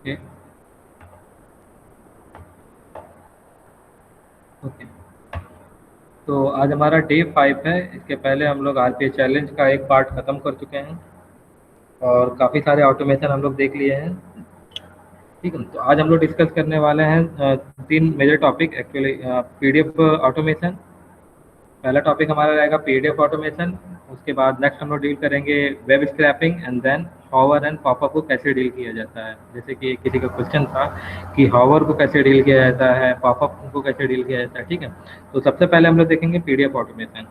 Okay okay. तो आज हमारा डे 5 है। इसके पहले हम लोग आरपीए चैलेंज का एक पार्ट खत्म कर चुके हैं और काफ़ी सारे ऑटोमेशन हम लोग देख लिए हैं। ठीक है, तो आज हम लोग डिस्कस करने वाले हैं तीन major topic actually. PDF automation पहला टॉपिक हमारा रहेगा, पीडीएफ ऑटोमेशन। उसके बाद नेक्स्ट हम लोग डील करेंगे web scraping and then hover and popup को कैसे डील किया जाता है। जैसे कि किसी का क्वेश्चन था कि हॉवर को कैसे डील किया जाता है, पॉपअप को कैसे डील किया जाता है। ठीक है, तो सबसे पहले हम लोग देखेंगे PDF automation.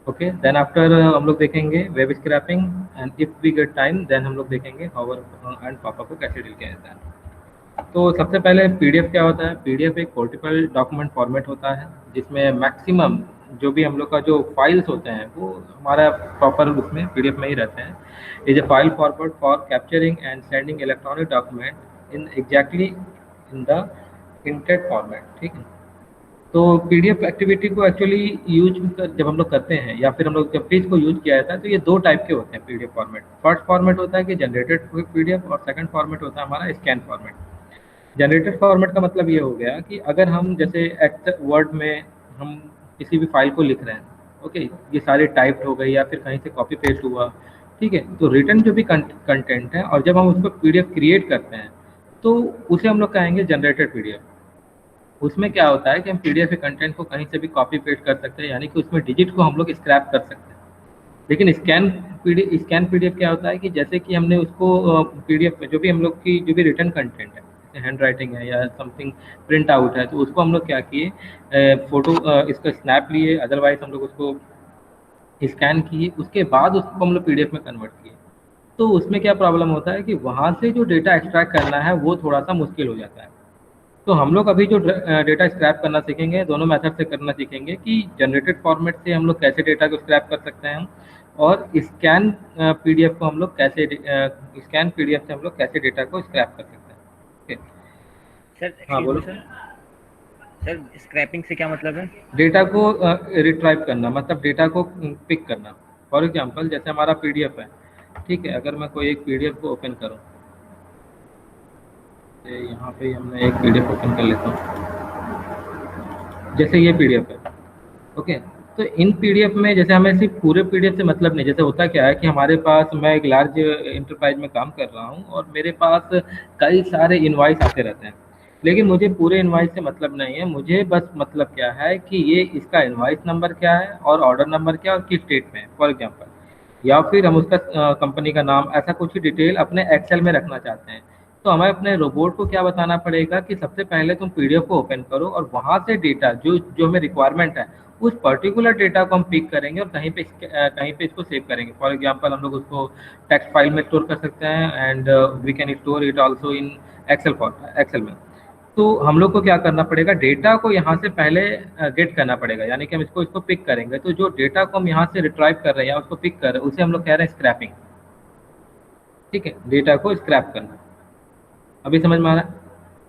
Okay, then after हम लोग देखेंगे web scraping and if we get time then हम लोग देखेंगे हॉवर एंड पॉपअप को कैसे डील किया जाता है। तो सबसे पहले पीडीएफ क्या होता है? पीडीएफ एक पोर्टेबल डॉक्यूमेंट फॉर्मेट होता है जिसमें मैक्सिमम जो भी हम लोग का जो फाइल्स होते हैं वो हमारा प्रॉपर उसमें पीडीएफ में ही रहते हैं। Is a file format for capturing and sending electronic document in exactly in the printed format. ठीक है, तो पीडीएफ एक्टिविटी को एक्चुअली यूज जब हम लोग करते हैं या फिर हम लोग जब पेज को यूज किया जाता है तो ये दो टाइप के होते हैं पीडीएफ फॉर्मेट। फर्स्ट फॉर्मेट होता है कि जनरेटेड पीडीएफ और सेकंड फॉर्मेट होता है हमारा स्कैन फॉर्मेट। जनरेटेड फॉर्मेट का मतलब ये हो गया कि अगर हम जैसे वर्ड में हम किसी भी फाइल को लिख रहे हैं, ओके, ये सारे टाइप्ड हो गई या फिर कहीं से कॉपी पेस्ट हुआ, ठीक है, तो रिटर्न जो भी कंटेंट है और जब हम उसको पीडीएफ क्रिएट करते हैं तो उसे हम लोग कहेंगे जनरेटेड पीडीएफ। उसमें क्या होता है कि हम पीडीएफ के कंटेंट को कहीं से भी कॉपी पेस्ट कर सकते हैं, यानी कि उसमें डिजिट को हम लोग स्क्रैप कर सकते हैं। लेकिन स्कैन पीडीएफ क्या होता है कि जैसे कि हमने उसको पीडीएफ में जो भी हम लोग की जो भी रिटर्न कंटेंट है, हैंड राइटिंग है या समथिंग प्रिंट आउट है, तो उसको हम लोग क्या किए, फोटो इसका स्नैप लिए, अदरवाइज हम लोग उसको स्कैन किए, उसके बाद उसको हम लोग पीडीएफ में कन्वर्ट किए। तो उसमें क्या प्रॉब्लम होता है कि वहाँ से जो डेटा एक्सट्रैक्ट करना है वो थोड़ा सा मुश्किल हो जाता है। तो हम लोग अभी जो डेटा स्क्रैप करना सीखेंगे, दोनों मेथड से करना सीखेंगे कि जनरेटेड फॉर्मेट से हम लोग कैसे डेटा को स्क्रैप कर सकते हैं और स्कैन पीडीएफ को हम लोग कैसे स्कैन पीडीएफ से हम लोग कैसे डेटा को स्क्रैप कर सकते हैं। ठीक सर है, हाँ एक्सक्यूज मी बोलो। सर स्क्रैपिंग से क्या मतलब है? डेटा को रिट्राइव करना मतलब डेटा को पिक करना। फॉर एग्जांपल जैसे हमारा पीडीएफ है, ठीक है, अगर मैं कोई एक पीडीएफ को ओपन करूँ, यहाँ पे हमने एक पीडीएफ ओपन कर लेता हूँ, जैसे ये पीडीएफ है, ओके। तो इन पीडीएफ में जैसे हमें सिर्फ पूरे पीडीएफ से मतलब नहीं, जैसे होता क्या है कि हमारे पास, मैं एक लार्ज इंटरप्राइज में काम कर रहा हूँ और मेरे पास कई सारे इनवाइस आते रहते हैं, लेकिन मुझे पूरे इनवाइस से मतलब नहीं है। मुझे बस मतलब क्या है कि ये इसका इनवाइस नंबर क्या है और ऑर्डर नंबर क्या है और किस डेट में, फॉर एग्जाम्पल, या फिर हम उसका कंपनी का नाम, ऐसा कुछ ही डिटेल अपने एक्सेल में रखना चाहते हैं। तो हमें अपने रोबोट को क्या बताना पड़ेगा कि सबसे पहले तुम पीडीएफ को ओपन करो और वहाँ से डेटा जो जो हमें रिक्वायरमेंट है उस पर्टिकुलर डेटा को हम पिक करेंगे और कहीं पे इसको सेव करेंगे। फॉर एग्जांपल हम लोग उसको टेक्स्ट फाइल में स्टोर कर सकते हैं and we can store it also in Excel में। तो हम लोग को क्या करना पड़ेगा, डेटा को यहाँ से पहले गेट करना पड़ेगा, यानी कि हम इसको इसको पिक करेंगे। तो जो डेटा को हम यहाँ से रिट्राइव कर रहे हैं या उसको पिक कर रहे हैं उसे हम लोग कह रहे हैं स्क्रैपिंग। ठीक है, डेटा को स्क्रैप करना। अभी समझ में आ रहा है?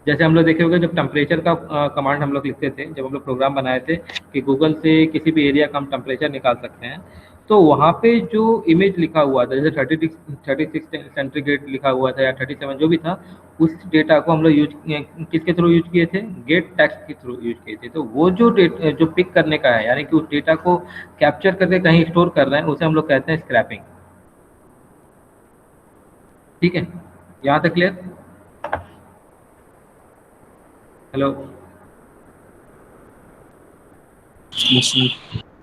जैसे हम लोग देखे होंगे जब टेम्परेचर का कमांड हम लोग लिखते थे, जब हम लोग प्रोग्राम बनाए थे कि गूगल से किसी भी एरिया का हम टेम्परेचर निकाल सकते हैं, तो वहाँ पे जो इमेज लिखा हुआ था, जैसे 36 सेंटीग्रेड लिखा हुआ था या 37 जो भी था, उस डेटा को हम लोग किसके थ्रू यूज किए थे? गेट टेक्स्ट के थ्रू यूज किए थे। तो वो जो जो पिक करने का है, यानी कि उस डेटा को कैप्चर करके कहीं स्टोर कर रहे हैं, उसे हम लोग कहते हैं स्क्रैपिंग। ठीक है, यहाँ तक क्लियर? Hello,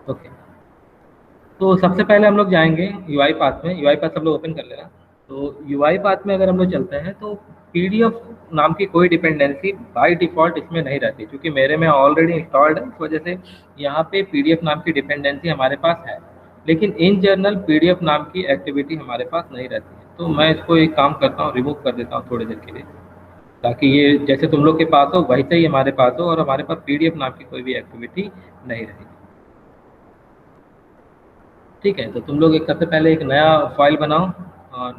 okay. तो सबसे पहले हम लोग जाएंगे यूआई पाथ में। यूआई पाथ सब लोग ओपन कर लेना। तो यूआई पाथ में अगर हम लोग चलते हैं तो पीडीएफ नाम की कोई डिपेंडेंसी बाय डिफ़ॉल्ट इसमें नहीं रहती, क्योंकि मेरे में ऑलरेडी इंस्टॉल्ड है, इस वजह से यहाँ पे पीडीएफ नाम की डिपेंडेंसी हमारे पास है। लेकिन इन जनरल पीडीएफ नाम की एक्टिविटी हमारे पास नहीं रहती है। तो मैं इसको एक काम करता हूँ, रिमूव कर देता हूँ थोड़ी देर के लिए, ताकि ये जैसे तुम लोग के पास हो वैसे ही हमारे पास हो और हमारे पास पीडीएफ नाम की कोई भी एक्टिविटी नहीं रहेगी। ठीक है, तो तुम लोग एक सबसे पहले एक नया फाइल बनाओ,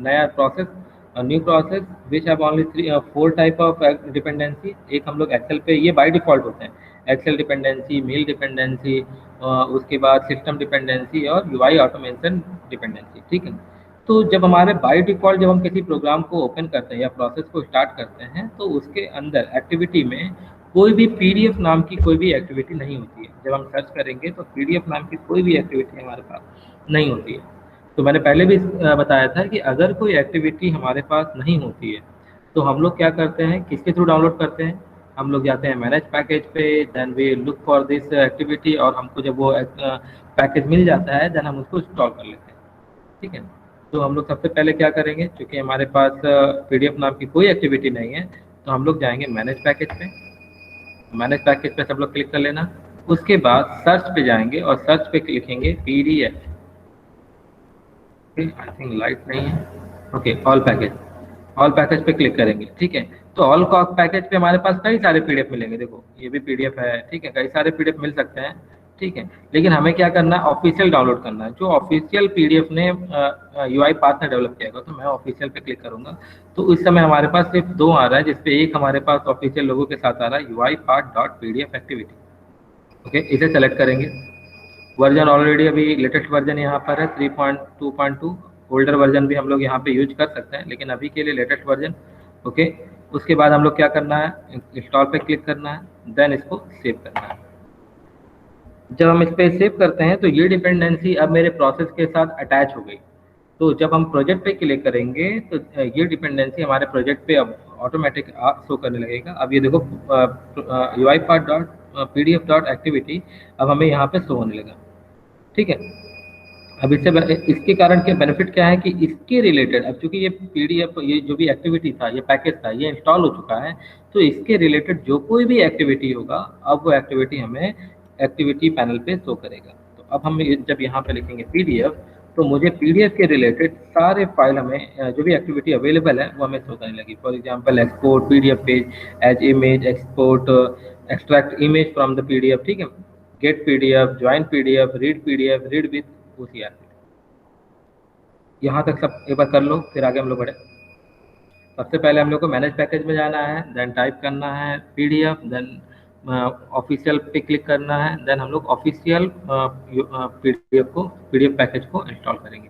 नया process, new process which have only 4 type of dependency. एक हम लोग एक्सेल पे, ये बाय डिफ़ॉल्ट होते हैं, एक्सेल डिपेंडेंसी, मेल डिपेंडेंसी, उसके बाद सिस्टम डिपेंडेंसी और यूआई ऑटोमेशन डिपेंडेंसी। ठीक है, तो जब हमारे बाय डिफ़ॉल्ट जब हम किसी प्रोग्राम को ओपन करते हैं या प्रोसेस को स्टार्ट करते हैं, तो उसके अंदर एक्टिविटी में कोई भी पीडीएफ नाम की कोई भी एक्टिविटी नहीं होती है। जब हम सर्च करेंगे तो पीडीएफ नाम की कोई भी एक्टिविटी हमारे पास नहीं होती है। तो मैंने पहले भी बताया था कि अगर कोई एक्टिविटी हमारे पास नहीं होती है, तो हम लोग क्या करते हैं, किसके थ्रू डाउनलोड करते हैं? हम लोग जाते हैं मैनेज पैकेज पे, then we look for this activity, और हमको जब वो पैकेज मिल जाता है, देन हम उसको इंस्टॉल कर लेते हैं। ठीक है, तो हम लोग सबसे पहले क्या करेंगे, क्योंकि हमारे पास पीडीएफ नाम की कोई एक्टिविटी नहीं है, तो हम लोग जाएंगे मैनेज पैकेज पे। मैनेज पैकेज पे सब लोग क्लिक कर लेना। उसके बाद सर्च पे जाएंगे और सर्च पे लिखेंगे पीडीएफ। आई थिंक लाइट नहीं है। Okay, all package. All package पे क्लिक करेंगे। ठीक है, तो ऑल पैकेज पे हमारे पास कई सारे पीडीएफ मिलेंगे। देखो ये भी पीडीएफ है। ठीक है, कई सारे पीडीएफ मिल सकते हैं। ठीक है, लेकिन हमें क्या करना है, ऑफिशियल डाउनलोड करना है, जो ऑफिशियल पीडीएफ ने यूआई पाथ ने डेवलप किया होगा। तो मैं ऑफिशियल पे क्लिक करूंगा, तो इस समय हमारे पास सिर्फ दो आ रहा है, जिसपे एक हमारे पास ऑफिशियल लोगों के साथ आ रहा है, UI path dot PDF activity. Okay, इसे सेलेक्ट करेंगे। वर्जन ऑलरेडी अभी लेटेस्ट वर्जन यहाँ पर है 3.2.2। ओल्डर वर्जन भी हम लोग यहाँ पे यूज कर सकते हैं, लेकिन अभी के लिए लेटेस्ट वर्जन। ओके, उसके बाद हम लोग क्या करना है, इंस्टॉल पे क्लिक करना है, देन इसको सेव करना है। जब हम इस पर सेव करते हैं तो ये डिपेंडेंसी अब मेरे प्रोसेस के साथ अटैच हो गई। तो जब हम प्रोजेक्ट पे क्लिक करेंगे तो ये डिपेंडेंसी हमारे प्रोजेक्ट पे अब ऑटोमेटिक शो करने लगेगा। अब ये देखो UI part dot PDF dot activity अब हमें यहाँ पे शो होने लगा। ठीक है, अब इसके कारण क्या बेनिफिट क्या है कि इसके रिलेटेड अब चूंकि ये पीडीएफ, ये जो भी एक्टिविटी था, ये पैकेज था, ये इंस्टॉल हो चुका है, तो इसके रिलेटेड जो कोई भी एक्टिविटी होगा, अब वो एक्टिविटी हमें एक्टिविटी पैनल पे शो करेगा। तो अब हम जब यहाँ पे लिखेंगे पीडीएफ, तो मुझे पीडीएफ के रिलेटेड सारे फाइल हमें जो भी एक्टिविटी अवेलेबल है वो हमें शो करने लगी। For example export PDF page as image, export extract image from the PDF. ठीक है, get PDF, join PDF, read with OCR. यहाँ तक सब एक बार कर लो, फिर आगे हम लोग बढ़े। सबसे पहले हम लोग को मैनेज पैकेज में जाना है, देन टाइप करना है पीडीएफ, देन ऑफिशियल पे क्लिक करना है, देन हम लोग ऑफिशियल पीडीएफ पैकेज को इंस्टॉल करेंगे।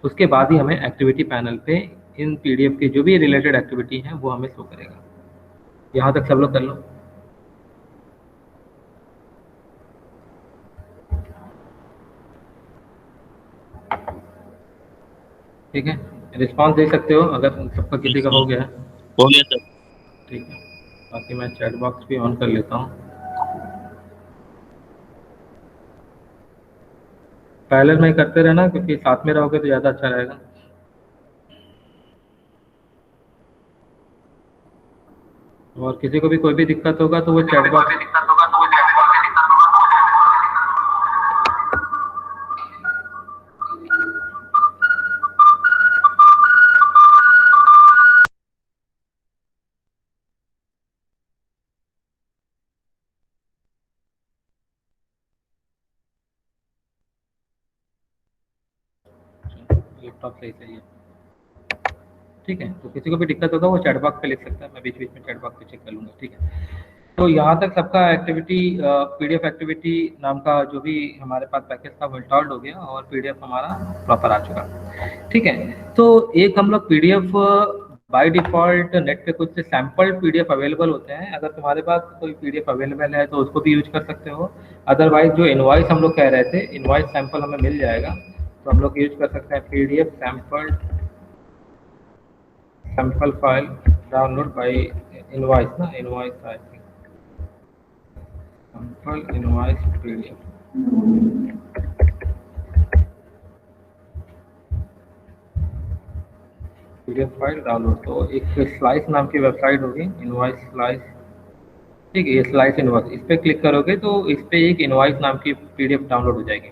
उसके बाद ही हमें एक्टिविटी पैनल पे इन पीडीएफ की जो भी रिलेटेड एक्टिविटी हैं वो हमें शो करेगा। यहाँ तक सब लोग कर लो। ठीक है, रिस्पॉन्स दे सकते हो अगर सबका किसी का हो गया है। हो गया सर। ठीक है, बाकी मैं चैट बॉक्स भी ऑन कर लेता हूँ। पैरेलल में करते रहना, क्योंकि साथ में रहोगे तो ज़्यादा अच्छा रहेगा। और किसी को भी कोई भी दिक्कत होगा तो वो चैट बॉक्स लैपटॉप सही है। ठीक है, तो किसी को भी दिक्कत होगा वो चैट बॉक्स पे लिख सकता है, मैं बीच बीच में चैट बॉक्स पे चेक कर लूँगा। ठीक है, तो यहाँ तक सबका एक्टिविटी पीडीएफ एक्टिविटी नाम का जो भी हमारे पास पैकेज था वो इंस्टॉल्ड हो गया और पीडीएफ हमारा प्रॉपर आ चुका। ठीक है, तो एक हम लोग पीडीएफ बाय डिफ़ॉल्ट नेट पे कुछ सैम्पल पीडीएफ अवेलेबल होते हैं। अगर तुम्हारे पास कोई पीडीएफ अवेलेबल है तो उसको भी यूज कर सकते हो। अदरवाइज जो इनवॉइस हम लोग कह रहे थे, इनवॉइस सैम्पल हमें मिल जाएगा, तो हम लोग यूज कर सकते हैं PDF sample file download by invoice ना, invoice I think sample invoice PDF. PDF file download, तो एक स्लाइस नाम की वेबसाइट होगी, इनवॉइस स्लाइस। ठीक है, ये स्लाइस इनवॉइस, इस पर क्लिक करोगे तो इस पर एक इनवॉइस नाम की पीडीएफ डाउनलोड हो जाएगी।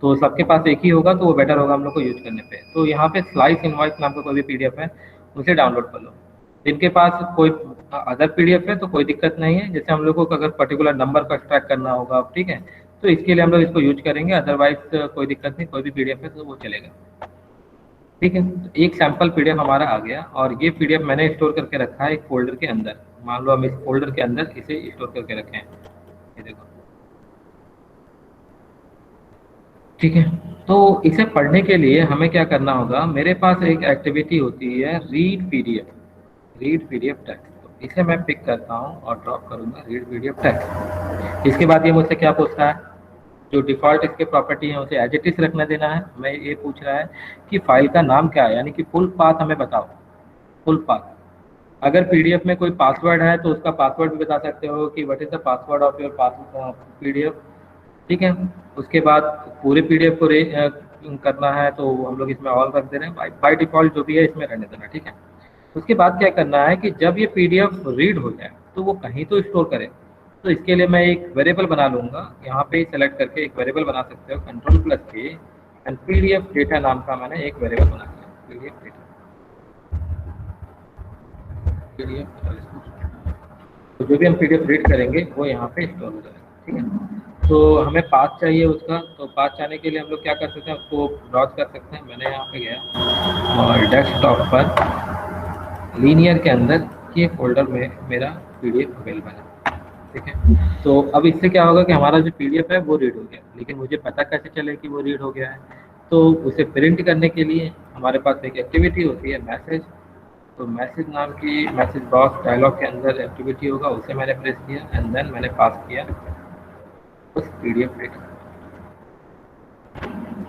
तो सबके पास एक ही होगा तो वो बेटर होगा हम लोग को यूज करने पे। तो यहाँ पे स्लाइस इनवॉइस नाम का कोई भी पीडीएफ है उसे डाउनलोड कर लो। जिनके पास कोई अदर पीडीएफ है तो कोई दिक्कत नहीं है, जैसे हम लोग को अगर पर्टिकुलर नंबर को एक्सट्रैक्ट करना होगा, ठीक है, तो इसके लिए हम लोग इसको यूज करेंगे। अदरवाइज कोई दिक्कत नहीं, कोई भी पीडीएफ है तो वो चलेगा। ठीक है, तो एक सैंपल पीडीएफ हमारा आ गया और ये पीडीएफ मैंने स्टोर करके रखा है एक फोल्डर के अंदर। मान लो हम इस फोल्डर के अंदर इसे स्टोर करके रखें, ये देखो। ठीक है, तो इसे पढ़ने के लिए हमें क्या करना होगा, मेरे पास एक एक्टिविटी होती है read PDF, read PDF text. तो इसे मैं पिक करता हूँ और ड्रॉप करूँगा रीड पीडीएफ टेक्स्ट। इसके बाद ये मुझसे क्या पूछता है, जो डिफ़ॉल्ट इसके प्रॉपर्टी है उसे एज इट इज रखने देना है। मैं ये पूछ रहा है कि फाइल का नाम क्या है, यानी कि फुल पाथ हमें बताओ, फुल पाथ। अगर पीडीएफ में कोई पासवर्ड है तो उसका पासवर्ड भी बता सकते हो कि what is the password of your PDF. ठीक है। उसके बाद पूरे पीडीएफ को करना है तो हम लोग इसमें ऑल रख दे रहे हैं, बाय डिफॉल्ट जो भी है इसमें रहने देना। ठीक है। उसके बाद क्या करना है कि जब ये पीडीएफ रीड हो जाए तो वो कहीं तो स्टोर करे। तो इसके लिए मैं एक वेरिएबल बना लूँगा, यहाँ पे सेलेक्ट करके एक वेरिएबल बना सकते हो, Ctrl+K एंड पीडीएफ डेटा नाम का मैंने एक वेरिएबल बना लिया, पीडीएफ डेटा, पीडीएफ। तो जो भी हम पीडीएफ रीड करेंगे वो यहाँ पे स्टोर हो जाएगा। ठीक है। तो हमें पाथ चाहिए उसका, तो पाथ चाहने के लिए हम लोग क्या कर सकते हैं, उसको ब्राउज कर सकते हैं। मैंने यहाँ पे गया और डेस्कटॉप पर लीनियर के अंदर ये फोल्डर में मेरा पीडीएफ अवेलेबल है। ठीक है। तो अब इससे क्या होगा कि हमारा जो पीडीएफ है वो रीड हो गया, लेकिन मुझे पता कैसे चले कि वो रीड हो गया है। तो उसे प्रिंट करने के लिए हमारे पास एक एक्टिविटी होती है मैसेज। तो मैसेज नाम की मैसेज बॉक्स डायलॉग के अंदर एक्टिविटी होगा, उसे मैंने प्रेस किया एंड देन मैंने पास किया उस पीडीएफ डेटा।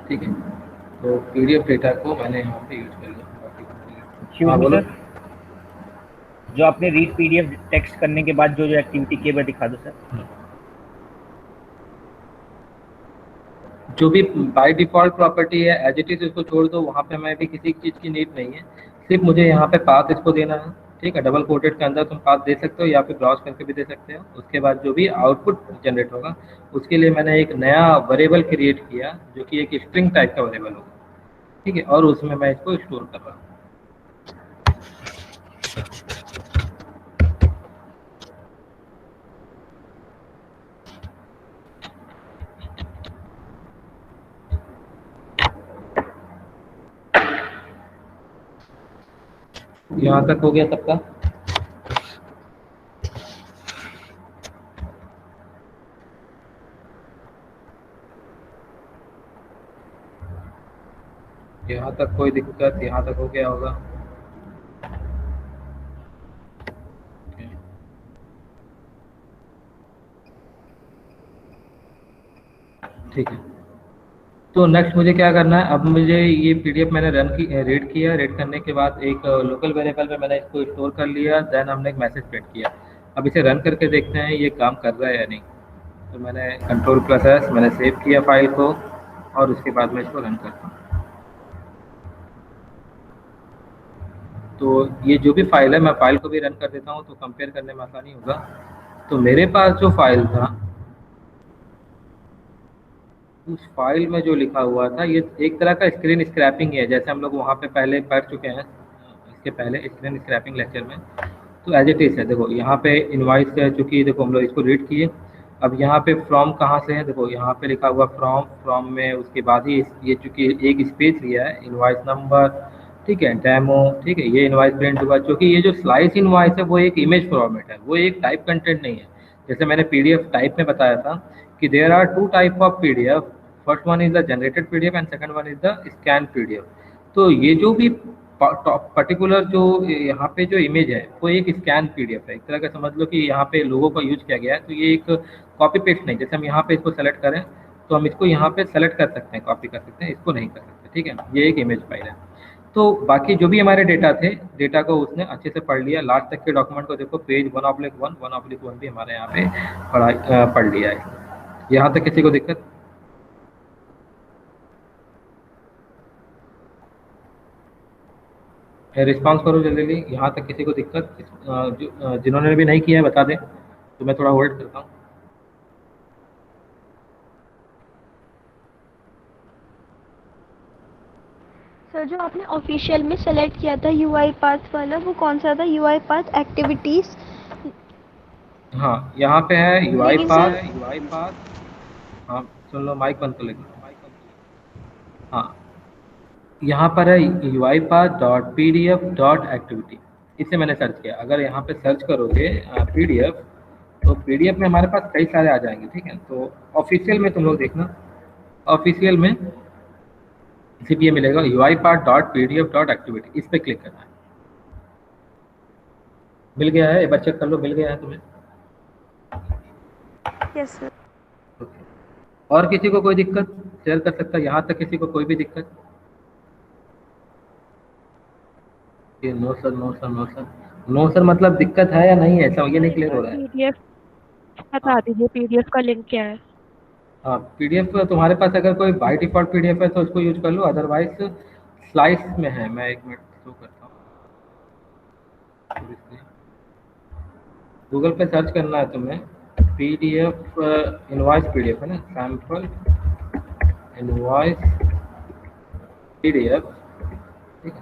ठीक है। तो पीडीएफ डेटा को मैंने यहाँ पे यूज कर लिया। हाँ बोलो। जो आपने रीड पीडीएफ टेक्स्ट करने के बाद जो जो एक्टिविटी की है दिखा दो सर। जो भी बाय डिफॉल्ट प्रॉपर्टी है एज इट इज उसको छोड़ दो, वहाँ पे मैं भी किसी चीज़ की नीड नहीं है, सिर्फ मुझे यहाँ पे पाथ इसको देना है। ठीक है। डबल कोटेड के अंदर तुम पाथ दे सकते हो या फिर ब्राउज करके भी दे सकते हो। उसके बाद जो भी आउटपुट जनरेट होगा उसके लिए मैंने एक नया वेरिएबल क्रिएट किया जो कि एक स्ट्रिंग टाइप का वेरिएबल होगा। ठीक है। और उसमें मैं इसको स्टोर कर रहा हूँ। यहाँ तक हो गया सबका। यहाँ तक कोई दिक्कत, यहाँ तक हो गया होगा। ठीक है। तो नेक्स्ट मुझे क्या करना है, अब मुझे ये पीडीएफ मैंने रीड किया, रीड करने के बाद एक लोकल वेरिएबल में मैंने इसको स्टोर कर लिया, देन हमने एक मैसेज प्रिंट किया। अब इसे रन करके देखते हैं ये काम कर रहा है या नहीं। तो मैंने Ctrl+S मैंने सेव किया फाइल को और उसके बाद मैं इसको रन करता हूँ। तो ये जो भी फाइल है मैं फाइल को भी रन कर देता हूँ तो कंपेयर करने में आसानी होगा। तो मेरे पास जो फाइल था उस फाइल में जो लिखा हुआ था ये एक तरह का स्क्रीन स्क्रैपिंग है, जैसे हम लोग वहाँ पे पहले पढ़ चुके हैं इसके पहले स्क्रीन स्क्रैपिंग लेक्चर में। तो एज इट इज़ है। देखो यहाँ पे इनवाइस है, चूँकि देखो हम लोग इसको रीड किए। अब यहाँ पे फ्रॉम कहाँ से है, देखो यहाँ पे लिखा हुआ फ्रॉम, फ्रॉम में उसके बाद ही ये चूँकि एक स्पेस लिया है, इनवाइस नंबर। ठीक है। डेमो। ठीक है। ये इनवाइस प्रिंट हुआ, क्योंकि ये जो स्लाइस इनवाइस है वो एक इमेज फॉर्मेट है, वो एक टाइप कंटेंट नहीं है। जैसे मैंने पीडीएफ टाइप में बताया था कि there are two type of PDF, first one is the generated PDF and second one is the scan PDF. तो ये जो भी पर्टिकुलर जो यहाँ पे जो इमेज है वो एक स्कैन पीडीएफ है, एक तरह का समझ लो कि यहाँ पे लोगों का यूज किया गया है। तो ये एक कॉपी पेस्ट नहीं, जैसे हम यहाँ पे इसको सेलेक्ट करें तो हम इसको यहाँ पे सेलेक्ट कर सकते हैं, कॉपी कर सकते हैं, इसको नहीं कर सकते। ठीक है। ये एक इमेज फाइल है। तो बाकी जो भी हमारे डेटा थे, डेटा को उसने अच्छे से पढ़ लिया। लास्ट तक के डॉक्यूमेंट को देखो, पेज 1/1 1/1 भी हमारे यहाँ पे पढ़ लिया है। यहाँ तक किसी को दिक्कत? रिस्पॉन्स करो जल्दी। यहाँ तक किसी को दिक्कत? जिन्होंने भी नहीं किया है बता दें तो मैं थोड़ा होल्ड करता हूँ। सर जो आपने ऑफिशियल में सेलेक्ट किया था यूआई पाथ वाला, वो कौन सा था? UI path activities. हाँ यहाँ पे है यूआई पाथ। हाँ सुन लो, माइक बंद कर लेना। हाँ यहाँ पर है uipath.pdf.activity, इसे मैंने सर्च किया। अगर यहाँ पे सर्च करोगे पीडीएफ तो पीडीएफ में हमारे पास कई सारे आ जाएंगे। ठीक है। तो ऑफिशियल में तुम लोग देखना, ऑफिशियल में इसी पे ये मिलेगा uipath.pdf.activity, इस पे क्लिक करना है। मिल गया है, एक बार चेक कर लो, मिल गया है तुम्हें? Yes sir. ओके। और किसी को कोई दिक्कत शेयर कर सकता है यहाँ तक? किसी को कोई भी दिक्कत? ये no sir, no sir, no sir, no sir मतलब दिक्कत है या नहीं है, ऐसा ये नहीं क्लियर हो रहा है। पीडीएफ बता हाँ दीजिए, पीडीएफ का लिंक क्या है? हाँ, पीडीएफ तुम्हारे पास अगर कोई बाय डिफॉल्ट पीडीएफ है तो उसको यूज कर लो, अदरवाइज स्लाइस में है। मैं एक मिनट शो करता हूँ। गूगल पे सर्च करना है तुम्हें, पीडीएफ इनवॉइस पीडीएफ है ना, सैम्पल इनवॉइस पीडीएफ, ठीक है,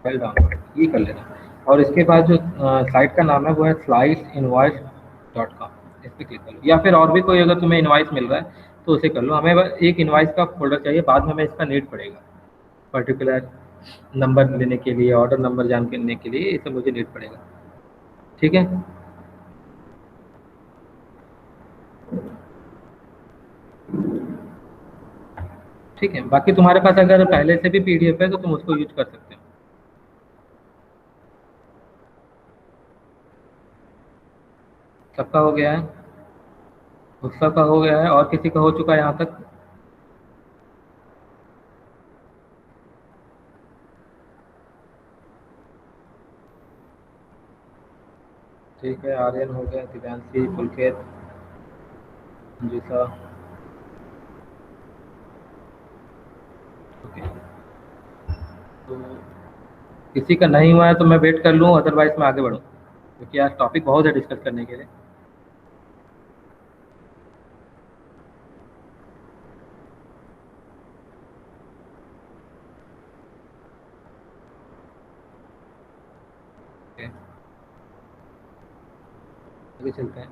फाइल डाउनलोड ये कर लेना। और इसके बाद जो साइट का नाम है वो है sliceinvoice.com, इस पर क्लिक कर लो। या फिर और भी कोई अगर तुम्हें इनवाइस मिल रहा है तो उसे कर लो। हमें बस एक इनवाइस का फोल्डर चाहिए, बाद में हमें इसका नीड पड़ेगा पर्टिकुलर नंबर लेने के लिए, ऑर्डर नंबर जानने के लिए, इसे मुझे नीड पड़ेगा। ठीक है, ठीक है। बाकी तुम्हारे पास अगर पहले से भी पीडीएफ है तो तुम उसको यूज कर सकते हो। सबका हो गया है? उत्सव का हो गया है, और किसी का हो चुका है यहाँ तक? ठीक है, आर्यन हो गया, दिव्यांशी, पुलकेत, मंजूषा, ओके। तो किसी का नहीं हुआ है तो मैं वेट कर लूँ, अदरवाइज मैं आगे बढ़ूँ, क्योंकि आज टॉपिक बहुत है डिस्कस करने के लिए। आगे चलते हैं।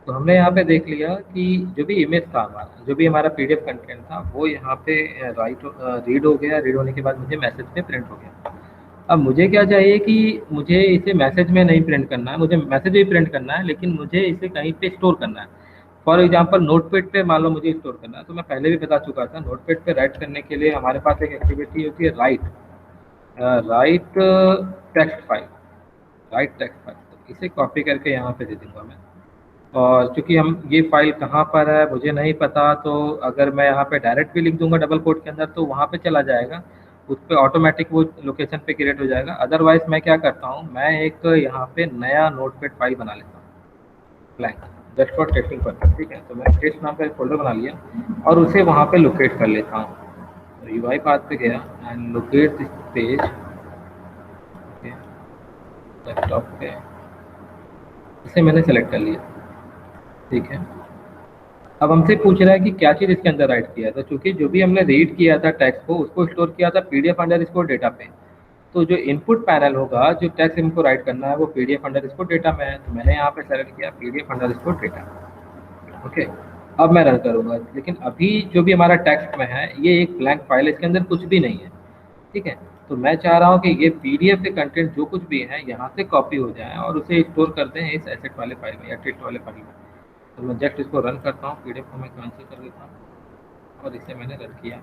तो हमने यहाँ पे देख लिया कि जो भी इमेज था हमारा, जो भी हमारा पीडीएफ कंटेंट था, वो यहाँ पे रीड हो गया। रीड होने के बाद मुझे मैसेज में प्रिंट हो गया। अब मुझे क्या चाहिए कि मुझे इसे मैसेज में नहीं प्रिंट करना है, मुझे मैसेज में प्रिंट करना है, लेकिन मुझे इसे कहीं पे स्टोर करना है। फॉर एग्जांपल नोटपैड पे मान लो मुझे स्टोर करना है, तो मैं पहले भी बता चुका था, नोटपैड पे राइट करने के लिए हमारे पास एक एक्टिविटी होती है, right text file, right text file. तो इसे कॉपी करके यहाँ पे दे दूंगा मैं। और चूंकि हम ये फाइल कहाँ पर है मुझे नहीं पता, तो अगर मैं यहाँ पे डायरेक्ट भी लिख दूंगा डबल कोट के अंदर तो वहाँ पे चला जाएगा, उस पर ऑटोमेटिक वो लोकेशन पे क्रिएट हो जाएगा। अदरवाइज मैं क्या करता हूँ, मैं एक यहाँ पे नया नोटपैड फाइल बना लेता हूँ, blank, just for testing purpose. ठीक है, तो मैं टेस्ट नाम का एक फोल्डर बना लिया और उसे वहाँ पे लोकेट कर लेता हूँ। यूआई पाथ पे गया and locate this page, desktop पे इसे मैंने सेलेक्ट कर लिया। ठीक है, अब हमसे पूछ रहा है कि क्या चीज़ इसके अंदर राइट किया था। चूंकि जो भी हमने रीड किया था टेक्स्ट को, उसको स्टोर किया था पीडीएफ अंडर स्कोर डेटा पे। तो जो इनपुट पैनल होगा, जो टेक्स्ट इनको राइट करना है, वो पीडीएफ अंडर स्कोर डेटा में है। तो मैंने यहाँ पे सेलेक्ट किया PDF under score data. Okay, अब मैं रन करूँगा, लेकिन अभी जो भी हमारा टेक्स्ट में है ये एक ब्लैंक फाइल है, इसके अंदर कुछ भी नहीं है। ठीक है, तो मैं चाह रहा हूँ कि ये पीडीएफ के कंटेंट जो कुछ भी है यहाँ से कॉपी हो जाए और उसे स्टोर कर दें इस एसेट वाले फाइल में या टेक्स्ट वाले फाइल में। तो मैं जस्ट इसको रन करता हूँ, पीडीएफ को मैं कैंसिल कर देता हूँ और इसे मैंने रन किया।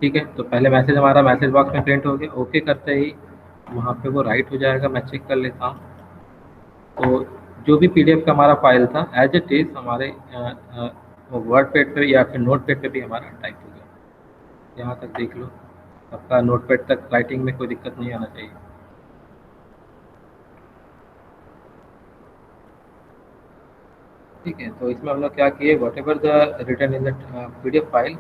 ठीक है, तो पहले मैसेज हमारा मैसेज बॉक्स में प्रिंट हो गया। ओके करते ही वहाँ पे वो राइट हो जाएगा। मैं चेक कर लेता हूँ, तो जो भी पीडीएफ का हमारा फाइल था एज इट इज़ हमारे वर्ड पैड पे या फिर नोट पैड पे भी हमारा टाइप हो गया। यहाँ तक देख लो, आपका नोट पैड तक राइटिंग में कोई दिक्कत नहीं आना चाहिए। ठीक है, तो इसमें हम लोग क्या किए, what ever the return in the PDF file,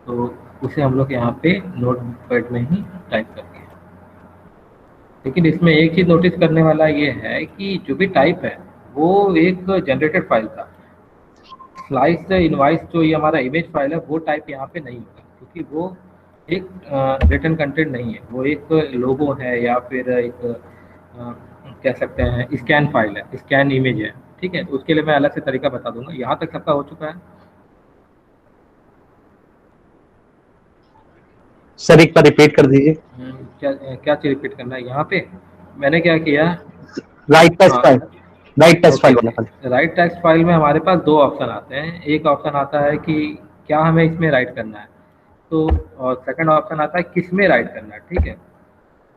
तो उसे हम लोग यहाँ पे नोट पैड में ही टाइप कर दिए। लेकिन इसमें एक चीज़ नोटिस करने वाला ये है कि जो भी टाइप है वो एक जनरेटेड फाइल था। स्लाइस इनवाइस जो ये हमारा इमेज फाइल है वो टाइप यहाँ पे नहीं होगा, क्योंकि वो एक रिटर्न कंटेंट नहीं है, वो एक लोगो है या फिर एक कह सकते हैं स्कैन फाइल है, स्कैन इमेज है। ठीक है, तो उसके लिए मैं अलग से तरीका बता दूंगा। यहाँ तक सबका हो चुका है? सर एक बार रिपीट कर दीजिए। क्या क्या चीज़ रिपीट करना है यहाँ पे? मैंने क्या किया, राइट टेक्स्ट हाँ फाइल। राइट टेक्स्ट फाइल वाला। राइट टेक्स्ट फाइल में हमारे पास दो ऑप्शन आते हैं। एक ऑप्शन आता है कि क्या हमें इसमें राइट करना है, तो और सेकंड ऑप्शन आता है किस में राइट करना है। ठीक है,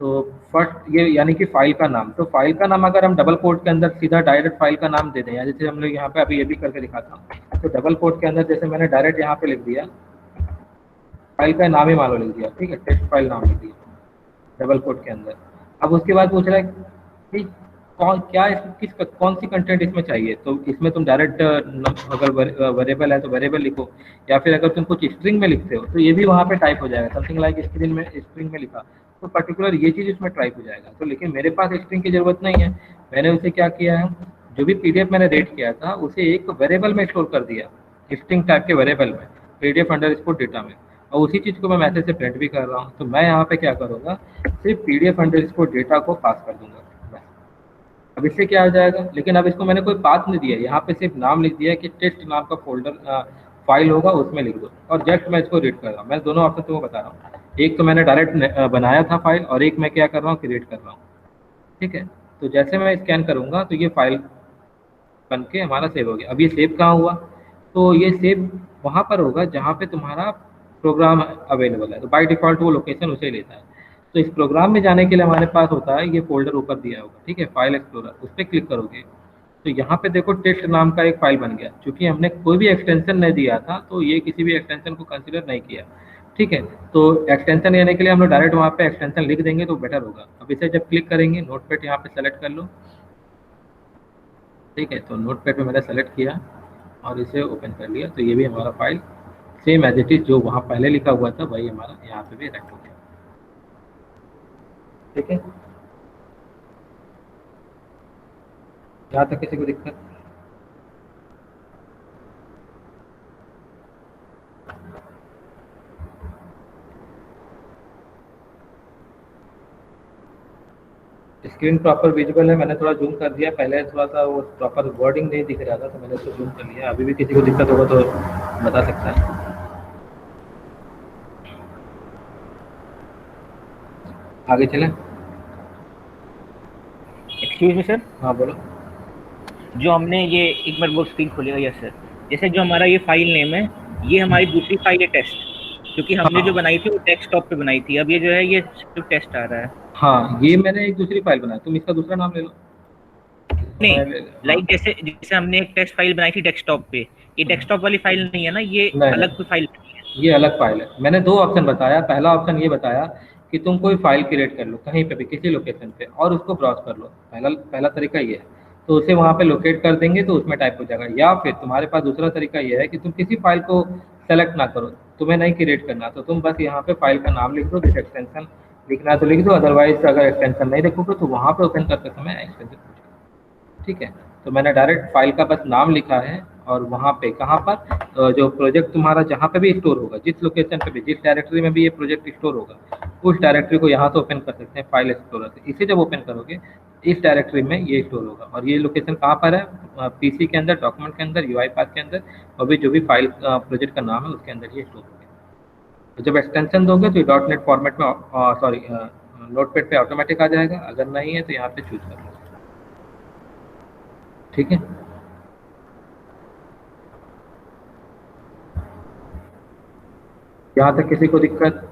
तो फर्स्ट ये यानी कि फाइल का नाम, तो फाइल का नाम अगर हम डबल कोट के अंदर सीधा डायरेक्ट फाइल का नाम दे दें, या जैसे हम लोग यहाँ पे अभी ये भी करके दिखाता हूँ, तो डबल कोट के अंदर जैसे मैंने डायरेक्ट यहाँ पे लिख दिया, फाइल का नाम ही मान लो लिख दिया, ठीक है, टेक्स्ट फाइल नाम लिख दिया डबल कोट के अंदर। अब उसके बाद पूछ रहा है कि कौन सी कंटेंट इसमें चाहिए, तो इसमें तुम डायरेक्ट अगर वेरिएबल है तो वेरिएबल लिखो, या फिर अगर तुम कुछ स्ट्रिंग में लिखते हो तो ये भी वहाँ पे टाइप हो जाएगा, समथिंग लाइक स्ट्रिंग में लिखा तो पर्टिकुलर ये चीज़ इसमें टाइप हो जाएगा। तो लेकिन मेरे पास स्ट्रिंग की ज़रूरत नहीं है, मैंने उसे क्या किया है, जो भी पीडीएफ मैंने रेड किया था उसे एक वेरिएबल में स्टोर कर दिया, स्ट्रिंग टाइप के वेरिएबल में, pdf_data में, और उसी चीज़ को मैं मैसेज से प्रिंट भी कर रहा हूँ। तो मैं यहाँ पे क्या करूँगा, सिर्फ pdf_data को पास कर दूंगा। अब इससे क्या हो जाएगा, लेकिन अब इसको मैंने कोई पाथ नहीं दिया, यहाँ पे सिर्फ नाम लिख दिया कि टेस्ट नाम का फोल्डर फाइल होगा उसमें लिख दो, और जस्ट मैं इसको रीड कर रहा हूँ। मैं दोनों ऑप्शन तुमको बता रहा हूँ, एक तो मैंने डायरेक्ट बनाया था फाइल, और एक मैं क्या कर रहा हूँ, क्रिएट कर रहा हूँ। ठीक है, तो जैसे मैं स्कैन करूँगा तो ये फाइल बन के हमारा सेव हो गया। अब ये सेव कहाँ हुआ, तो ये सेव वहाँ पर होगा जहाँ पे तुम्हारा प्रोग्राम अवेलेबल है, तो बाय डिफ़ॉल्ट वो लोकेशन उसे लेता है। तो इस प्रोग्राम में जाने के लिए हमारे पास होता है ये फोल्डर ऊपर दिया होगा, ठीक है, फाइल एक्सप्लोरर, उस पर क्लिक करोगे तो यहाँ पे देखो टेस्ट नाम का एक फाइल बन गया। चूंकि हमने कोई भी एक्सटेंशन नहीं दिया था तो ये किसी भी एक्सटेंशन को कंसिडर नहीं किया। ठीक है, तो एक्सटेंशन लेने के लिए हम लोग डायरेक्ट वहाँ पे एक्सटेंशन लिख देंगे तो बेटर होगा। अब इसे जब क्लिक करेंगे, नोटपैड यहाँ पे सेलेक्ट कर लो। ठीक है, तो नोटपैड पे मैंने सेलेक्ट किया और इसे ओपन कर लिया, तो ये भी हमारा file same as it is जो वहाँ पहले लिखा हुआ था वही हमारा यहाँ पे भी राइट हो गया। ठीक है, यहाँ तक किसी को दिक्कत? स्क्रीन प्रॉपर विजिबल है, मैंने थोड़ा जूम कर दिया, पहले थोड़ा सा वो प्रॉपर वर्डिंग नहीं दिख रहा था तो मैंने उसको जूम कर लिया। अभी भी किसी को दिक्कत होगा तो बता सकता है। आगे चलें? Excuse me sir. हाँ बोलो। जो हमने ये एक बार वो स्क्रीन खोलेगा, यस सर, जैसे जो हमारा ये फाइल नेम है, ये हमारी दूसरी फाइल है टेस्ट, क्योंकि हमने जो बनाई थी वो डेस्कटॉप पे बनाई थी। अब ये जो है ये सिर्फ टेस्ट आ रहा है। हाँ, ये मैंने एक दूसरी फाइल बनाई, तुम इसका दूसरा नाम ले लो। नहीं, लाइक जैसे जैसे हमने एक टेस्ट फाइल बनाई थी डेस्कटॉप पे, ये डेस्कटॉप वाली फाइल नहीं है ना, ये अलग कोई फाइल है। ये अलग फाइल है। मैंने दो ऑप्शन बताया, पहला ऑप्शन ये बताया कि तुम कोई फाइल क्रिएट कर लो कहीं पे भी किसी लोकेशन पे और उसको ब्राउज कर लो, पहला तरीका ये है। तो उसे वहाँ पे लोकेट कर देंगे तो उसमें टाइप हो जाएगा। या फिर तुम्हारे पास दूसरा तरीका ये है कि तुम किसी फाइल को सेलेक्ट ना करो, तुम्हें नहीं क्रिएट करना, तो तुम बस यहाँ पे फाइल का नाम लिख दो, जिस एक्सटेंशन लिखना तो लिख दो, अदरवाइज अगर एक्सटेंशन नहीं लिखोगे तो वहाँ पे ओपन करते समय एक्सटेंशन पूछेगा। ठीक है, तो मैंने डायरेक्ट फाइल का बस नाम लिखा है और वहाँ पे कहाँ पर जो प्रोजेक्ट तुम्हारा जहाँ पे भी स्टोर होगा, जिस लोकेशन पे भी, जिस डायरेक्टरी में भी ये प्रोजेक्ट स्टोर होगा, उस डायरेक्टरी को यहाँ से ओपन कर सकते हैं फाइल एक्सप्लोरर से। इसे जब ओपन करोगे इस डायरेक्टरी में ये स्टोर होगा, और ये लोकेशन कहाँ पर है, पीसी के अंदर, डॉक्यूमेंट के अंदर, यूआई पाथ के अंदर, और भी जो भी फाइल प्रोजेक्ट का नाम है उसके अंदर ये स्टोर होगा। तो जब एक्सटेंशन दोगे तो .NET फॉर्मेट में, सॉरी नोटपैड पे ऑटोमेटिक आ जाएगा, अगर नहीं है तो यहाँ पे चूज कर लो। ठीक है, यहाँ तक किसी को दिक्कत?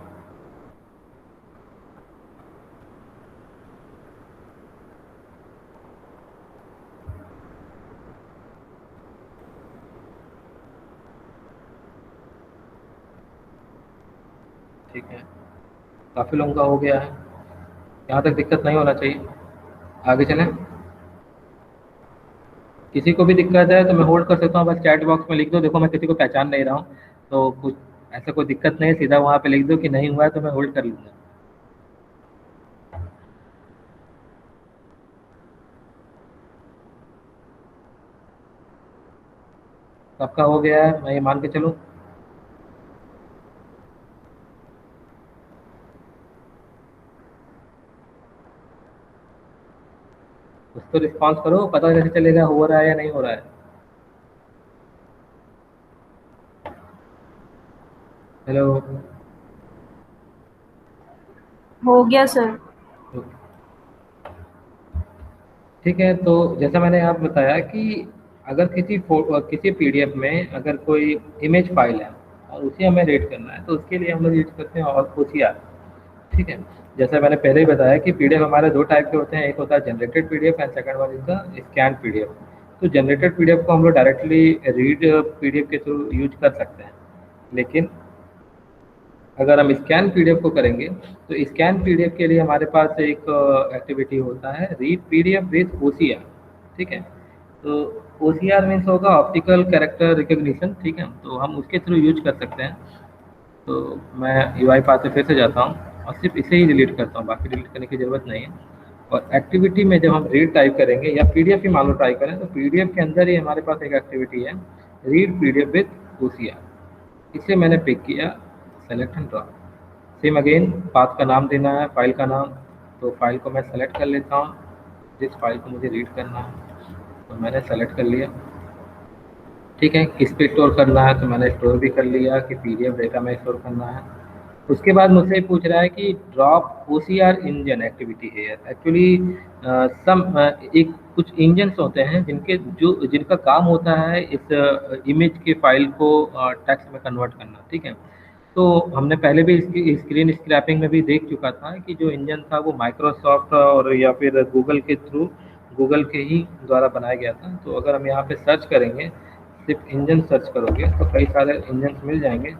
ठीक है, काफ़ी लोगों का हो गया है, यहाँ तक दिक्कत नहीं होना चाहिए। आगे चलें? किसी को भी दिक्कत है तो मैं होल्ड कर सकता हूँ, बस चैट बॉक्स में लिख दो। देखो मैं किसी को पहचान नहीं रहा हूँ तो कुछ ऐसा कोई दिक्कत नहीं है, सीधा वहाँ पे लिख दो कि नहीं हुआ है तो मैं होल्ड कर लूँगा। सबका हो गया है, मैं ये मान के चलूँ? कुछ तो रिस्पॉन्स करो, पता कैसे चलेगा हो रहा है या नहीं हो रहा है। हेलो? हो गया सर। ठीक है, तो जैसा मैंने आप बताया कि अगर किसी पीडीएफ में अगर कोई इमेज फाइल है और उसे हमें रीड करना है, तो उसके लिए हम लोग यूज करते हैं और OCR। ठीक है, जैसा मैंने पहले ही बताया कि पीडीएफ हमारे दो टाइप के होते हैं, एक होता है generated PDF and second one is the scan PDF. तो जनरेटेड पीडीएफ को हम लोग डायरेक्टली रीड पीडीएफ के थ्रू यूज कर सकते हैं, लेकिन अगर हम स्कैन पीडीएफ को करेंगे तो स्कैन पीडीएफ के लिए हमारे पास एक एक्टिविटी होता है रीड पीडीएफ विद OCR। ठीक है, तो OCR मीन्स होगा ऑप्टिकल कैरेक्टर रिकग्निशन। ठीक है, तो हम उसके थ्रू यूज कर सकते हैं। तो मैं UI पाथ से फिर से जाता हूँ और सिर्फ इसे ही डिलीट करता हूँ, बाकी डिलीट करने की ज़रूरत नहीं है। और एक्टिविटी में जब हम रीड टाइप करेंगे या पीडीएफ ही मान लो ट्राई करें, तो पीडीएफ के अंदर ही हमारे पास एक एक्टिविटी है रीड पीडीएफ विद OCR। इसे मैंने पिक किया, select and draw. Same again path का नाम देना है, फाइल का नाम। तो फाइल को मैं सेलेक्ट कर लेता हूँ, जिस फाइल को मुझे रीड करना है तो मैंने सेलेक्ट कर लिया। ठीक है, किस पे स्टोर करना है तो मैंने स्टोर भी कर लिया कि पीडीएफ डेटा में स्टोर करना है। उसके बाद मुझसे पूछ रहा है कि ड्रॉप OCR इंजन एक्टिविटी है। एक्चुअली एक कुछ इंजन्स होते हैं जिनका काम होता है इस इमेज के फाइल को टेक्स्ट में कन्वर्ट करना। ठीक है, तो हमने पहले भी इसकी स्क्रीन स्क्रैपिंग में भी देख चुका था कि जो इंजन था वो माइक्रोसॉफ्ट और या फिर गूगल के ही द्वारा बनाया गया था। तो अगर हम यहाँ पे सर्च करेंगे, सिर्फ इंजन सर्च करोगे तो कई सारे इंजन मिल जाएंगे।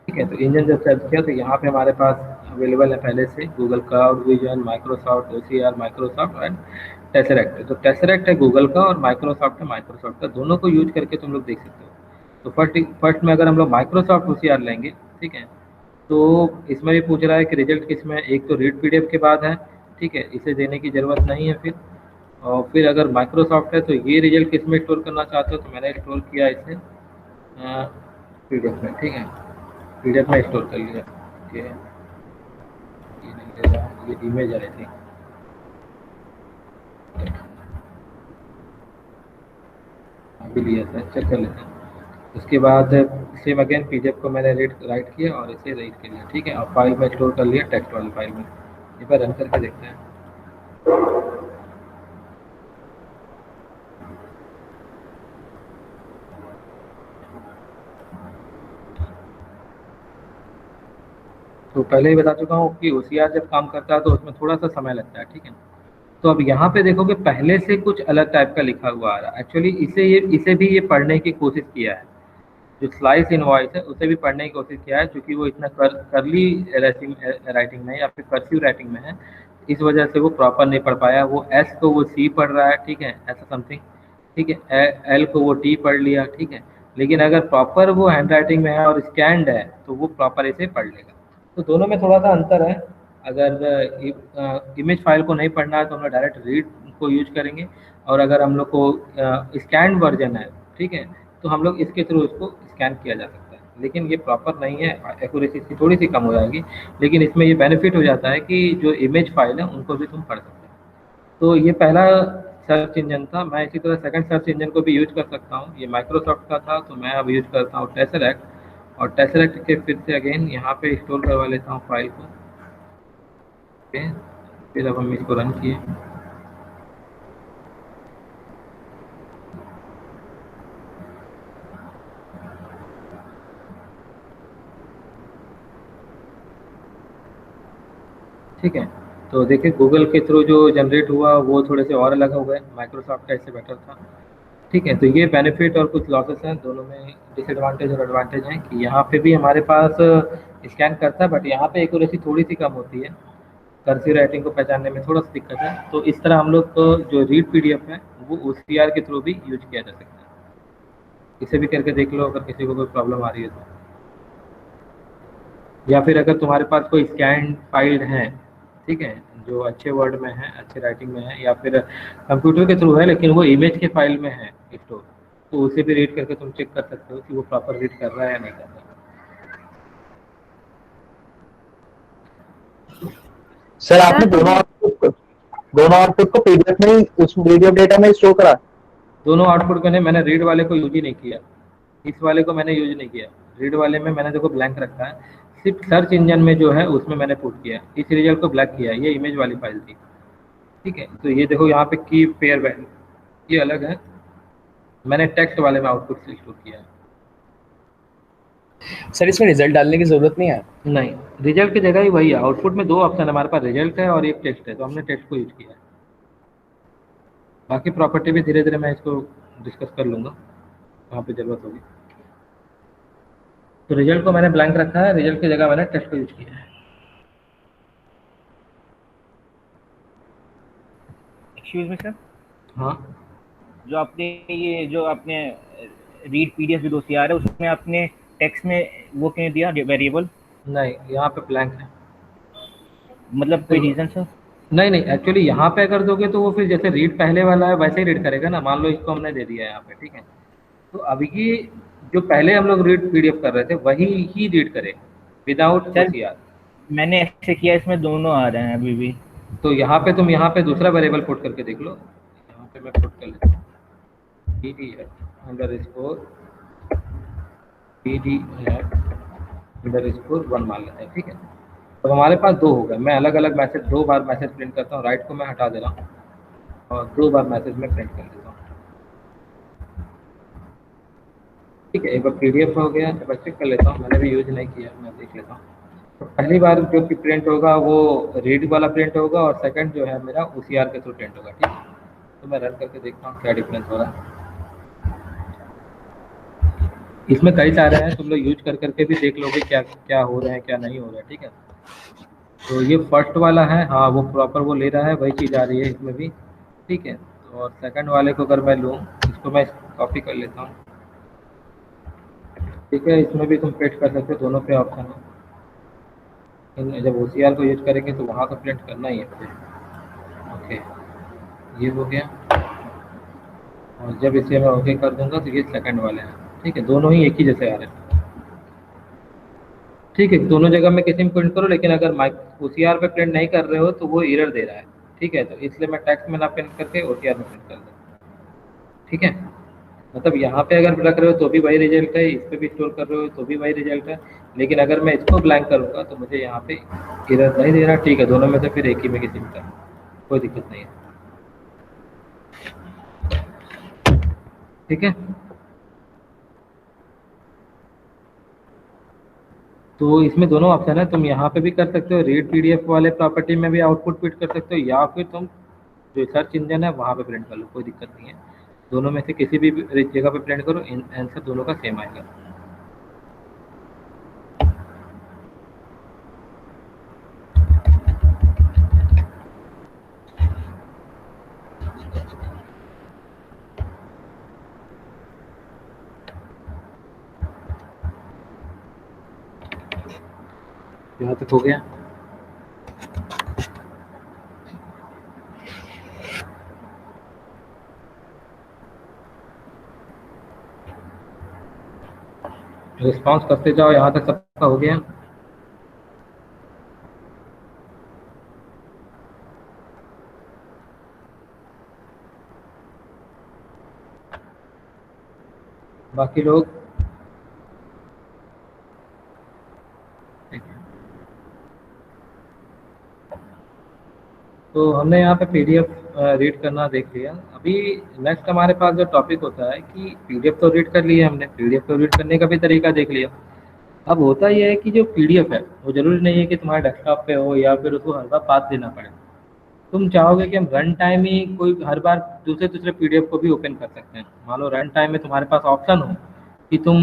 ठीक है, तो इंजन जब सर्च किया तो यहाँ पे हमारे पास अवेलेबल है पहले से Google cloud vision, Microsoft OCR, Microsoft and Tesseract. तो टेसरेक्ट है गूगल का और माइक्रोसॉफ्ट है माइक्रोसॉफ्ट का, दोनों को यूज करके तुम लोग देख सकते हो। तो फर्स्ट में अगर हम लोग माइक्रोसॉफ्ट OCR लेंगे, ठीक है, तो इसमें भी पूछ रहा है कि रिजल्ट किस में, एक तो रीड पीडीएफ के बाद है। ठीक है, इसे देने की ज़रूरत नहीं है फिर। और फिर अगर माइक्रोसॉफ्ट है तो ये रिजल्ट किस में स्टोर करना चाहते हो, तो मैंने स्टोर किया इसे पीडीएफ में। ठीक है, पीडीएफ में स्टोर कर लिया। ये नहीं ले रहा, ये इमेज आ रही थी। अभी लिया था, चेक कर लेते हैं। उसके बाद सेम अगेन पीडीएफ को मैंने राइट किया और इसे रीड कर लिया। ठीक है, और फाइल में स्टोर कर लिया टेक्स्ट वाली फाइल में। एक बार रन करके देखते हैं। तो पहले ही बता चुका हूँ कि OCR जब काम करता है तो उसमें थोड़ा सा समय लगता है। ठीक है, तो अब यहाँ पे देखोगे पहले से कुछ अलग टाइप का लिखा हुआ आ रहा है। एक्चुअली इसे भी ये पढ़ने की कोशिश किया है, जो स्लाइस इनवॉइस है उसे भी पढ़ने की कोशिश किया है, क्योंकि वो इतना करली राइटिंग में या फिर कर्सिव राइटिंग में है, इस वजह से वो प्रॉपर नहीं पढ़ पाया। वो S को वो C पढ़ रहा है। ठीक है, ऐसा समथिंग। ठीक है, L को वो T पढ़ लिया। ठीक है, लेकिन अगर प्रॉपर वो हैंड राइटिंग में है और स्कैंड है तो वो प्रॉपर इसे पढ़ लेगा। तो दोनों में थोड़ा सा अंतर है। अगर इमेज फाइल को नहीं पढ़ना है तो हम लोग डायरेक्ट रीड को यूज करेंगे, और अगर हम लोग को स्कैन वर्जन है, ठीक है, तो हम लोग इसके थ्रू इसको स्कैन किया जा सकता है। लेकिन ये प्रॉपर नहीं है, एक्यूरेसी इसकी थोड़ी सी कम हो जाएगी, लेकिन इसमें ये बेनिफिट हो जाता है कि जो इमेज फाइल है उनको भी तुम पढ़ सकते हो। तो ये पहला सर्च इंजन था। मैं इसी तरह सेकंड सर्च इंजन को भी यूज कर सकता हूँ। ये माइक्रोसॉफ्ट का था, तो मैं अब यूज करता हूँ टेसरेक्ट। और टेसरेक्ट के फिर से अगेन यहाँ पे स्टोर करवा लेता हूँ फाइल को। फिर अब हम इसको रन किए। ठीक है, तो देखिए गूगल के थ्रू जो जनरेट हुआ वो थोड़े से और अलग हो गए, माइक्रोसॉफ्ट का इससे बेटर था। ठीक है, तो ये बेनिफिट और कुछ लॉसेस हैं, दोनों में डिसएडवांटेज और एडवांटेज हैं कि यहाँ पे भी हमारे पास स्कैन करता है, बट यहाँ पे एक्यूरेसी थोड़ी सी कम होती है, कर्सिव राइटिंग को पहचानने में थोड़ा सा दिक्कत है। तो इस तरह हम लोग को जो रीड पीडीएफ है वो OCR के थ्रू भी यूज किया जा सकता है। इसे भी करके देख लो अगर किसी को कोई प्रॉब्लम आ रही है तो। या फिर अगर तुम्हारे पास कोई स्कैन फाइल है, ठीक है, जो अच्छे वर्ड में है, अच्छे राइटिंग में है, या फिर कंप्यूटर के थ्रू है लेकिन वो इमेज के फाइल में है स्टोर, तो उसे भी रीड करके तुम चेक कर सकते हो कि वो प्रॉपर रीड कर रहा है या नहीं कर रहा है। सर आपने दोनों आउटपुट को पीडीएफ में ही उस पीडीएफ डेटा में स्टोर करा? दोनों आउटपुट मैंने रीड वाले को यूज ही नहीं किया, इस वाले को मैंने यूज नहीं किया। रीड वाले में मैंने देखो ब्लैंक रखा है, सिर्फ सर्च इंजन में जो है उसमें मैंने पुट किया, इस रिजल्ट को ब्लैक किया। ये इमेज वाली फाइल थी। ठीक है। तो ये देखो यहाँ पे की पेयर वैल्यू ये अलग है, मैंने टेक्स्ट वाले में आउटपुट से स्टोर किया है। सर इसमें रिजल्ट डालने की जरूरत नहीं है? नहीं, रिजल्ट की जगह ही वही है, आउटपुट में दो ऑप्शन है हमारे पास, रिजल्ट है और एक टेक्स्ट है, तो हमने टेक्स्ट को यूज किया है। बाकी प्रॉपर्टी भी धीरे धीरे मैं इसको डिस्कस कर लूँगा वहाँ पे जरूरत होगी। तो रिजल्ट को मैंने ब्लैंक रखा है, रिजल्ट की जगह मैंने टेक्स्ट को यूज किया है। एक्सक्यूज मी सर, हाँ, जो आपने रीड पीडीएफ जो दोस्त आ रहा है उसमें आपने टेक्स्ट में वो क्यों दिया वेरिएबल? नहीं यहाँ पे ब्लैंक है। मतलब कोई रीजन सर? नहीं नहीं, एक्चुअली यहाँ पे अगर दोगे तो वो फिर जैसे रीड पहले वाला है वैसे ही रीड करेगा ना। मान लो इसको हमने दे दिया है यहाँ पे, ठीक है, तो अभी की जो पहले हम लोग रीड पीडीएफ कर रहे थे वही ही रीड करेगा विदाउट ओसीआर। मैंने ऐसे किया, इसमें दोनों आ रहे हैं अभी भी। तो यहाँ पे तुम यहाँ पे दूसरा वेरिएबल पुट करके देख लो। यहाँ पे मैं पुट कर लेता हूँ pdf_1 मान लेते हैं, ठीक है। तो हमारे पास दो हो गए, मैं अलग अलग मैसेज दो बार मैसेज प्रिंट करता हूँ, राइट को मैं हटा दे रहा हूँ और दो बार मैसेज में प्रिंट कर देता हूँ, ठीक है। एक बार पीडीएफ हो गया, एक बार चेक कर लेता हूँ, मैंने भी यूज नहीं किया, मैं देख लेता हूँ। तो पहली बार जो कि प्रिंट होगा वो रीड वाला प्रिंट होगा और सेकंड जो है मेरा ओसीआर के थ्रू प्रिंट होगा, ठीक है। तो मैं रन करके देखता हूँ क्या डिफरेंस हो रहा है। इसमें कई सारे हैं, तुम लोग यूज कर करके भी देख लोगे क्या क्या हो रहा है क्या नहीं हो रहा है, ठीक है। तो ये फर्स्ट वाला है, हाँ वो प्रॉपर वो ले रहा है, वही चीज़ आ रही है इसमें भी, ठीक है। और सेकंड वाले को अगर मैं लूँ, इसको मैं कॉपी कर लेता हूँ, ठीक है। इसमें भी तुम पेस्ट कर सकते हो, दोनों पे ऑप्शन है। जब ओसीआर को यूज करेंगे तो वहाँ तो प्रिंट करना ही है। ओके, ये हो गया। और जब इसे मैं ओके कर दूंगा तो ये सेकंड वाले हैं, ठीक है। दोनों ही एक ही जैसे आ रहे हैं, ठीक है। दोनों जगह में किसी में प्रिंट करो, लेकिन अगर माइक ओसीआर पे प्रिंट नहीं कर रहे हो तो वो एरर दे रहा है, ठीक है। तो इसलिए मैं टेक्स्ट में ना प्रिंट करके ओसीआर में प्रिंट कर दूँ, ठीक है। मतलब यहाँ पे अगर रख रहे हो तो भी वही रिजल्ट है, इस पर भी स्टोर कर रहे हो तो भी वही रिजल्ट है, लेकिन अगर मैं इसको ब्लैंक करूँगा तो मुझे यहाँ पे एरर नहीं दे रहा, ठीक है। दोनों में से फिर एक ही में किसी में कर, कोई दिक्कत नहीं है, ठीक है। तो इसमें दोनों ऑप्शन है, तुम यहाँ पे भी कर सकते हो, रीड पीडीएफ वाले प्रॉपर्टी में भी आउटपुट प्रिंट कर सकते हो, या फिर तुम जो सर्च इंजन है वहाँ पे प्रिंट कर लो, कोई दिक्कत नहीं है। दोनों में से किसी भी जगह पे प्रिंट करो, आंसर दोनों का सेम आएगा। यहाँ तक हो गया। रिस्पॉन्स करते जाओ, यहाँ तक सबका हो गया। बाकी लोग तो हमने यहाँ पे पीडीएफ रीड करना देख लिया। अभी नेक्स्ट हमारे पास जो टॉपिक होता है कि पीडीएफ तो रीड कर लिया हमने, पीडीएफ तो रीड करने का भी तरीका देख लिया। अब होता यह है कि जो पीडीएफ है वो जरूरी नहीं है कि तुम्हारे डेस्कटॉप पे हो या फिर उसको हर बार पाथ देना पड़े। तुम चाहोगे कि हम रन टाइम ही कोई हर बार दूसरे दूसरे पीडीएफ को भी ओपन कर सकते हैं। मान लो रन टाइम में तुम्हारे पास ऑप्शन हो कि तुम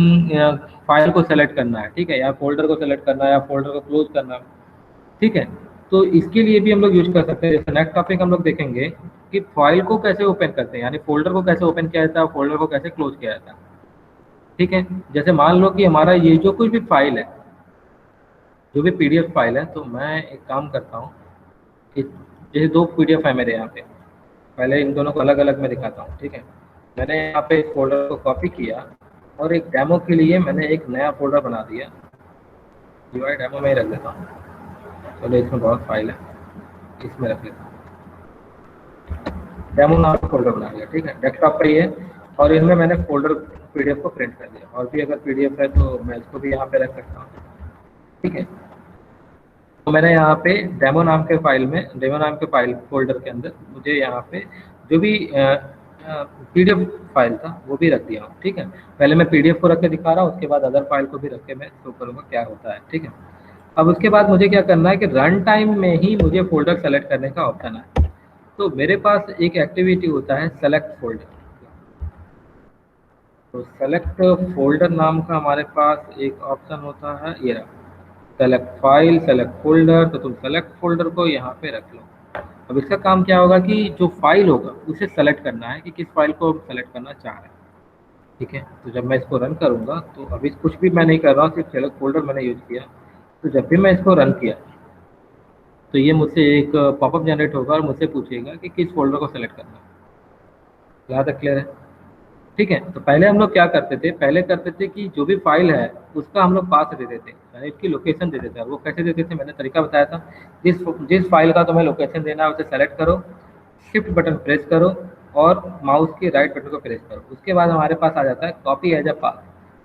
फाइल को सेलेक्ट करना है, ठीक है, या फोल्डर को सेलेक्ट करना है या फोल्डर को क्लोज करना है, ठीक है। तो इसके लिए भी हम लोग यूज कर सकते हैं। जैसे नेक्स्ट टॉपिक हम लोग देखेंगे कि फाइल को कैसे ओपन करते हैं, यानी फोल्डर को कैसे ओपन किया जाता है, फोल्डर को कैसे क्लोज किया जाता है, ठीक है। जैसे मान लो कि हमारा ये जो कुछ भी फाइल है, जो भी पीडीएफ फाइल है, तो मैं एक काम करता हूँ कि जैसे दो पीडीएफ है मेरे यहाँ पे, पहले इन दोनों को अलग अलग मैं दिखाता हूँ, ठीक है। मैंने यहाँ पे इस फोल्डर को कॉपी किया और एक डेमो के लिए मैंने एक नया फोल्डर बना दिया, यूआई डेमो में ही रख देता हूँ। चलो इसमें बहुत फाइल है, इसमें रख लेता हूँ, डेमो नाम का फोल्डर बना दिया, ठीक है। डेस्कटॉप पर ही है और इनमें मैंने फोल्डर पीडीएफ को प्रिंट कर दिया। और भी अगर पीडीएफ है तो मैं इसको भी यहाँ पे रख सकता हूँ, ठीक है। तो मैंने यहाँ पे डेमो नाम के फाइल फोल्डर के अंदर मुझे यहाँ पे जो भी PDF फाइल था वो भी रख दिया हूँ, ठीक है। पहले मैं PDF को रख के दिखा रहा हूँ, उसके बाद अदर फाइल को भी रख के मैं शो करूँगा क्या होता है, ठीक है। अब उसके बाद मुझे क्या करना है कि रन टाइम में ही मुझे फोल्डर सेलेक्ट करने का ऑप्शन है। तो मेरे पास एक एक्टिविटी होता है सेलेक्ट फोल्डर। तो सेलेक्ट फोल्डर नाम का हमारे पास एक ऑप्शन होता है, ये रहा सेलेक्ट फाइल सेलेक्ट फोल्डर। तो तुम सेलेक्ट फोल्डर को यहाँ पे रख लो। अब इसका काम क्या होगा कि जो फाइल होगा उसे सेलेक्ट करना है कि किस फाइल को हम सेलेक्ट करना चाह रहे हैं, ठीक है। तो जब मैं इसको रन करूँगा तो अभी कुछ भी मैं नहीं कर रहा हूँ, सिर्फ सेलेक्ट फोल्डर मैंने यूज किया। तो जब भी मैं इसको रन किया तो ये मुझसे एक पॉपअप जनरेट होगा और मुझसे पूछेगा कि किस फोल्डर को सेलेक्ट करना है। यहाँ तक क्लियर है, ठीक है। तो पहले हम लोग क्या करते थे, पहले करते थे कि जो भी फाइल है उसका हम लोग पास देते थे, यानी इसकी लोकेशन दे देते थे। वो कैसे देते थे, मैंने तरीका बताया था। जिस फाइल का तुम्हें लोकेशन देना है उसे सेलेक्ट करो, शिफ्ट बटन प्रेस करो और माउस के राइट बटन को प्रेस करो। उसके बाद हमारे पास आ जाता है कॉपी एज अ पाथ।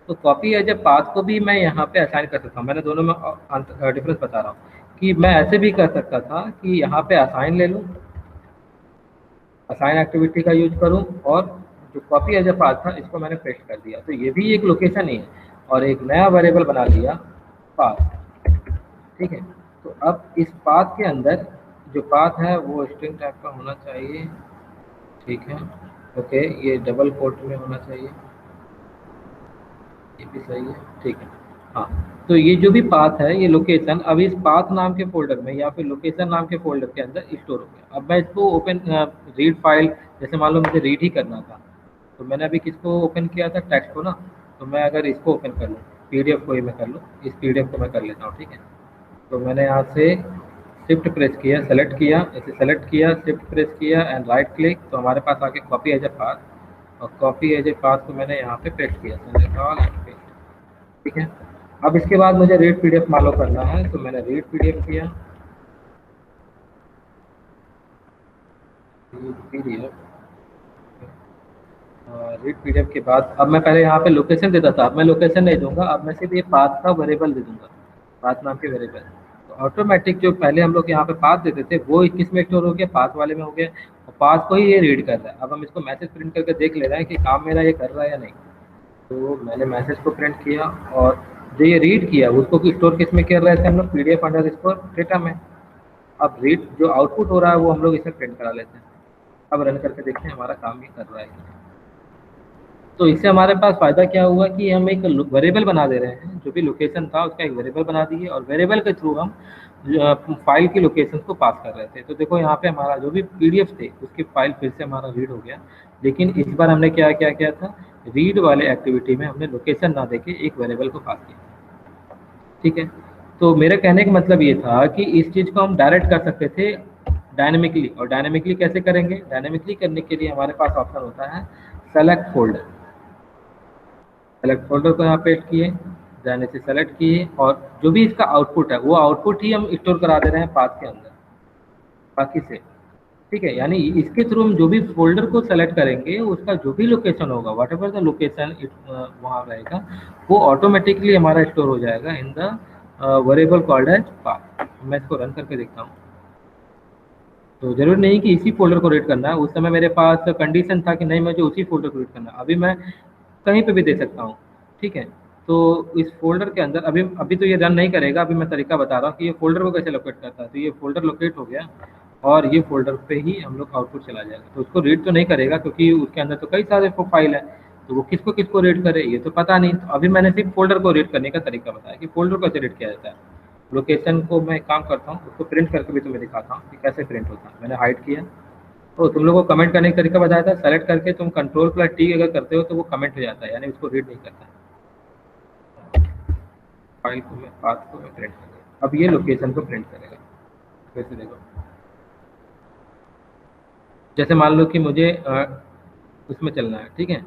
तो कॉपी एज अ पाथ को भी मैं यहाँ पे असाइन कर सकता हूँ। मैंने दोनों में डिफरेंस बता रहा हूँ कि मैं ऐसे भी कर सकता था कि यहाँ पे असाइन ले लूँ, असाइन एक्टिविटी का यूज करूँ, और जो कॉपी एज अ पाथ था इसको मैंने पेस्ट कर दिया। तो ये भी एक लोकेशन ही है और एक नया वेरिएबल बना लिया पाथ, ठीक है। तो अब इस पाथ के अंदर जो पाथ है वो स्ट्रिंग टाइप का होना चाहिए, ठीक है। ओके, ये डबल कोट में होना चाहिए, ये भी सही है, ठीक है। हाँ, तो ये जो भी पाथ है ये लोकेशन अब इस पाथ नाम के फोल्डर में या फिर लोकेशन नाम के फोल्डर के अंदर स्टोर हो गया। अब मैं इसको ओपन रीड फाइल, जैसे मान लो मुझे रीड ही करना था तो मैंने अभी किसको ओपन किया था, टेक्स्ट को ना। तो मैं अगर इसको ओपन कर लूँ, PDF को ही मैं कर लूँ, इस PDF को मैं कर लेता हूँ, ठीक है। तो मैंने यहाँ से शिफ्ट प्रेस किया, सेलेक्ट किया, ऐसे सेलेक्ट किया, शिफ्ट प्रेस किया एंड राइट क्लिक, तो हमारे पास आके कॉपी एज अ पाथ, और कॉपी एज ए पाथ को मैंने यहाँ पे पेस्ट किया, ठीक है। अब इसके बाद मुझे रीड PDF फॉलो करना है, तो मैंने रीड PDF किया, रीड PDF के बाद अब मैं पहले यहाँ पे लोकेशन देता था, अब मैं लोकेशन नहीं दूंगा, अब मैं सिर्फ ये पाथ का वेरिएबल दे दूंगा, पाथ नाम के वेरिएबल। तो ऑटोमेटिक जो पहले हम लोग यहाँ पे पाथ देते थे वो किस में स्टोर हो गया, पाथ वाले में हो गया, और पाथ को ही ये रीड कर रहा है। अब हम इसको मैसेज प्रिंट करके देख ले रहे हैं कि काम मेरा ये कर रहा है या नहीं। तो मैंने मैसेज को प्रिंट किया और जो ये रीड किया उसको स्टोर किस में कर रहे थे हम लोग, PDF_data में। अब रीड जो आउटपुट हो रहा है वो हम लोग इसमें प्रिंट करा लेते हैं। अब रन करके देखते हैं हमारा काम ये कर रहा है। तो इससे हमारे पास फ़ायदा क्या हुआ कि हम एक वेरिएबल बना दे रहे हैं, जो भी लोकेशन था उसका एक वेरिएबल बना दिए और वेरिएबल के थ्रू हम फाइल की लोकेशन को पास कर रहे थे। तो देखो यहाँ पे हमारा जो भी PDF थे उसकी फाइल फिर से हमारा रीड हो गया, लेकिन इस बार हमने क्या किया था, रीड वाले एक्टिविटी में हमने लोकेशन ना देके एक वेरिएबल को पास किया, ठीक है। तो मेरे कहने का मतलब ये था कि इस चीज़ को हम डायरेक्ट कर सकते थे डायनेमिकली, और डायनेमिकली कैसे करेंगे, डायनेमिकली करने के लिए हमारे पास ऑप्शन होता है सेलेक्ट फोल्डर। सेलेक्ट फोल्डर को यहाँ पेस्ट किए, देन इसे सेलेक्ट किए, और जो भी इसका आउटपुट है वो आउटपुट ही हम स्टोर करा दे रहे हैं पाथ के अंदर बाकी से, ठीक है। यानी इसके थ्रू हम जो भी फोल्डर को सेलेक्ट करेंगे उसका जो भी लोकेशन होगा, वट एवर द लोकेशन वहाँ रहेगा, वो ऑटोमेटिकली हमारा स्टोर हो जाएगा in the variable called as path. मैं इसको रन करके देखता हूँ। तो जरूर नहीं कि इसी फोल्डर को रीड करना है, उस समय मेरे पास कंडीशन था कि नहीं मुझे उसी फोल्डर को रीड करना है, अभी मैं कहीं पे भी दे सकता हूँ, ठीक है। तो इस फोल्डर के अंदर अभी तो ये रन नहीं करेगा, अभी मैं तरीका बता रहा हूँ कि ये फोल्डर को कैसे लोकेट करता है। तो ये फोल्डर लोकेट हो गया और ये फोल्डर पे ही हम लोग आउटपुट चला जाएगा। तो उसको रीड तो नहीं करेगा क्योंकि उसके अंदर तो कई सारे फाइल है, तो वो किसको रीड करे ये तो पता नहीं। तो अभी मैंने सिर्फ फोल्डर को रीड करने का तरीका बताया कि फोल्डर को कैसे रीड किया जाता है। लोकेशन को मैं काम करता हूँ, उसको प्रिंट करके भी तुम्हें दिखाता हूँ कि कैसे प्रिंट होता है। मैंने हाइड किया, तो तुम लोगों को कमेंट करने का तरीका बताया था, सेलेक्ट करके तुम Ctrl+T अगर करते हो तो वो कमेंट हो जाता है, यानी उसको रीड नहीं करता है। फाइल को मैं पाथ को मैं प्रिंट करेगा, अब ये लोकेशन को प्रिंट करेगा। वैसे देखो, जैसे मान लो कि मुझे उसमें चलना है, ठीक है,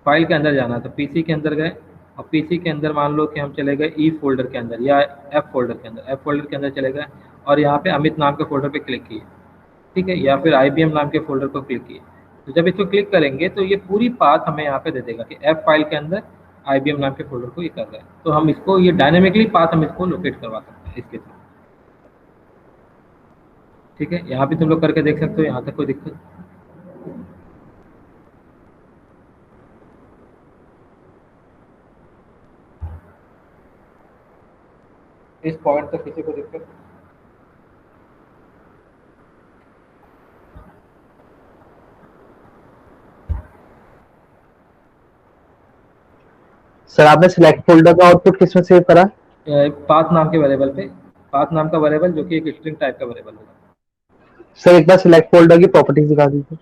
फाइल के अंदर जाना है, तो PC के अंदर गए और PC के अंदर मान लो कि हम चले गए E फोल्डर के अंदर या F फोल्डर के अंदर, F फोल्डर के अंदर चले गए और यहाँ पे अमित नाम के फोल्डर पे क्लिक किए, ठीक है, या फिर IBM नाम के फोल्डर को क्लिक किए। तो जब इसको क्लिक करेंगे तो ये पूरी पाथ हमें यहाँ पे दे देगा कि F फाइल के अंदर IBM नाम के फोल्डर को ये कर रहा है। तो हम इसको ये डायनेमिकली पाथ हम इसको लोकेट करवा सकते हैं इसके थ्रू, ठीक है, यहाँ भी तुम लोग करके देख सकते हो, यहाँ तक कोई दिक्कत? इस पॉइंट तक किसी को दिक्कत? सर आपने सिलेक्ट फोल्डर का आउटपुट किसमें सेव करा? पाथ नाम के वेरिएबल पे, पाथ नाम का वेरिएबल जो कि एक स्ट्रिंग टाइप का वेरिएबल होगा। सर एक बार सिलेक्ट फोल्डर की प्रॉपर्टीज दिखा दीजिए।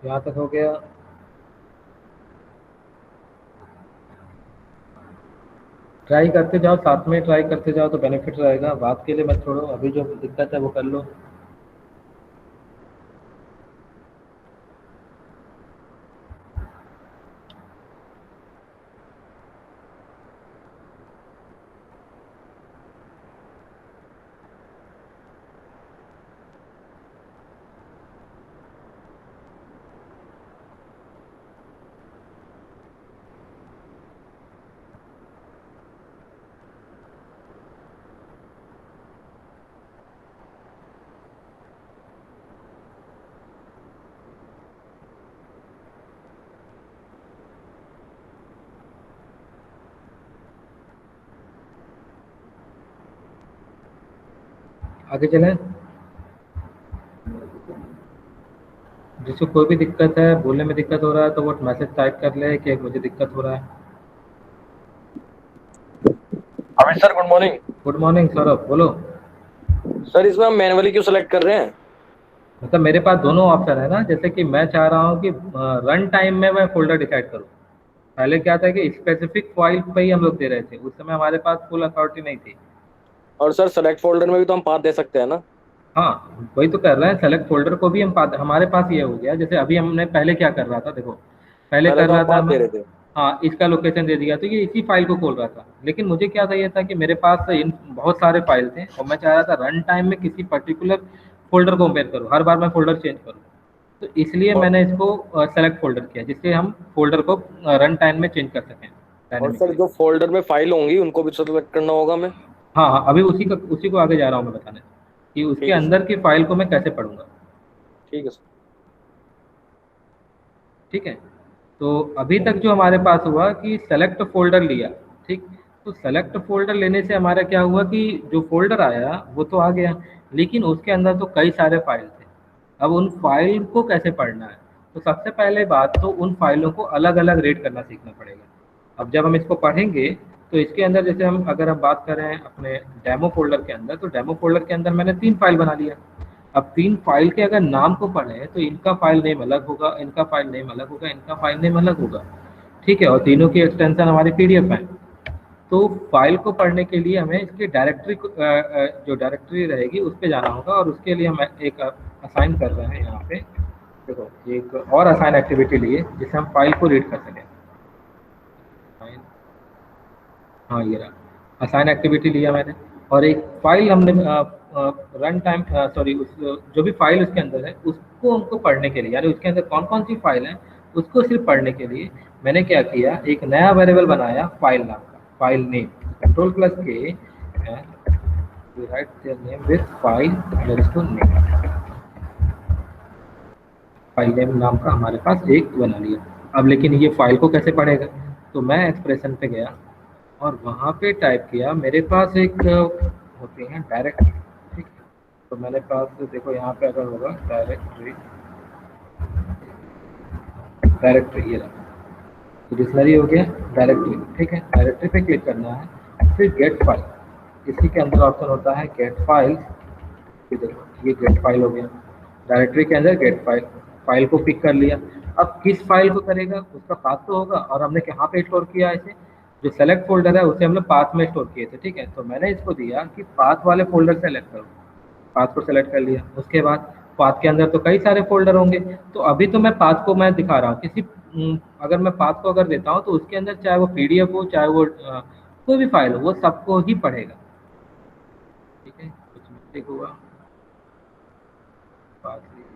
यहाँ तक हो गया। ट्राई करते जाओ, साथ में ट्राई करते जाओ तो बेनिफिट रहेगा। बात के लिए मत छोड़ो, अभी जो दिक्कत है वो कर लो। आगे चलें। जिसको कोई भी दिक्कत है, बोलने में दिक्कत हो रहा है, तो वो मैसेज टाइप कर ले कि मुझे दिक्कत हो रहा है। Amit sir good morning. Good morning Saurabh, बोलो। सर इसमें हम मैनुअली क्यों सेलेक्ट कर रहे हैं? मतलब मेरे पास दोनों ऑप्शन है ना, जैसे कि मैं चाह रहा हूँ कि रन टाइम में मैं फोल्डर डिसाइड करूँ। पहले क्या था कि स्पेसिफिक फाइल पे ही हम लोग दे रहे थे, उस समय हमारे पास फुल अथॉरिटी नहीं थी। और सर सेलेक्ट फोल्डर में भी तो हम पाथ दे सकते हैं ना? हाँ वही तो कर रहे हैं, सेलेक्ट फोल्डर को भी हम हमारे पास ये हो गया। जैसे अभी हमने पहले क्या कर रहा था, देखो पहले कर तो रहा हम था पाथ दे मैं, रहे थे। हाँ इसका लोकेशन दे दिया तो ये इसी फाइल को खोल रहा था। लेकिन मुझे क्या चाहिए था कि मेरे पास इन बहुत सारे फाइल थे और मैं चाह रहा था रन टाइम में किसी पर्टिकुलर फोल्डर को कंपेयर करूँ, हर बार मैं फोल्डर चेंज करूँ। तो इसलिए और- मैंने इसको सेलेक्ट फोल्डर किया, जिससे हम फोल्डर को रन टाइम में चेंज कर सकें और सर डायनेमिकली। जो फोल्डर में फाइल होंगी उनको भी सेलेक्ट करना होगा हमें? हाँ हाँ, अभी उसी को आगे जा रहा हूँ मैं बताने, कि उसके ठीक है सर। अंदर की फाइल को मैं कैसे पढ़ूंगा। ठीक है सर। ठीक है, तो अभी तक जो हमारे पास हुआ कि सेलेक्ट फोल्डर लिया, ठीक। तो सेलेक्ट फोल्डर लेने से हमारा क्या हुआ कि जो फोल्डर आया वो तो आ गया, लेकिन उसके अंदर तो कई सारे फाइल थे। अब उन फाइल को कैसे पढ़ना है, तो सबसे पहले बात तो उन फाइलों को अलग अलग रेट करना सीखना पड़ेगा। अब जब हम इसको पढ़ेंगे तो इसके अंदर जैसे हम अगर हम बात करें अपने डेमो फोल्डर के अंदर, तो डेमो फोल्डर के अंदर मैंने 3 फाइल बना लिया। अब 3 फाइल के अगर नाम को पढ़ें तो इनका फाइल नेम अलग होगा, इनका फाइल नेम अलग होगा, इनका फाइल नेम अलग होगा। ठीक है, और तीनों की एक्सटेंशन हमारी पीडीएफ है। तो फाइल को पढ़ने के लिए हमें इसकी डायरेक्टरी जो डायरेक्टरी रहेगी उस पर जाना होगा, और उसके लिए हम एक असाइन कर रहे हैं यहाँ पे। देखो एक और असाइन एक्टिविटी लिए जिससे हम फाइल को रीड कर सकें। हाँ ये रहा, असाइन एक्टिविटी लिया मैंने, और एक फाइल हमने रन टाइम सॉरी उस जो भी फाइल उसके अंदर है उसको हमको पढ़ने के लिए, यानी उसके अंदर कौन कौन सी फाइल है उसको सिर्फ पढ़ने के लिए मैंने क्या किया, एक नया वेरिएबल बनाया फाइल नाम का, फाइल नेम कंट्रोल प्लस के right their name with file underscore name. File name नाम का हमारे पास एक बना लिया। अब लेकिन ये फाइल को कैसे पढ़ेगा, तो मैं एक्सप्रेशन पे गया और वहाँ पे टाइप किया, मेरे पास एक होती है डायरेक्टरी। ठीक है, तो मैंने पास देखो यहाँ पे अगर होगा डायरेक्टरी, डायरेक्टरी ये रहा, तो डिक्शनरी हो गया डायरेक्टरी। ठीक है, डायरेक्टरी पे क्लिक करना है, फिर गेट फाइल, इसी के अंदर ऑप्शन होता है गेट फाइल। देखो ये गेट फाइल हो गया। डायरेक्टरी के अंदर गेट फाइल को पिक कर लिया। अब किस फाइल को करेगा उसका पाथ तो होगा, और हमने कहाँ पे स्टोर किया इसे, जो सेलेक्ट फोल्डर है उसे हम लोग पाथ में स्टोर किए थे, ठीक है। तो मैंने इसको दिया कि पाथ वाले फोल्डर सेलेक्ट करो, पाथ को सेलेक्ट कर लिया। उसके बाद पाथ के अंदर तो कई सारे फोल्डर होंगे, तो अभी तो मैं पाथ को मैं दिखा रहा हूँ किसी अगर मैं पाथ को अगर देता हूँ तो उसके अंदर चाहे वो पीडीएफ हो चाहे वो कोई भी फाइल हो वो सबको ही पढ़ेगा, ठीक है। कुछ मिस्टेक हुआ,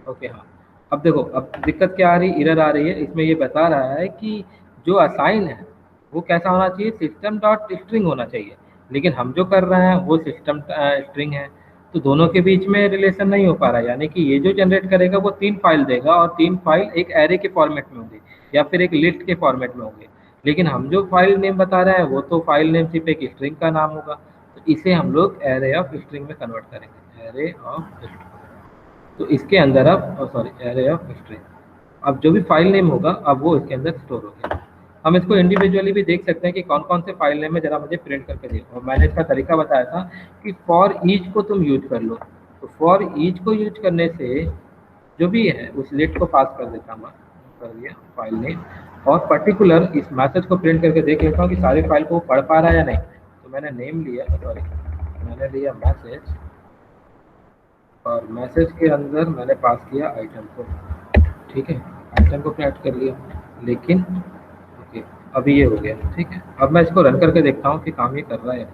ओके हाँ। अब देखो अब दिक्कत क्या आ रही, एरर आ रही है इसमें, ये बता रहा है कि जो असाइन है वो कैसा होना चाहिए, सिस्टम डॉट स्ट्रिंग होना चाहिए, लेकिन हम जो कर रहे हैं वो सिस्टम स्ट्रिंग है, तो दोनों के बीच में रिलेशन नहीं हो पा रहा है। यानी कि ये जो जनरेट करेगा वो 3 फाइल देगा, और 3 फाइल एक एरे के फॉर्मेट में होंगे या फिर एक लिस्ट के फॉर्मेट में होंगे, लेकिन हम जो फाइल नेम बता रहे हैं वो तो फाइल नेम सिर्फ एक स्ट्रिंग का नाम होगा, तो इसे हम लोग एरे ऑफ स्ट्रिंग में कन्वर्ट करेंगे, एरे ऑफ स्ट्रिंग। तो इसके अंदर अब सॉरी एरे ऑफ स्ट्रिंग, अब जो भी फाइल नेम होगा अब वो इसके अंदर स्टोर हो गया। हम इसको इंडिविजुअली भी देख सकते हैं कि कौन कौन से फाइल नेम है, जरा मुझे प्रिंट करके दे। और मैंने इसका तरीका बताया था कि फॉर ईच को तुम यूज कर लो, तो फॉर ईच को यूज करने से जो भी है उस लिस्ट को पास कर देता हूँ, कर दिया फाइल नेम, और पर्टिकुलर इस मैसेज को प्रिंट करके देख लेता हूँ कि सारी फाइल को वो पढ़ पा रहा है या नहीं। तो मैंने नेम लिया, सॉरी मैंने लिया मैसेज, और मैसेज के अंदर मैंने पास किया आइटम को, ठीक है, आइटम को ऐड कर लिया, लेकिन ओके अभी ये हो गया, ठीक है। अब मैं इसको रन करके देखता हूँ कि काम ये कर रहा है,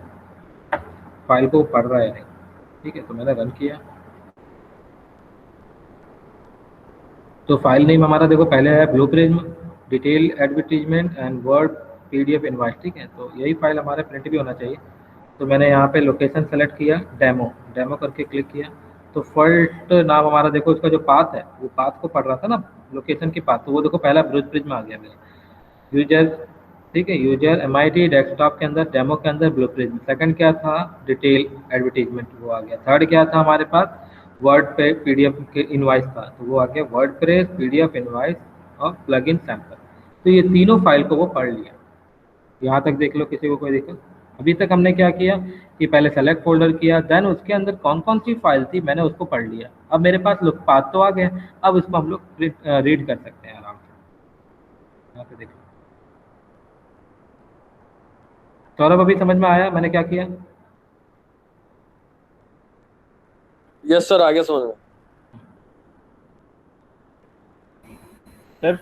फाइल को पढ़ रहा है नहीं, ठीक है। तो मैंने रन किया, तो फाइल नेम हमारा देखो पहले है blue prism detail advertisement and word PDF invoice, ठीक है। तो यही फाइल हमारे प्रिंट भी होना चाहिए। तो मैंने यहाँ पे लोकेशन सेलेक्ट किया, डेमो डेमो करके क्लिक किया, तो फर्स्ट नाम हमारा देखो इसका जो पाथ है वो पाथ को पढ़ रहा था ना लोकेशन की पाथ, तो वो देखो पहला ब्लू प्रिज्म आ गया मेरे यूजर, ठीक है। यूजर एमआईटी डेस्कटॉप के अंदर डेमो के अंदर ब्लू प्रिज्म, सेकंड क्या था डिटेल एडवर्टीजमेंट वो आ गया, थर्ड क्या था हमारे पास वर्ड पे पीडीएफ के इनवाइस था, तो वो आ गया वर्डप्रेस पीडीएफ इनवाइस और प्लगइन सैंपल। तो ये तीनों फाइल को वो पढ़ लिया। यहाँ तक देख लो, किसी को कोई दिक्कत? अभी तक हमने क्या किया कि पहले सेलेक्ट फोल्डर किया, देन उसके अंदर कौन कौन सी फाइल थी मैंने उसको पढ़ लिया। अब मेरे पास लोग पाथ तो आ गए, अब इसको हम लोग रीड कर सकते हैं आराम से। यहाँ पे देखो सौरभ, अभी समझ में आया मैंने क्या किया? यस सर, आगे समझ में। सर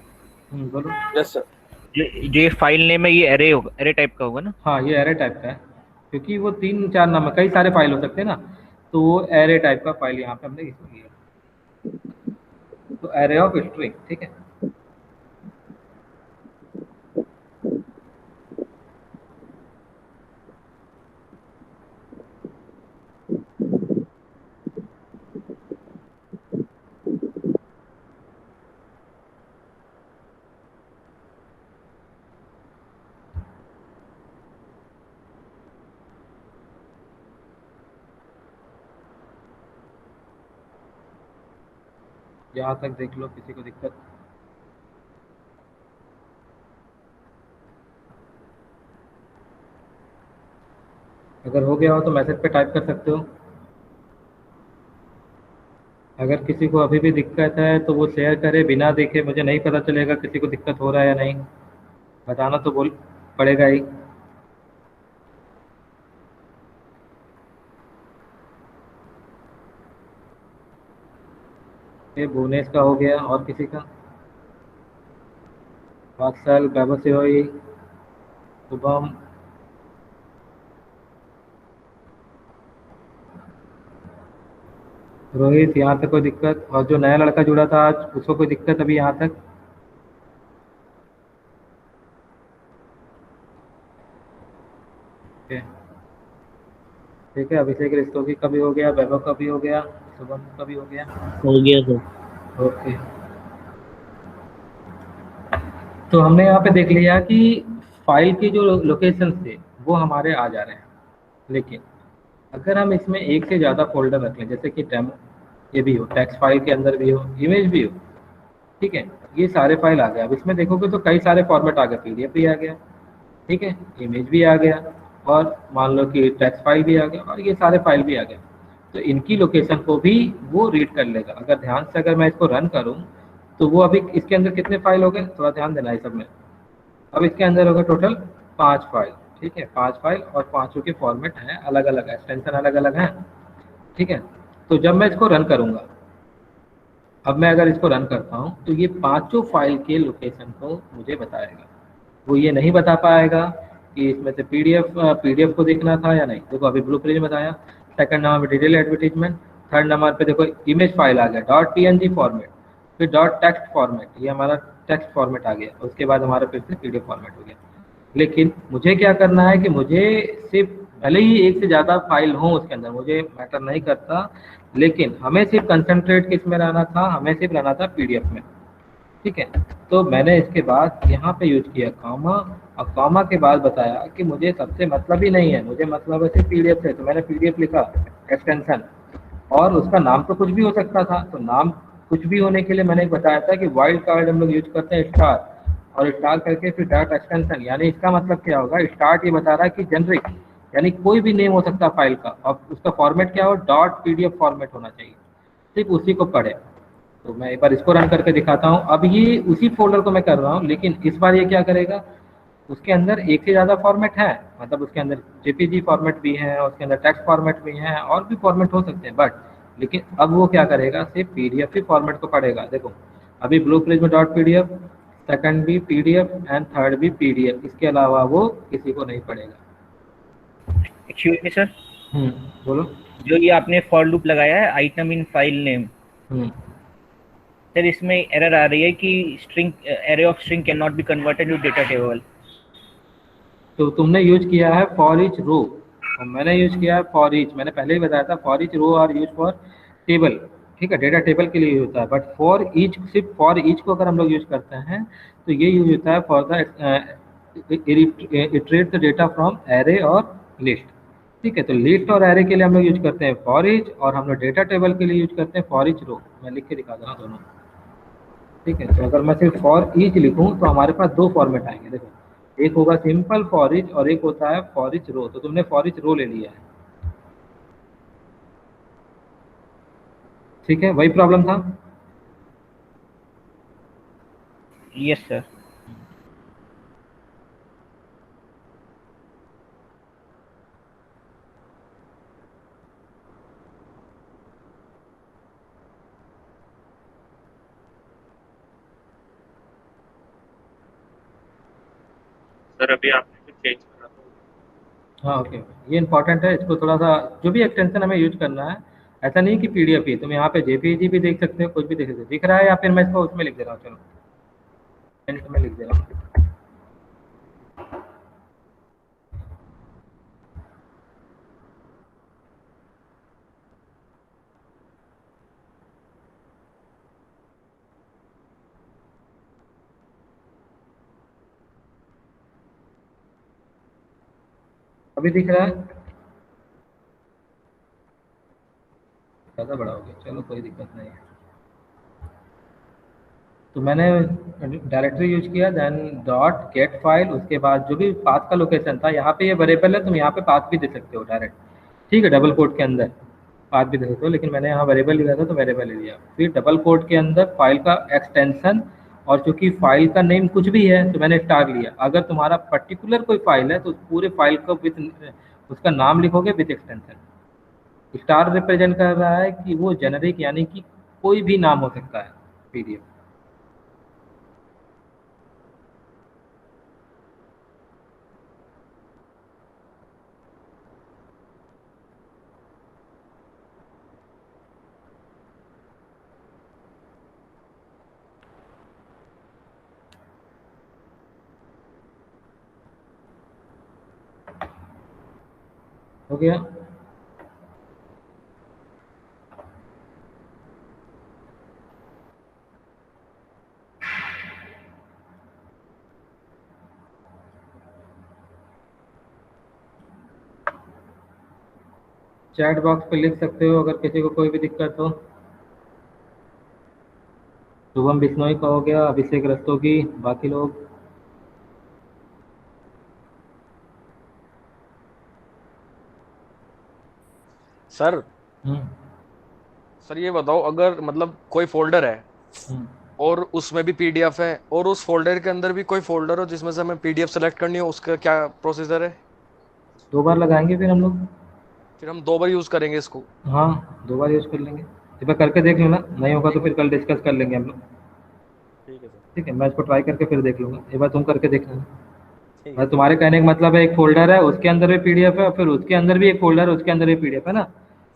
बोलो। Yes sir. जो ये फाइल नेम है ये एरे होगा, एरे टाइप का होगा ना? हाँ ये एरे टाइप का है, क्योंकि वो 3-4 नाम है, कई सारे फाइल हो सकते हैं ना, तो वो एरे टाइप का फाइल यहाँ पे हमने इसको लिया, तो एरे ऑफ स्ट्रिंग, ठीक है। यहाँ तक देख लो, किसी को दिक्कत? अगर हो गया हो तो मैसेज पे टाइप कर सकते हो। अगर किसी को अभी भी दिक्कत है तो वो शेयर करे बिना देखे, मुझे नहीं पता चलेगा किसी को दिक्कत हो रहा है या नहीं, बताना तो बोल पड़ेगा ही। ये भुवनेश का हो गया, और किसी का? वात्सल, बैबसियोई, शुभम, रोहित, यहाँ तक कोई दिक्कत? और जो नया लड़का जुड़ा था आज उसको कोई दिक्कत अभी यहाँ तक? ठीक है, अभिषेक रिस्तोगी का भी हो गया, वैभव का भी हो गया, शुभम का भी हो गया सर। ओके। तो हमने यहाँ पे देख लिया कि फाइल की जो लोकेशन थे वो हमारे आ जा रहे हैं, लेकिन अगर हम इसमें एक से ज़्यादा फोल्डर रख लें, जैसे कि डेमो ये भी हो, टेक्स्ट फाइल के अंदर भी हो, इमेज भी हो, ठीक है, ये सारे फाइल आ गए। अब इसमें देखोगे तो कई सारे फॉर्मेट आ गए, पीडीएफ भी आ गया, ठीक है, इमेज भी आ गया, और मान लो कि टेक्स्ट फाइल भी आ गया, और ये सारे फाइल भी आ गए। तो इनकी लोकेशन को भी वो रीड कर लेगा। अगर ध्यान से अगर मैं इसको रन करूँ तो वो अभी इसके अंदर कितने फाइल हो गए, थोड़ा ध्यान देना है सब में। अब इसके अंदर होगा टोटल 5 फाइल, ठीक है, 5 फाइल और 5 के फॉर्मेट हैं अलग अलग, एक्सटेंशन अलग अलग हैं, ठीक है। तो जब मैं इसको रन करूँगा, अब मैं अगर इसको रन करता हूँ तो ये 5 फाइल के लोकेशन को मुझे बताएगा। वो ये नहीं बता पाएगा कि इसमें से पीडीएफ को देखना था या नहीं। देखो अभी ब्लूप्रिंट बताया, सेकंड नंबर पे डिटेल एडवर्टीजमेंट, थर्ड नंबर पे देखो इमेज फाइल आ गया डॉट पीएनजी फॉर्मेट, फिर डॉट टेक्स्ट फॉर्मेट, ये हमारा टेक्स्ट फॉर्मेट आ गया, उसके बाद हमारा फिर से पीडीएफ फॉर्मेट हो गया। लेकिन मुझे क्या करना है कि मुझे सिर्फ, भले ही एक से ज़्यादा फाइल हो उसके अंदर, मुझे मैटर नहीं करता, लेकिन हमें सिर्फ कंसंट्रेट किस में रहना था, हमें सिर्फ रहना था पीडीएफ में, ठीक है। तो मैंने इसके बाद यहाँ पे यूज किया कॉमा, और कॉमा के बाद बताया कि मुझे सबसे मतलब ही नहीं है, मुझे मतलब है सिर्फ पीडीएफ से। तो मैंने पीडीएफ लिखा एक्सटेंशन, और उसका नाम तो कुछ भी हो सकता था, तो नाम कुछ भी होने के लिए मैंने बताया था कि वाइल्ड कार्ड हम लोग यूज करते हैं स्टार, और स्टार करके फिर डॉट एक्सटेंशन, यानी इसका मतलब क्या होगा, स्टार्ट ये बता रहा है कि जेनरिक, यानी कोई भी नेम हो सकता है फाइल का, और उसका फॉर्मेट क्या हो, डॉट पीडीएफ फॉर्मेट होना चाहिए, सिर्फ उसी को पढ़े। तो मैं एक बार इसको रन करके दिखाता हूँ। अब ये उसी फोल्डर को मैं कर रहा हूँ, लेकिन इस बार ये क्या करेगा, उसके अंदर एक से ज़्यादा फॉर्मेट है, मतलब उसके अंदर जेपीजी फॉर्मेट भी है, उसके अंदर टेक्स्ट फॉर्मेट भी है, और भी फॉर्मेट हो सकते हैं, बट लेकिन अब वो क्या करेगा, सिर्फ पीडीएफ ही फॉर्मेट को पढ़ेगा। देखो अभी ब्लूप्रिंट में डॉट पीडीएफ, सेकंड भी पीडीएफ एंड थर्ड भी पीडीएफ, इसके अलावा वो किसी को नहीं पढ़ेगा। एक्सक्यूज मी सर, बोलो। जो ये आपने फॉर लूप लगाया है item in file name, sir इसमें एरर आ रही है कि string array of string can not be converted to data table. तो तुमने यूज किया है फॉर ईच रो, और मैंने यूज किया है फॉर ईच, मैंने पहले ही बताया था for each row are use for table, ठीक है, डेटा टेबल के लिए होता है, बट फॉर ईच, सिर्फ फॉर ईच को अगर हम लोग यूज करते हैं तो ये यूज होता है for the iterate the data from array और लिस्ट, ठीक है। तो लिस्ट और एरे के लिए हम लोग यूज करते हैं फॉर ईच, और हम लोग डेटा टेबल के लिए यूज करते हैं फॉर ईच रो। मैं लिख के दिखा दूँ दोनों, ठीक है। तो अगर मैं सिर्फ फॉर ईच लिखूँ तो हमारे पास 2 फॉर्मेट आएंगे, देखो एक होगा सिंपल फॉर ईच और एक होता है फॉर ईच रो। तो तुमने फॉर ईच रो ले लिया है, ठीक है, वही प्रॉब्लम था। Yes sir. सर अभी आपने कुछ चेंज करा तो? हाँ ओके, ये इंपॉर्टेंट है, इसको थोड़ा सा, जो भी एक्सटेंशन हमें यूज करना है, ऐसा नहीं कि पीडीएफ ही, तुम यहाँ पे जेपीजी भी देख सकते हो, कुछ भी देख सकते हो, दिख रहा है, या फिर मैं इसको उसमें लिख दे रहा हूँ, चलो में लिख दे रहा हूँ। अभी दिख रहा है, ज़्यादा बड़ा हो गया, चलो कोई दिक्कत नहीं है। तो मैंने डायरेक्टरी यूज किया, देन डॉट गेट फाइल, उसके बाद जो भी पाथ का लोकेशन था, यहाँ पे ये वेरिएबल है, तुम यहाँ पे पाथ भी दे सकते हो डायरेक्ट, ठीक है, डबल कोड के अंदर पाथ भी दे सकते हो, लेकिन मैंने यहाँ वेरिएबल लिया था तो वेरिएबल ले लिया। फिर डबल कोड के अंदर फाइल का एक्सटेंशन, और चूंकि फाइल का नेम कुछ भी है तो मैंने स्टार लिया। अगर तुम्हारा पर्टिकुलर कोई फाइल है तो उस पूरे फाइल को विथ उसका नाम लिखोगे विथ एक्सटेंशन। स्टार रिप्रेजेंट कर रहा है कि वो जेनरिक, यानी कि कोई भी नाम हो सकता है पीडीएफ। हो गया। चैट बॉक्स पे लिख सकते हो अगर किसी को कोई भी दिक्कत हो। शुभम बिश्नोई का हो गया, अभिषेक रस्तोगी, बाकी लोग। सर हम्म, सर ये बताओ, अगर मतलब कोई फोल्डर है हम्म। और उसमें भी पीडीएफ है, और उस फोल्डर के अंदर भी कोई फोल्डर हो जिसमें से हमें पीडीएफ सेलेक्ट करनी हो, उसका क्या प्रोसीजर है? 2 बार लगाएंगे फिर हम लोग। फिर हम 2 बार यूज करेंगे इसको? हाँ, 2 बार यूज़ कर लेंगे। एक बार करके देख लो ना, नहीं होगा तो फिर कल डिस्कस कर लेंगे हम लोग। ठीक है सर। ठीक है, मैं इसको ट्राई करके फिर देख लूँगा, एक बार तुम करके देख लेना। ठीक है मतलब सर। तुम्हारे कहने का मतलब है एक फ़ोल्डर है, उसके अंदर भी पीडीएफ है, और फिर उसके अंदर भी एक फ़ोल्डर है, उसके अंदर भी पीडीएफ है ना?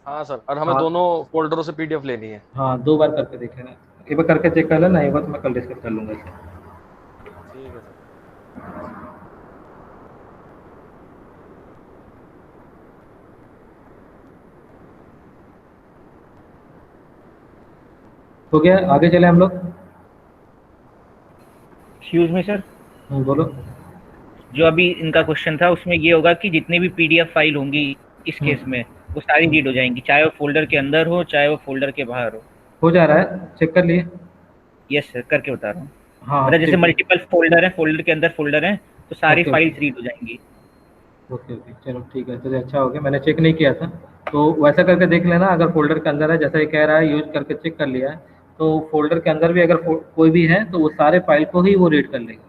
हाँ सर, और हमें हाँ, दोनों फोल्डरों से पीडीएफ लेनी है। हाँ, 2 बार करके देख लेना। एक बार करके चेक कर लेना, एक बार तो मैं कल डिस्कस कर लूँगा इसको। ठीक है सर। हो गया, आगे चले हम लोग। एक्सक्यूज मी सर, बोलो। जो अभी इनका क्वेश्चन था उसमें ये होगा कि जितनी भी पीडीएफ फाइल होंगी इस हम्म, केस में वो सारी हम्म। रीड हो जाएंगी, चाहे वो फोल्डर के अंदर हो चाहे वो फोल्डर के बाहर हो। हो जा रहा है, चेक कर लिए? यस सर, करके बता रहा हूँ। हाँ, हाँ, मतलब जैसे ठीक है। मल्टीपल फोल्डर है, फोल्डर के अंदर फोल्डर है, तो सारी ओके, ओके। फाइल्स रीड हो जाएंगी। ओके, ओके, चलो ठीक है, चलिए अच्छा हो गया, मैंने चेक नहीं किया था। तो वैसा करके देख लेना, अगर फ़ोल्डर के अंदर है, जैसा ये कह रहा है यूज़ करके चेक कर लिया है, तो फ़ोल्डर के अंदर भी अगर कोई भी है तो वो सारे फाइल को ही वो रीड कर लेगा।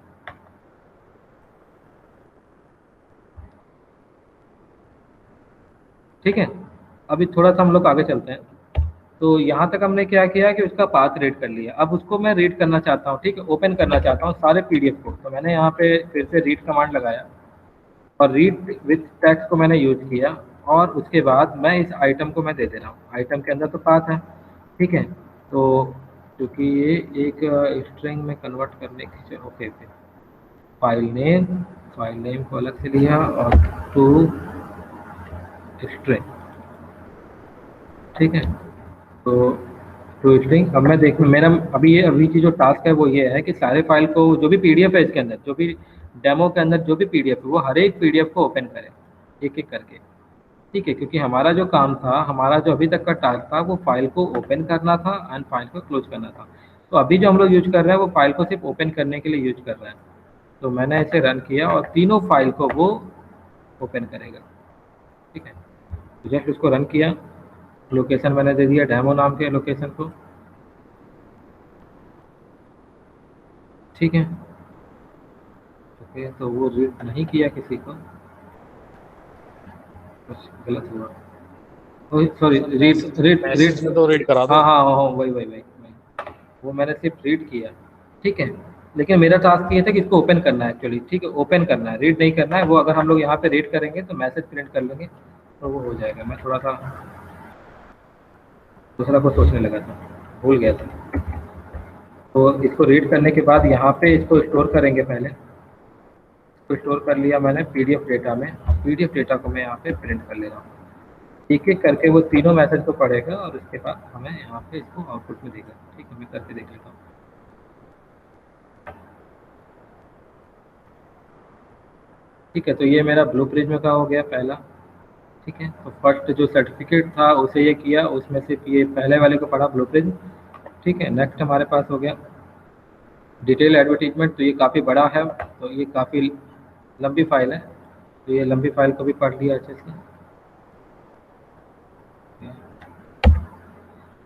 ठीक है? अभी थोड़ा-सा हम लोग आगे चलते हैं। तो यहाँ तक हमने क्या किया कि उसका पाथ रीड कर लिया। अब उसको मैं रीड करना चाहता हूँ, ठीक है? ओपन करना चाहता हूँ सारे पीडीएफ को। तो मैंने यहाँ पे फिर से रीड कमांड लगाया और रीड विथ टेक्स्ट को मैंने यूज़ किया, और उसके बाद मैं इस आइटम को मैं दे दे रहा हूँ। आइटम के अंदर तो पाथ है, ठीक है? तो क्योंकि ये एक स्ट्रिंग में कन्वर्ट करने की ओके, ओके। फाइल नेम को अलग से लिया और टू स्ट्रिंग, ठीक है? तो टू स्ट्रिंग, अब मैं देख मेरा अभी की जो टास्क है वो ये है कि सारे फाइल को, जो भी पीडीएफ है इसके अंदर, जो भी डेमो के अंदर जो भी पीडीएफ है, वो हर एक पीडीएफ को ओपन करें एक एक करके। ठीक है, क्योंकि हमारा जो काम था, हमारा जो अभी तक का टास्क था, वो फाइल को ओपन करना था एंड फाइल को क्लोज करना था। तो अभी जो हम लोग यूज कर रहे हैं वो फाइल को सिर्फ ओपन करने के लिए यूज कर रहे हैं। तो मैंने इसे रन किया और तीनों फाइल को वो ओपन करेगा। ठीक है, तो जस्ट उसको रन किया, लोकेशन मैंने दे दिया डेमो नाम के लोकेशन को। ठीक है, ओके, तो वो रीड नहीं किया किसी को, कुछ गलत हुआ। सॉरी, रीड रीड मैसेज में रीड तो रीड करा दो। हाँ, हाँ, हाँ, वही, वो मैंने सिर्फ रीड किया। ठीक है, लेकिन मेरा टास्क ये था कि इसको ओपन करना है एक्चुअली। ठीक है, ओपन करना है, रीड नहीं करना है। वो अगर हम लोग यहाँ पे रीड करेंगे तो मैसेज प्रिंट कर लेंगे, तो वो हो जाएगा। मैं थोड़ा सा दूसरा कुछ सोचने लगा था, भूल गया था। तो इसको रीड करने के बाद यहाँ पे इसको स्टोर करेंगे। पहले इसको स्टोर कर लिया मैंने पीडीएफ डेटा में। पीडीएफ डेटा को मैं यहाँ पे प्रिंट कर ले रहा हूँ। एक एक करके वो तीनों मैसेज को पढ़ेगा और उसके बाद हमें यहाँ पे इसको आउटपुट में देगा। ठीक है, मैं करके देख लेता हूँ। ठीक है, तो ये मेरा ब्लू प्रिज्म का हो गया पहला। ठीक है, तो फर्स्ट जो सर्टिफिकेट था उसे ये किया, उसमें सिर्फ ये पहले वाले को पढ़ा, ब्लू प्रिज्म। ठीक है, नेक्स्ट हमारे पास हो गया डिटेल एडवर्टीजमेंट। तो ये काफ़ी बड़ा है, तो ये काफ़ी लंबी फाइल है, तो ये लंबी फाइल को भी पढ़ लिया अच्छे से।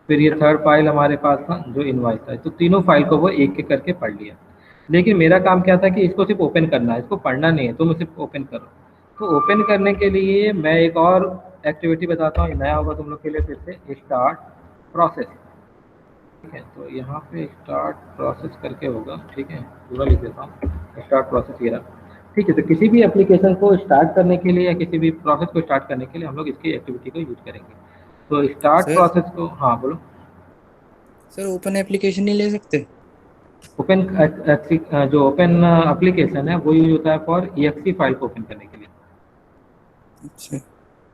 फिर ये थर्ड फाइल हमारे पास था जो इनवॉइस था। तो तीनों फाइल को वो एक एक करके पढ़ लिया। लेकिन मेरा काम क्या था कि इसको सिर्फ ओपन करना है, इसको पढ़ना नहीं है, तुम सिर्फ ओपन करो। तो ओपन करने के लिए मैं एक और एक्टिविटी बताता हूँ, नया होगा तुम लोग के लिए। फिर से स्टार्ट प्रोसेस। ठीक है, तो यहाँ पे स्टार्ट प्रोसेस करके होगा। ठीक है, पूरा लिख देता हूँ, स्टार्ट प्रोसेस ये रहा। ठीक है, तो किसी भी एप्लीकेशन को स्टार्ट करने के लिए या किसी भी प्रोसेस को स्टार्ट करने के लिए हम लोग इसकी एक्टिविटी को यूज करेंगे। तो स्टार्ट सर प्रोसेस को, हाँ बोलो। सर ओपन एप्लीकेशन नहीं ले सकते? ओपन जो ओपन एप्लीकेशन है वो यूज होता है फॉर EXE फाइल को ओपन करने के लिए। अच्छा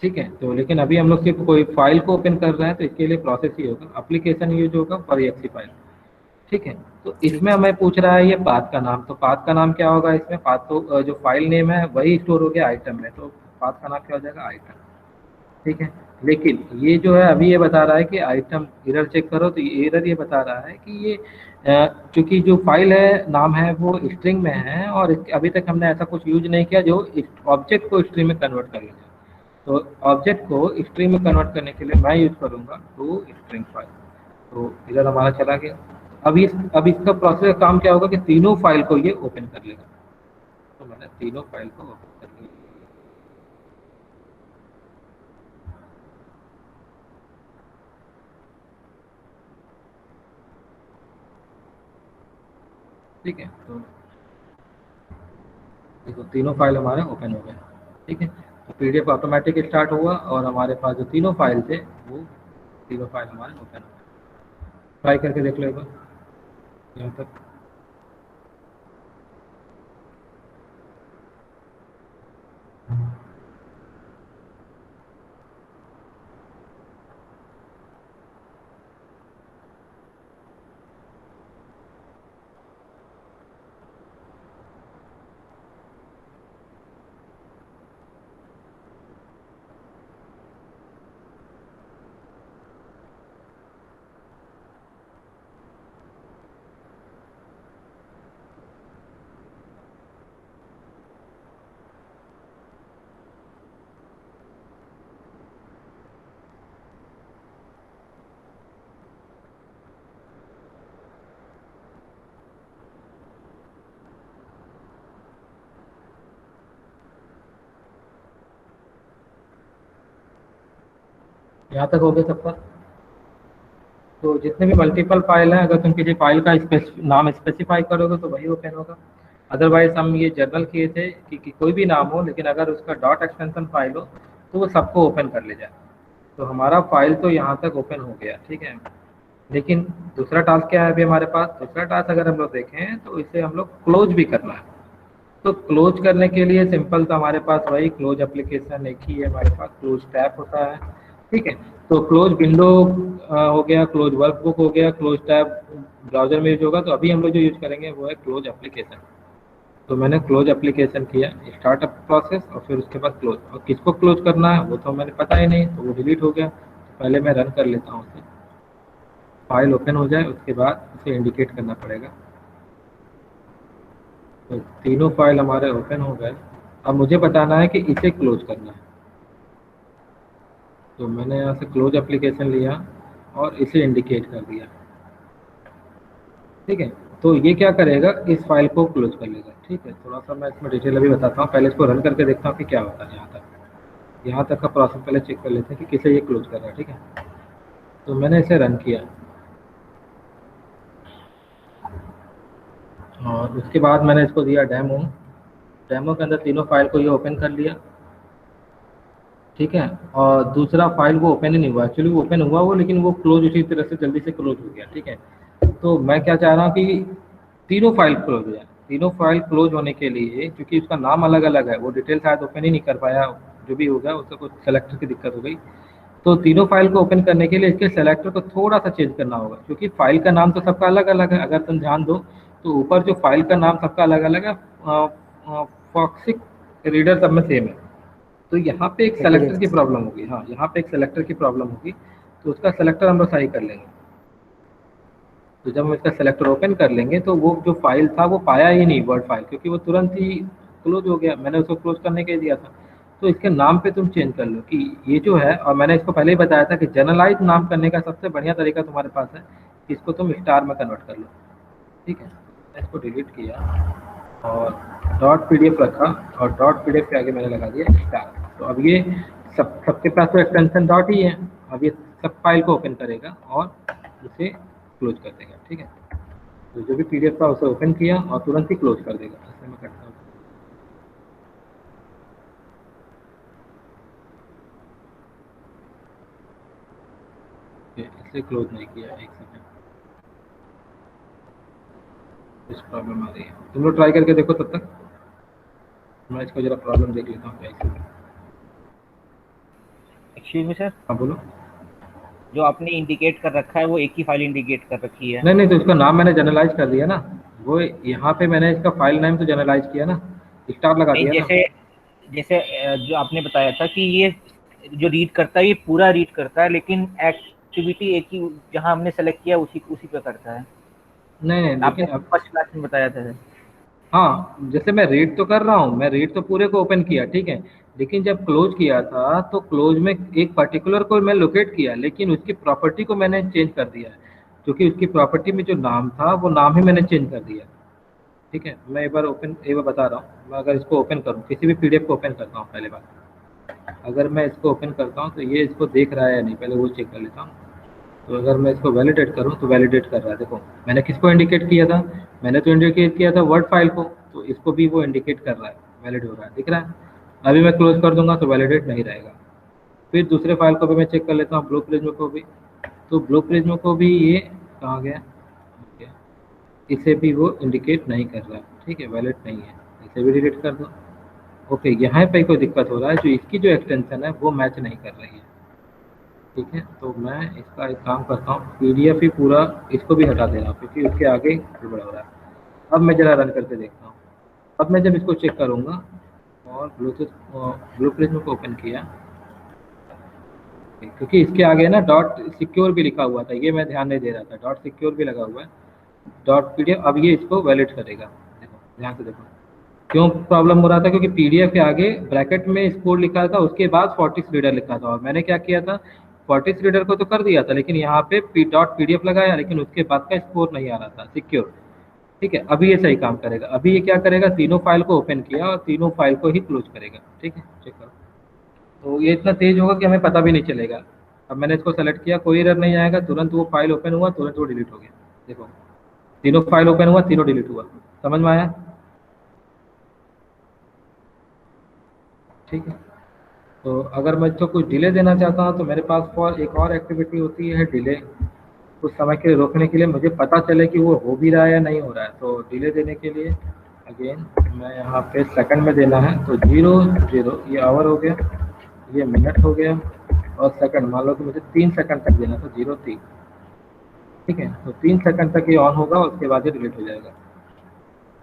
ठीक है, तो लेकिन अभी हम लोग सिर्फ कोई फाइल को ओपन कर रहे हैं, तो इसके लिए प्रोसेस ही होगा, एप्लीकेशन यूज होगा फॉर EXE फाइल। ठीक है, तो इसमें हमें पूछ रहा है ये पाथ का नाम। तो पाथ का नाम क्या होगा इसमें? पाथ तो जो फाइल नेम है वही स्टोर हो गया आइटम में, तो पाथ का नाम क्या हो जाएगा? आइटम। ठीक है, लेकिन ये जो है अभी ये बता रहा है कि आइटम एरर चेक करो। तो ये एरर ये बता रहा है कि ये चूंकि जो फाइल है नाम है वो स्ट्रिंग में है, और अभी तक हमने ऐसा कुछ यूज नहीं किया जो ऑब्जेक्ट को स्ट्रिंग में कन्वर्ट कर लेगा। तो ऑब्जेक्ट को स्ट्रिंग में कन्वर्ट करने के लिए मैं यूज करूँगा टू स्ट्रिंग फाइल। तो इधर हमारा चला गया। अब इसका प्रोसेस का काम क्या होगा कि तीनों फाइल को ये ओपन कर लेगा। तो मैंने तीनों फाइल को ओपन कर लिया। ठीक है, तो देखो तीनों फाइल हमारे ओपन हो गए। ठीक है, तो पीडीएफ ऑटोमेटिक स्टार्ट हुआ और हमारे पास जो तीनों फाइल थे वो तीनों फाइल हमारे ओपन हो गए। ट्राई करके देख लो एक बार यहाँ तक। यहाँ तक हो गया सबका। तो जितने भी मल्टीपल फाइल हैं, अगर तुम किसी फाइल का नाम स्पेसिफाई करोगे तो वही ओपन होगा। अदरवाइज हम ये जनरल किए थे कि कोई भी नाम हो लेकिन अगर उसका डॉट एक्सटेंशन फाइल हो तो वो सबको ओपन कर ले जाए। तो हमारा फाइल तो यहाँ तक ओपन हो गया। ठीक है, लेकिन दूसरा टास्क क्या है अभी हमारे पास? दूसरा टास्क अगर हम लोग देखें तो इसे हम लोग क्लोज भी करना है। तो क्लोज करने के लिए सिंपल तो हमारे पास वही क्लोज एप्लीकेशन एक ही है हमारे पास, क्लोज टैब होता है। ठीक है, तो क्लोज विंडो हो गया, क्लोज वर्कबुक हो गया, क्लोज टैब ब्राउजर में यूज होगा। तो अभी हम लोग जो यूज करेंगे वो है क्लोज एप्लीकेशन। तो मैंने क्लोज एप्लीकेशन किया, स्टार्टअप प्रोसेस और फिर उसके बाद क्लोज। और किसको क्लोज करना है वो तो मैंने पता ही नहीं, तो वो डिलीट हो गया। तो पहले मैं रन कर लेता हूँ उसे, फाइल ओपन हो जाए उसके बाद उसे इंडिकेट करना पड़ेगा। तो तीनों फाइल हमारे ओपन हो गए। अब मुझे बताना है कि इसे क्लोज करना है। तो मैंने यहाँ से क्लोज एप्लीकेशन लिया और इसे इंडिकेट कर दिया। ठीक है, तो ये क्या करेगा, इस फाइल को क्लोज कर लेगा। ठीक है, थोड़ा सा मैं इसमें डिटेल अभी बताता हूँ, पहले इसको रन करके देखता हूँ कि क्या होता है। यहाँ तक का प्रोसेस पहले चेक कर लेते हैं कि किसे ये क्लोज कर रहा है। ठीक है, तो मैंने इसे रन किया और उसके बाद मैंने इसको दिया डेमो। डेमो के अंदर तीनों फाइल को ये ओपन कर लिया। ठीक है, और दूसरा फाइल वो ओपन ही नहीं हुआ। एक्चुअली वो ओपन हुआ वो, लेकिन वो क्लोज उसी तरह से जल्दी से क्लोज हो गया। ठीक है, तो मैं क्या चाह रहा हूँ कि तीनों फाइल क्लोज हो जाए। तीनों फाइल क्लोज होने के लिए, क्योंकि उसका नाम अलग अलग है, वो डिटेल शायद ओपन ही नहीं कर पाया, जो भी हो गया उसका कुछ सेलेक्टर की दिक्कत हो गई। तो तीनों फाइल को ओपन करने के लिए इसके सेलेक्टर को थोड़ा सा चेंज करना होगा, क्योंकि फाइल का नाम तो सबका अलग अलग है। अगर तुम ध्यान दो तो ऊपर जो फाइल का नाम सबका अलग अलग है, फॉक्सिक रीडर सब में सेम है। तो यहाँ पे एक सेलेक्टर की प्रॉब्लम होगी। हाँ, यहाँ पे एक सेलेक्टर की प्रॉब्लम होगी, तो उसका सेलेक्टर हम लोग सही कर लेंगे। तो जब हम इसका सेलेक्टर ओपन कर लेंगे तो वो जो फाइल था वो पाया ही नहीं वर्ड फाइल, क्योंकि वो तुरंत ही क्लोज हो गया। मैंने उसको क्लोज करने के दिया था। तो इसके नाम पे तुम चेंज कर लो कि ये जो है, और मैंने इसको पहले ही बताया था कि जनरलाइज नाम करने का सबसे बढ़िया तरीका तुम्हारे पास है कि इसको तुम स्टार में कन्वर्ट कर लो। ठीक है, मैंने इसको डिलीट किया और डॉट पीडीएफ रखा और डॉट पीडीएफ के आगे मैंने लगा दिया स्टार। तो अब ये सबके पास तो एक्सटेंशन डॉट ही है। अब ये सब फाइल को ओपन करेगा और उसे क्लोज कर देगा। ठीक है, तो जो भी पीडीएफ था उसे ओपन किया और तुरंत ही क्लोज कर देगा। ऐसे मैं करता हूँ। इसलिए क्लोज नहीं किया। एक सेकंड, कुछ प्रॉब्लम आ रही है, तुम लोग ट्राई करके देखो। तब तक मैं इसको जरा प्रॉब्लम देख लेता हूँ। एक्सक्यूज मी सर, हाँ बोलो। जो आपने इंडिकेट कर रखा है वो एक ही फाइल इंडिकेट कर रखी है। नहीं, तो इसका नाम मैंने जनरलाइज कर दिया ना। वो यहाँ पे मैंने इसका फाइल नेम तो जनरलाइज किया ना, स्टार लगा दिया ना। जैसे जो आपने बताया था कि ये जो रीड करता है ये पूरा रीड करता है, लेकिन एक्टिविटी एक ही जहाँ हमने सेलेक्ट किया उसी पे करता है। नहीं, आपने लेकिन फर्स्ट क्लास में बताया था। हाँ, जैसे मैं रीड तो कर रहा हूँ, मैं रीड तो पूरे को ओपन किया। ठीक है, लेकिन जब क्लोज किया था तो क्लोज में एक पर्टिकुलर को मैं लोकेट किया, लेकिन उसकी प्रॉपर्टी को मैंने चेंज कर दिया है, क्योंकि उसकी प्रॉपर्टी में जो नाम था वो नाम ही मैंने चेंज कर दिया। ठीक है, मैं एक बार बता रहा हूँ। मैं अगर इसको ओपन करूँ, किसी भी पीडीएफ को ओपन करता हूँ, पहले बात अगर मैं इसको ओपन करता हूँ तो ये इसको देख रहा है या नहीं, पहले वो चेक कर लेता हूँ। तो अगर मैं इसको वैलिडेट करूँ तो वैलिडेट कर रहा है। देखो मैंने किसको इंडिकेट किया था, मैंने तो इंडिकेट किया था वर्ड फाइल को, तो इसको भी वो इंडिकेट कर रहा है, वैलिड हो रहा है, दिख रहा है। अभी मैं क्लोज कर दूंगा तो वैलिडेट नहीं रहेगा। फिर दूसरे फाइल को भी मैं चेक कर लेता हूँ, ब्लू प्रिज्म को भी। तो ब्लू प्रिज्म को भी ये कहाँ गया, इसे भी वो इंडिकेट नहीं कर रहा है। ठीक है, वैलिड नहीं है, इसे भी डिलीट कर दो। ओके, यहाँ पे कोई दिक्कत हो रहा है, जो इसकी जो एक्सटेंशन है वो मैच नहीं कर रही है। ठीक है, तो मैं इसका एक काम करता हूँ, पीडीएफ ही पूरा इसको भी हटा दे रहा हूँ, क्योंकि उसके आगे गड़बड़ हो रहा है। अब मैं जरा रन करके देखता हूँ। अब मैं जब इसको चेक करूँगा और ब्लू प्रिज्म को ओपन किया, क्योंकि इसके आगे ना डॉट सिक्योर भी लिखा हुआ था, ये मैं ध्यान नहीं दे रहा था, डॉट सिक्योर भी लगा हुआ है, डॉट पीडीएफ। अब ये इसको वैलिड करेगा। देखो ध्यान से देखो क्यों प्रॉब्लम हो रहा था, क्योंकि पीडीएफ के आगे ब्रैकेट में स्कोर लिखा था, उसके बाद फोर्टिस रीडर लिखा था, और मैंने क्या किया था, फोर्टिस रीडर को तो कर दिया था, लेकिन यहाँ पे डॉट पीडीएफ लगाया, लेकिन उसके बाद का स्कोर नहीं आ रहा था, सिक्योर। ठीक है, अभी ये सही काम करेगा। अभी ये क्या करेगा, तीनों फाइल को ओपन किया और तीनों फाइल को ही क्लोज करेगा। ठीक है, चेक करो। तो ये इतना तेज होगा कि हमें पता भी नहीं चलेगा। अब मैंने इसको सेलेक्ट किया, कोई एरर नहीं आएगा, तुरंत वो फाइल ओपन हुआ, तुरंत वो डिलीट हो गया। देखो तीनों फाइल ओपन हुआ, तीनों डिलीट हुआ। समझ में आया? ठीक है, तो अगर मैं इसको कुछ डिले देना चाहता हूँ तो मेरे पास फॉर एक और एक्टिविटी होती है डिले। कुछ समय के लिए रोकने के लिए, मुझे पता चले कि वो हो भी रहा है या नहीं हो रहा है, तो डिले देने के लिए अगेन मैं यहाँ पे सेकंड में देना है, तो 0 ये आवर हो गया, ये मिनट हो गया, और सेकंड मान लो कि मुझे 3 सेकंड तक देना, तो 0-3। ठीक है, तो 3 सेकंड तक ये ऑन होगा, उसके बाद ये डिलीट हो जाएगा।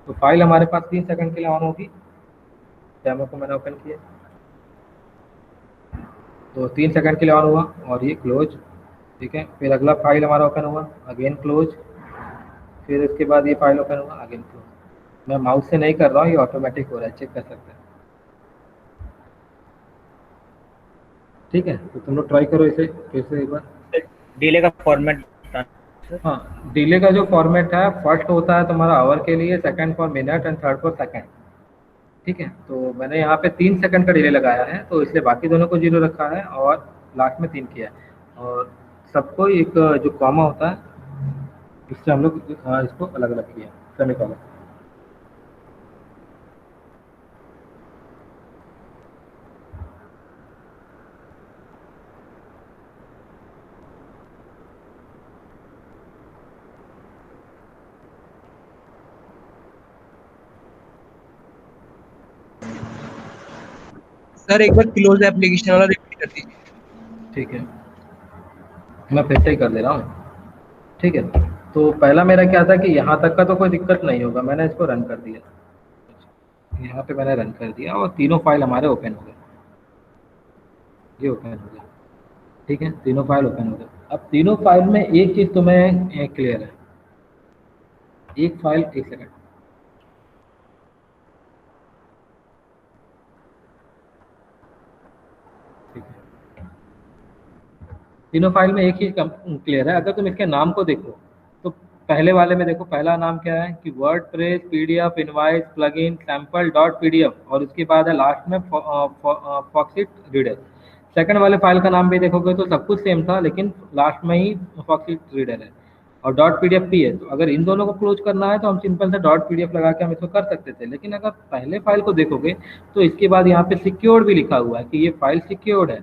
तो फाइल हमारे पास 3 सेकंड के लिए ऑन होगी, डेमो को मैंने ओपन किया, तो 3 सेकंड के लिए ऑन हुआ और ये क्लोज। ठीक है, फिर अगला फाइल हमारा ओपन हुआ, अगेन क्लोज, फिर उसके बाद ये फाइल ओपन हुआ, अगेन क्लोज। मैं माउस से नहीं कर रहा हूँ, ये ऑटोमेटिक हो रहा है, चेक कर सकते हैं। ठीक है, तो तुम लोग ट्राई करो इसे फिर से एक बार। डिले का फॉर्मेट, हाँ, डिले का जो फॉर्मेट है, फर्स्ट होता है तुम्हारा आवर के लिए, second for minute and third for second. ठीक है, तो मैंने यहाँ पे 3 सेकंड का डिले लगाया है, तो इसलिए बाकी दोनों को 0 रखा है और लास्ट में 3 किया है, और सबको एक जो कॉमा होता है इससे हम लोग इसको अलग अलग किया, सेमीकोलन। सर एक बार क्लोज एप्लीकेशन वाला रिपीट कर दीजिए। ठीक है, मैं फिर से ही कर दे रहा हूँ। ठीक है, तो पहला मेरा क्या था कि यहाँ तक का तो कोई दिक्कत नहीं होगा, मैंने इसको रन कर दिया, यहाँ पे मैंने रन कर दिया और तीनों फाइल हमारे ओपन हो गए, ये ओपन हो गया। ठीक है, तीनों फाइल ओपन हो गए। अब तीनों फाइल में एक चीज़ तुम्हें क्लियर है, एक फाइल, एक सेकंड, तीनों फाइल में एक ही क्लियर है। अगर तुम इसके नाम को देखो तो पहले वाले में देखो, पहला नाम क्या है कि WordPress PDF invoice plugin sample dot PDF, और उसके बाद है लास्ट में फॉक्सिट रीडर। सेकंड वाले फाइल का नाम भी देखोगे तो सब कुछ सेम था, लेकिन लास्ट में ही फॉक्सिट रीडर है और डॉट पीडीएफ भी है। तो अगर इन दोनों को क्लोज करना है तो हम सिंपल से डॉट पीडीएफ लगा के हम इसको कर सकते थे, लेकिन अगर पहले फाइल को देखोगे तो इसके बाद यहाँ पे सिक्योर्ड भी लिखा हुआ है कि ये फाइल सिक्योर्ड है।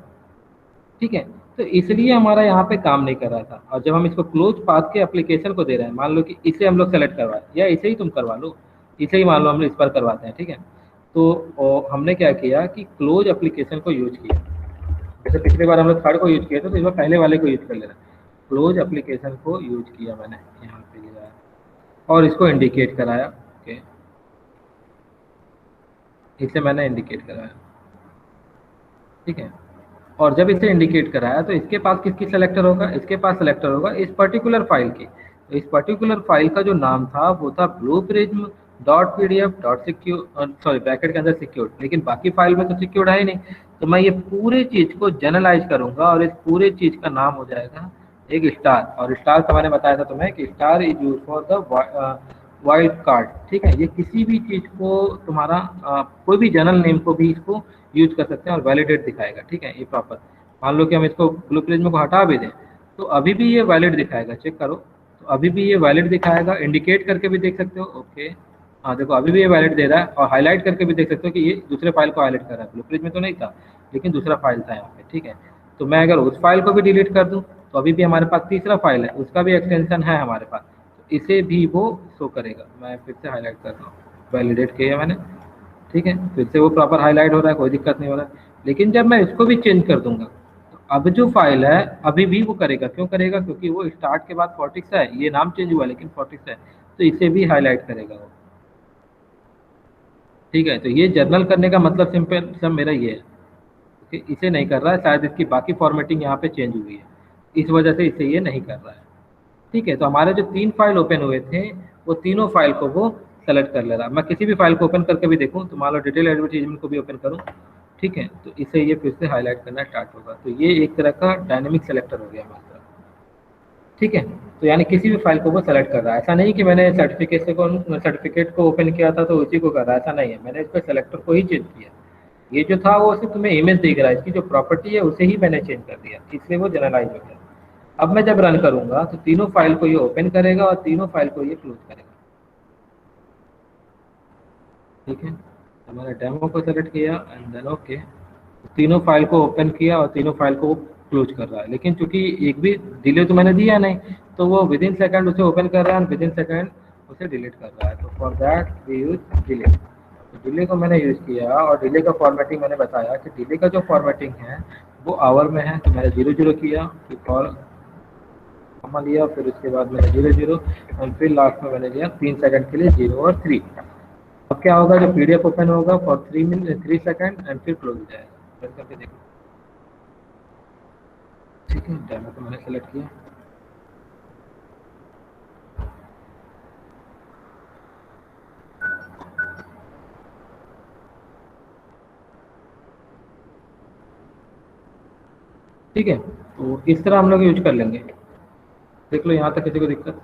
ठीक है, तो इसलिए हमारा यहाँ पे काम नहीं कर रहा था। और जब हम इसको क्लोज पाथ के एप्लीकेशन को दे रहे हैं, मान लो कि इसे हम लोग सेलेक्ट करवाए, या इसे ही तुम करवा लो, इसे ही मान लो हम इस पर करवाते हैं। ठीक है, तो हमने क्या किया कि क्लोज एप्लीकेशन को यूज किया। जैसे पिछली बार हम लोग थर्ड को यूज किया था, तो इस बार पहले वाले को यूज कर ले रहे हैं। क्लोज एप्लीकेशन को यूज किया मैंने, यहाँ पे लिया और इसको इंडिकेट कराया। ओके, इसे मैंने इंडिकेट कराया। ठीक है, और जब इसे इंडिकेट कराया तो इसके पास किसकी सेलेक्टर होगा, इसके पास सेलेक्टर होगा इस पर्टिकुलर फाइल की। तो इस पर्टिकुलर फाइल का जो नाम था वो था blue prism dot PDF dot secure, sorry bracket के अंदर सिक्योर्ड, लेकिन बाकी फाइल में तो सिक्योर्ड है ही नहीं। तो मैं ये पूरे चीज़ को जनरलाइज करूंगा और इस पूरे चीज़ का नाम हो जाएगा एक स्टार। और स्टार का मैंने बताया था तुम्हें कि star is use for the wild card. ठीक है, ये किसी भी चीज़ को तुम्हारा कोई भी जनरल नेम को भी इसको यूज कर सकते हैं और वैलिडेट दिखाएगा। ठीक है, ये प्रॉपर मान लो कि हम इसको ब्लू प्रिज्म को हटा भी दें तो अभी भी ये वैलिड दिखाएगा। चेक करो, तो अभी भी ये वैलिड दिखाएगा, इंडिकेट करके भी देख सकते हो। ओके, हाँ देखो अभी भी ये वैलिड दे रहा है, और हाईलाइट करके भी देख सकते हो कि ये दूसरे फाइल को हाईलाइट कर रहा है। ब्लू प्रिज्म में तो नहीं था, लेकिन दूसरा फाइल था यहाँ पे। ठीक है, तो मैं अगर उस फाइल को भी डिलीट कर दूँ तो अभी भी हमारे पास तीसरा फाइल है, उसका भी एक्सटेंशन है हमारे पास, तो इसे भी वो शो करेगा। मैं फिर से हाईलाइट कर रहा हूँ, वैलिडेट किया मैंने। ठीक है, फिर से वो प्रॉपर हाईलाइट हो रहा है, कोई दिक्कत नहीं हो रहा है। लेकिन जब मैं इसको भी चेंज कर दूंगा तो अब जो फाइल है अभी भी वो करेगा। क्यों करेगा? क्योंकि वो स्टार्ट के बाद 46 है, ये नाम चेंज हुआ लेकिन 46 है, तो इसे भी हाईलाइट करेगा वो। ठीक है, तो ये जर्नल करने का मतलब सिंपल सब मेरा ये है कि इसे नहीं कर रहा है, शायद इसकी बाकी फॉर्मेटिंग यहाँ पे चेंज हुई है, इस वजह से इसे ये नहीं कर रहा है। ठीक है, तो हमारे जो 3 फाइल ओपन हुए थे वो तीनों फाइल को वो सेलेक्ट कर ले रहा है। मैं किसी भी फाइल को ओपन करके भी देखूँ, तो मान लो डिटेल एडवर्टीजमेंट को भी ओपन करूँ, ठीक है, तो इसे ये फिर से हाईलाइट करना स्टार्ट होगा। तो ये एक तरह का डायनेमिक सेलेक्टर हो गया हमारे पास। ठीक है, तो यानी किसी भी फाइल को वो सेलेक्ट कर रहा है। ऐसा नहीं कि मैंने सर्टिफिकेट को ओपन किया था तो उसी को कर रहा है, ऐसा नहीं है। मैंने इसको सेलेक्टर को ही चेंज किया। ये जो था वो सिर्फ तुम्हें इमेज दिख रहा है, इसकी जो प्रॉपर्टी है उसे ही मैंने चेंज कर दिया, इसलिए वो जनरलाइज हो गया। अब मैं जब रन करूंगा तो तीनों फाइल को ये ओपन करेगा और तीनों फाइल को ये क्लोज करेगा। ठीक है, तो मैंने डेमो को सेलेक्ट किया एंड देन ओके, तीनों फाइल को ओपन किया और तीनों फाइल को क्लोज कर रहा है। लेकिन चूंकि एक भी डिले तो मैंने दिया नहीं, तो वो विद इन सेकेंड उसे ओपन कर रहा है और विद इन सेकेंड उसे डिलीट कर रहा है। तो for that we use delay. तो डिले को मैंने यूज़ किया और डिले का फॉर्मेटिंग मैंने बताया कि डिले का जो फॉर्मेटिंग है वो आवर में है। तो मैंने 00 किया, फिर कॉल कॉमा लिया, फिर उसके बाद मैंने 00 और फिर लास्ट में मैंने लिया 3 सेकंड के लिए 0 और 3। अब क्या होगा, जो पीडीएफ ओपन होगा फॉर 3 सेकंड एंड फिर क्लोज हो जाएगा। रन करके देखो। ठीक है, डेमो को मैंने सेलेक्ट किया। ठीक है, तो इस तरह हम लोग यूज कर लेंगे। देख लो यहाँ तक किसी को दिक्कत?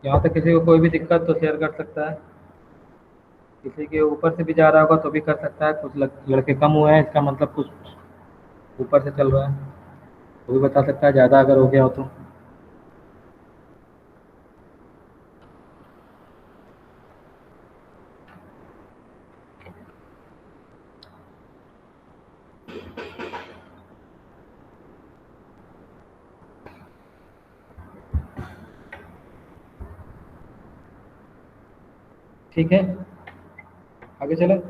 यहाँ तक किसी को कोई भी दिक्कत तो शेयर कर सकता है। किसी के ऊपर से भी जा रहा होगा तो भी कर सकता है। कुछ लड़के कम हुए हैं, इसका मतलब कुछ ऊपर से चल रहा है, वो भी बता सकता है ज़्यादा अगर हो गया हो तो। ठीक है, आगे चले।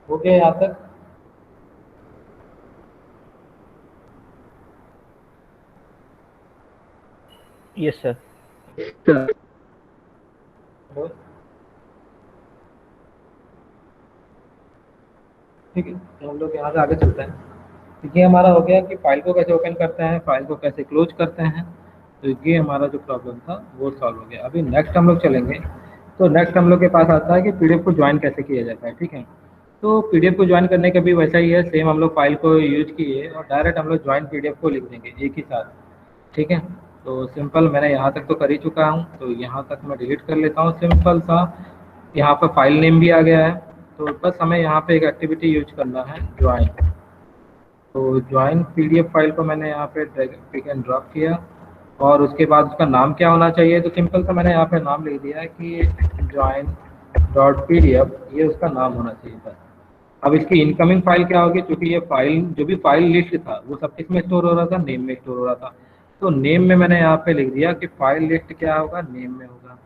हो गया यहाँ तक? Yes sir. हेलो, ठीक है, तो हम लोग यहाँ से आगे चलते हैं। तो ये हमारा हो गया कि फाइल को कैसे ओपन करते हैं, फाइल को कैसे क्लोज करते हैं। तो ये हमारा जो प्रॉब्लम था वो सॉल्व हो गया। अभी नेक्स्ट हम लोग चलेंगे। तो नेक्स्ट हम लोग के पास आता है कि पीडीएफ को ज्वाइन कैसे किया जाता है। ठीक है, तो पीडीएफ को ज्वाइन करने का भी वैसा ही है, सेम हम लोग फाइल को यूज किए और डायरेक्ट हम लोग ज्वाइन पीडीएफ को लिख देंगे एक ही साथ। ठीक है, तो सिंपल मैंने यहाँ तक तो कर ही चुका हूँ, तो यहाँ तक मैं डिलीट कर लेता हूँ। सिंपल सा यहाँ पर फाइल नेम भी आ गया है, तो बस हमें यहाँ पे एक एक्टिविटी यूज करना है, ज्वाइन। तो ज्वाइन पीडीएफ फाइल को मैंने यहाँ पे ड्रैग एंड ड्रॉप किया और उसके बाद उसका नाम क्या होना चाहिए, तो सिंपल सा मैंने यहाँ पे नाम लिख दिया है कि ज्वाइन डॉट पीडीएफ, ये उसका नाम होना चाहिए बस। अब इसकी इनकमिंग फाइल क्या होगी, क्योंकि ये फाइल जो भी फाइल लिस्ट था वो सब किस में स्टोर हो रहा था, नेम में स्टोर हो रहा था। तो नेम में मैंने यहाँ पे लिख दिया कि फाइल लिस्ट क्या होगा, नेम में होगा,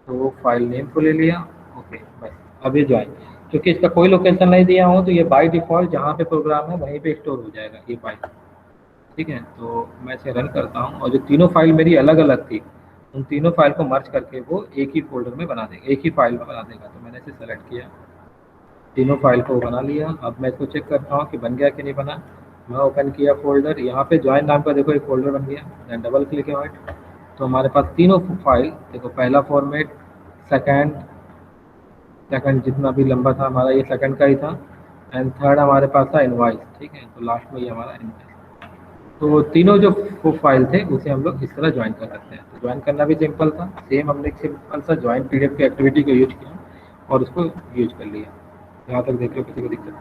तो वो फाइल नेम को ले लिया। ओके बस, अब ये ज्वाइन, क्योंकि इसका कोई लोकेशन नहीं दिया हो तो ये बाय डिफ़ॉल्ट जहाँ पे प्रोग्राम है वहीं पे स्टोर हो जाएगा ये फाइल। ठीक है, तो मैं इसे रन करता हूँ और जो तीनों फाइल मेरी अलग अलग थी उन तीनों फाइल को मर्ज करके वो एक ही फोल्डर में बना देगा, एक ही फाइल में बना देगा। तो मैंने इसे सेलेक्ट किया, तीनों फाइल को बना लिया। अब मैं इसको चेक करता हूँ कि बन गया कि नहीं बना। मैं ओपन किया फोल्डर, यहाँ पे ज्वाइन नाम का देखो एक फोल्डर बन गया, देन डबल क्लिक है इट। तो हमारे पास तीनों फाइल देखो, पहला फॉर्मेट, सेकंड जितना भी लंबा था हमारा ये सेकंड का ही था, एंड थर्ड हमारे पास था इनवाइस। ठीक है, तो लास्ट में ये हमारा इनवाइस। तो तीनों जो फाइल थे उसे हम लोग इस तरह ज्वाइन कर सकते हैं। तो ज्वाइन करना भी सिंपल था, सेम हमने एक सिंपल सा ज्वाइन पीडीएफ की एक्टिविटी को यूज किया और उसको यूज कर लिया। यहाँ तक देख लो, किसी को दिक्कत?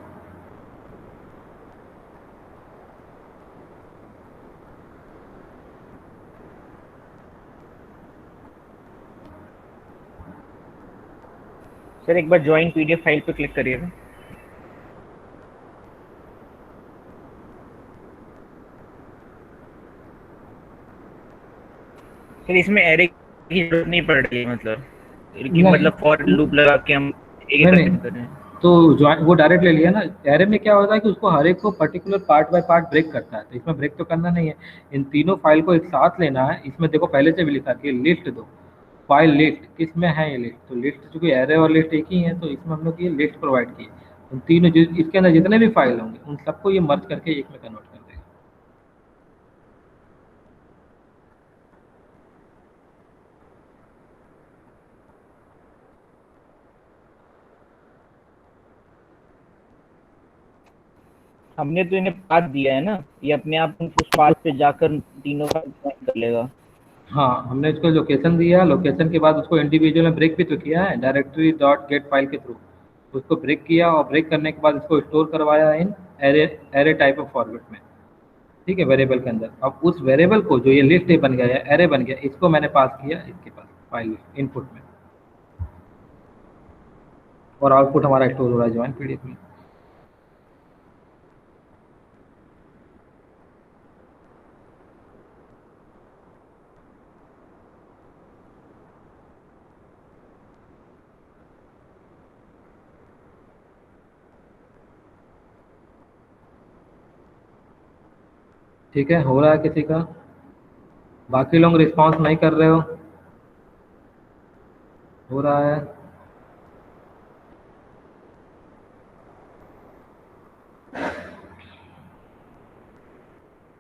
सर एक बार ज्वाइन पीडीएफ फाइल पे क्लिक करिएगा। सर इसमें एरे की जरूरत नहीं पड़ रही है, मतलब कि मतलब फॉर लूप लगा के हम एक ही नहीं, कर रहे हैं। तो ज्वाइन वो डायरेक्ट ले लिया ना। एरे में क्या होता है कि उसको हर एक को particular part by part break करता है, तो इसमें ब्रेक तो करना नहीं है, इन तीनों फाइल को एक साथ लेना है। इसमें देखो पहले से भी लिखा कि लिस्ट दो, फाइल लिस्ट किस में है ये लिस्ट, तो लिस्ट चूंकि एरे और लिस्ट एक ही है तो इसमें हम लोग ये लिस्ट प्रोवाइड की। उन तीनों इसके अंदर जितने भी फाइल होंगे उन सबको ये मर्ज करके एक में कन्वर्ट कर देगा। हमने तो इन्हें पाथ दिया है ना, ये अपने आप उस पाथ पे जाकर तीनों का ज्वाइन कर लेगा। हाँ, हमने इसको लोकेशन दिया, लोकेशन के बाद उसको इंडिविजुअल में ब्रेक भी तो किया है डायरेक्टरी डॉट गेट फाइल के थ्रू। उसको ब्रेक किया और ब्रेक करने के बाद इसको स्टोर करवाया इन एरे टाइप ऑफ फॉर्मेट में। ठीक है, वेरिएबल के अंदर। अब उस वेरिएबल को जो ये लिस्ट बन गया है, एरे बन गया, इसको मैंने पास किया इसके पास फाइल इनपुट में, और आउटपुट हमारा स्टोर हो रहा है ज्वाइन पीडीएफ में। ठीक है, हो रहा है किसी का? बाकी लोग रिस्पॉन्स नहीं कर रहे हो रहा है?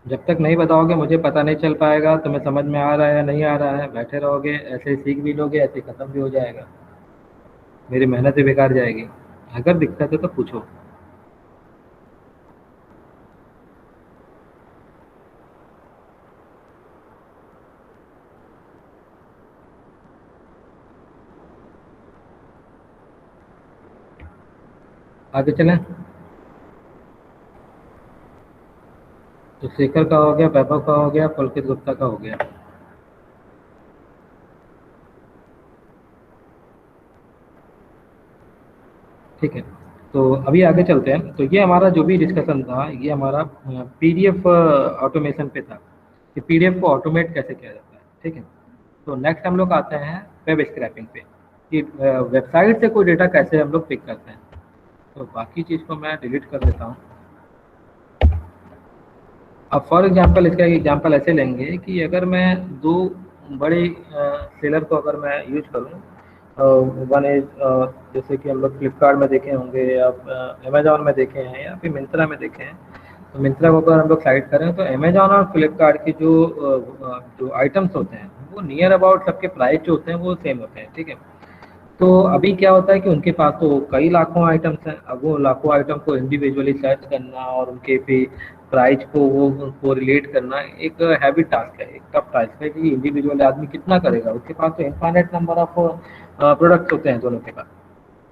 जब तक नहीं बताओगे मुझे पता नहीं चल पाएगा तुम्हें समझ में आ रहा है या नहीं आ रहा है। बैठे रहोगे ऐसे ही सीख भी लोगे, ऐसे ख़त्म भी हो जाएगा, मेरी मेहनत भी बेकार जाएगी। अगर दिक्कत है तो पूछो। आगे चलें। तो शेखर का हो गया, वैभव का हो गया, पुलकित गुप्ता का हो गया। ठीक है, तो अभी आगे चलते हैं। तो ये हमारा जो भी डिस्कशन था ये हमारा पीडीएफ ऑटोमेशन पे था कि पीडीएफ को ऑटोमेट कैसे किया जाता है। ठीक है, तो नेक्स्ट हम लोग आते हैं वेब स्क्रैपिंग पे कि वेबसाइट से कोई डेटा कैसे हम लोग पिक करते हैं। तो बाकी चीज़ को मैं डिलीट कर देता हूँ। अब फॉर एग्जांपल इसका एक एग्जांपल ऐसे लेंगे कि अगर मैं दो बड़े सेलर को अगर मैं यूज करूँ, वन इज जैसे कि हम लोग फ्लिपकार्ट में देखे होंगे या अमेजोन में देखे हैं या फिर मिंत्रा में देखे हैं। तो मिंत्रा को अगर हम लोग साइड करें तो अमेजोन और फ्लिपकार्ट की जो आइटम्स होते हैं वो नियर अबाउट सबके प्राइस जो होते हैं वो सेम होते हैं, ठीक है। तो अभी क्या होता है कि उनके पास तो कई लाखों आइटम्स हैं। अब वो लाखों आइटम को इंडिविजुअली सर्च करना और उनके पे प्राइस को वो रिलेट करना एक हैवी टास्क है, एक टफ टास्क है कि इंडिविजुअल आदमी कितना करेगा। उसके पास तो इनफाइनाइट नंबर ऑफ प्रोडक्ट्स होते हैं दोनों के पास।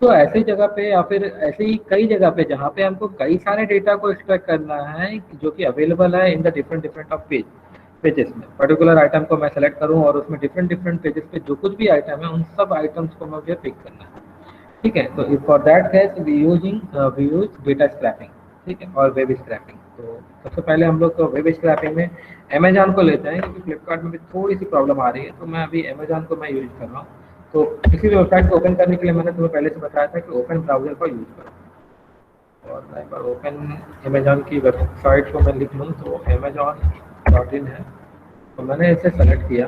तो ऐसी जगह पे या फिर ऐसे ही कई जगह पे जहाँ पे हमको कई सारे डेटा को एक्सट्रैक्ट करना है जो कि अवेलेबल है in the different of pages में। पर्टिकुलर आइटम को मैं सेलेक्ट करूँ और उसमें डिफरेंट पेजेस पे जो कुछ भी आइटम है उन सब आइटम्स को मुझे पिक करना है, ठीक है। तो for that case we use data scraping, ठीक है, और वेब स्क्रैपिंग। तो सबसे पहले हम लोग वेब स्क्रैपिंग में अमेजॉन को लेते हैं क्योंकि फ्लिपकार्ट में भी थोड़ी सी प्रॉब्लम आ रही है। तो मैं अभी अमेजॉन को मैं यूज कर रहा हूँ। तो किसी भी वेबसाइट को ओपन करने के लिए मैंने तुम्हें पहले से बताया था कि ओपन ब्राउजर का यूज करो। और मैं एक बार ओपन अमेजॉन की वेबसाइट को मैं लिख लूँ तो amazon.in है। तो मैंने इसे सेलेक्ट किया।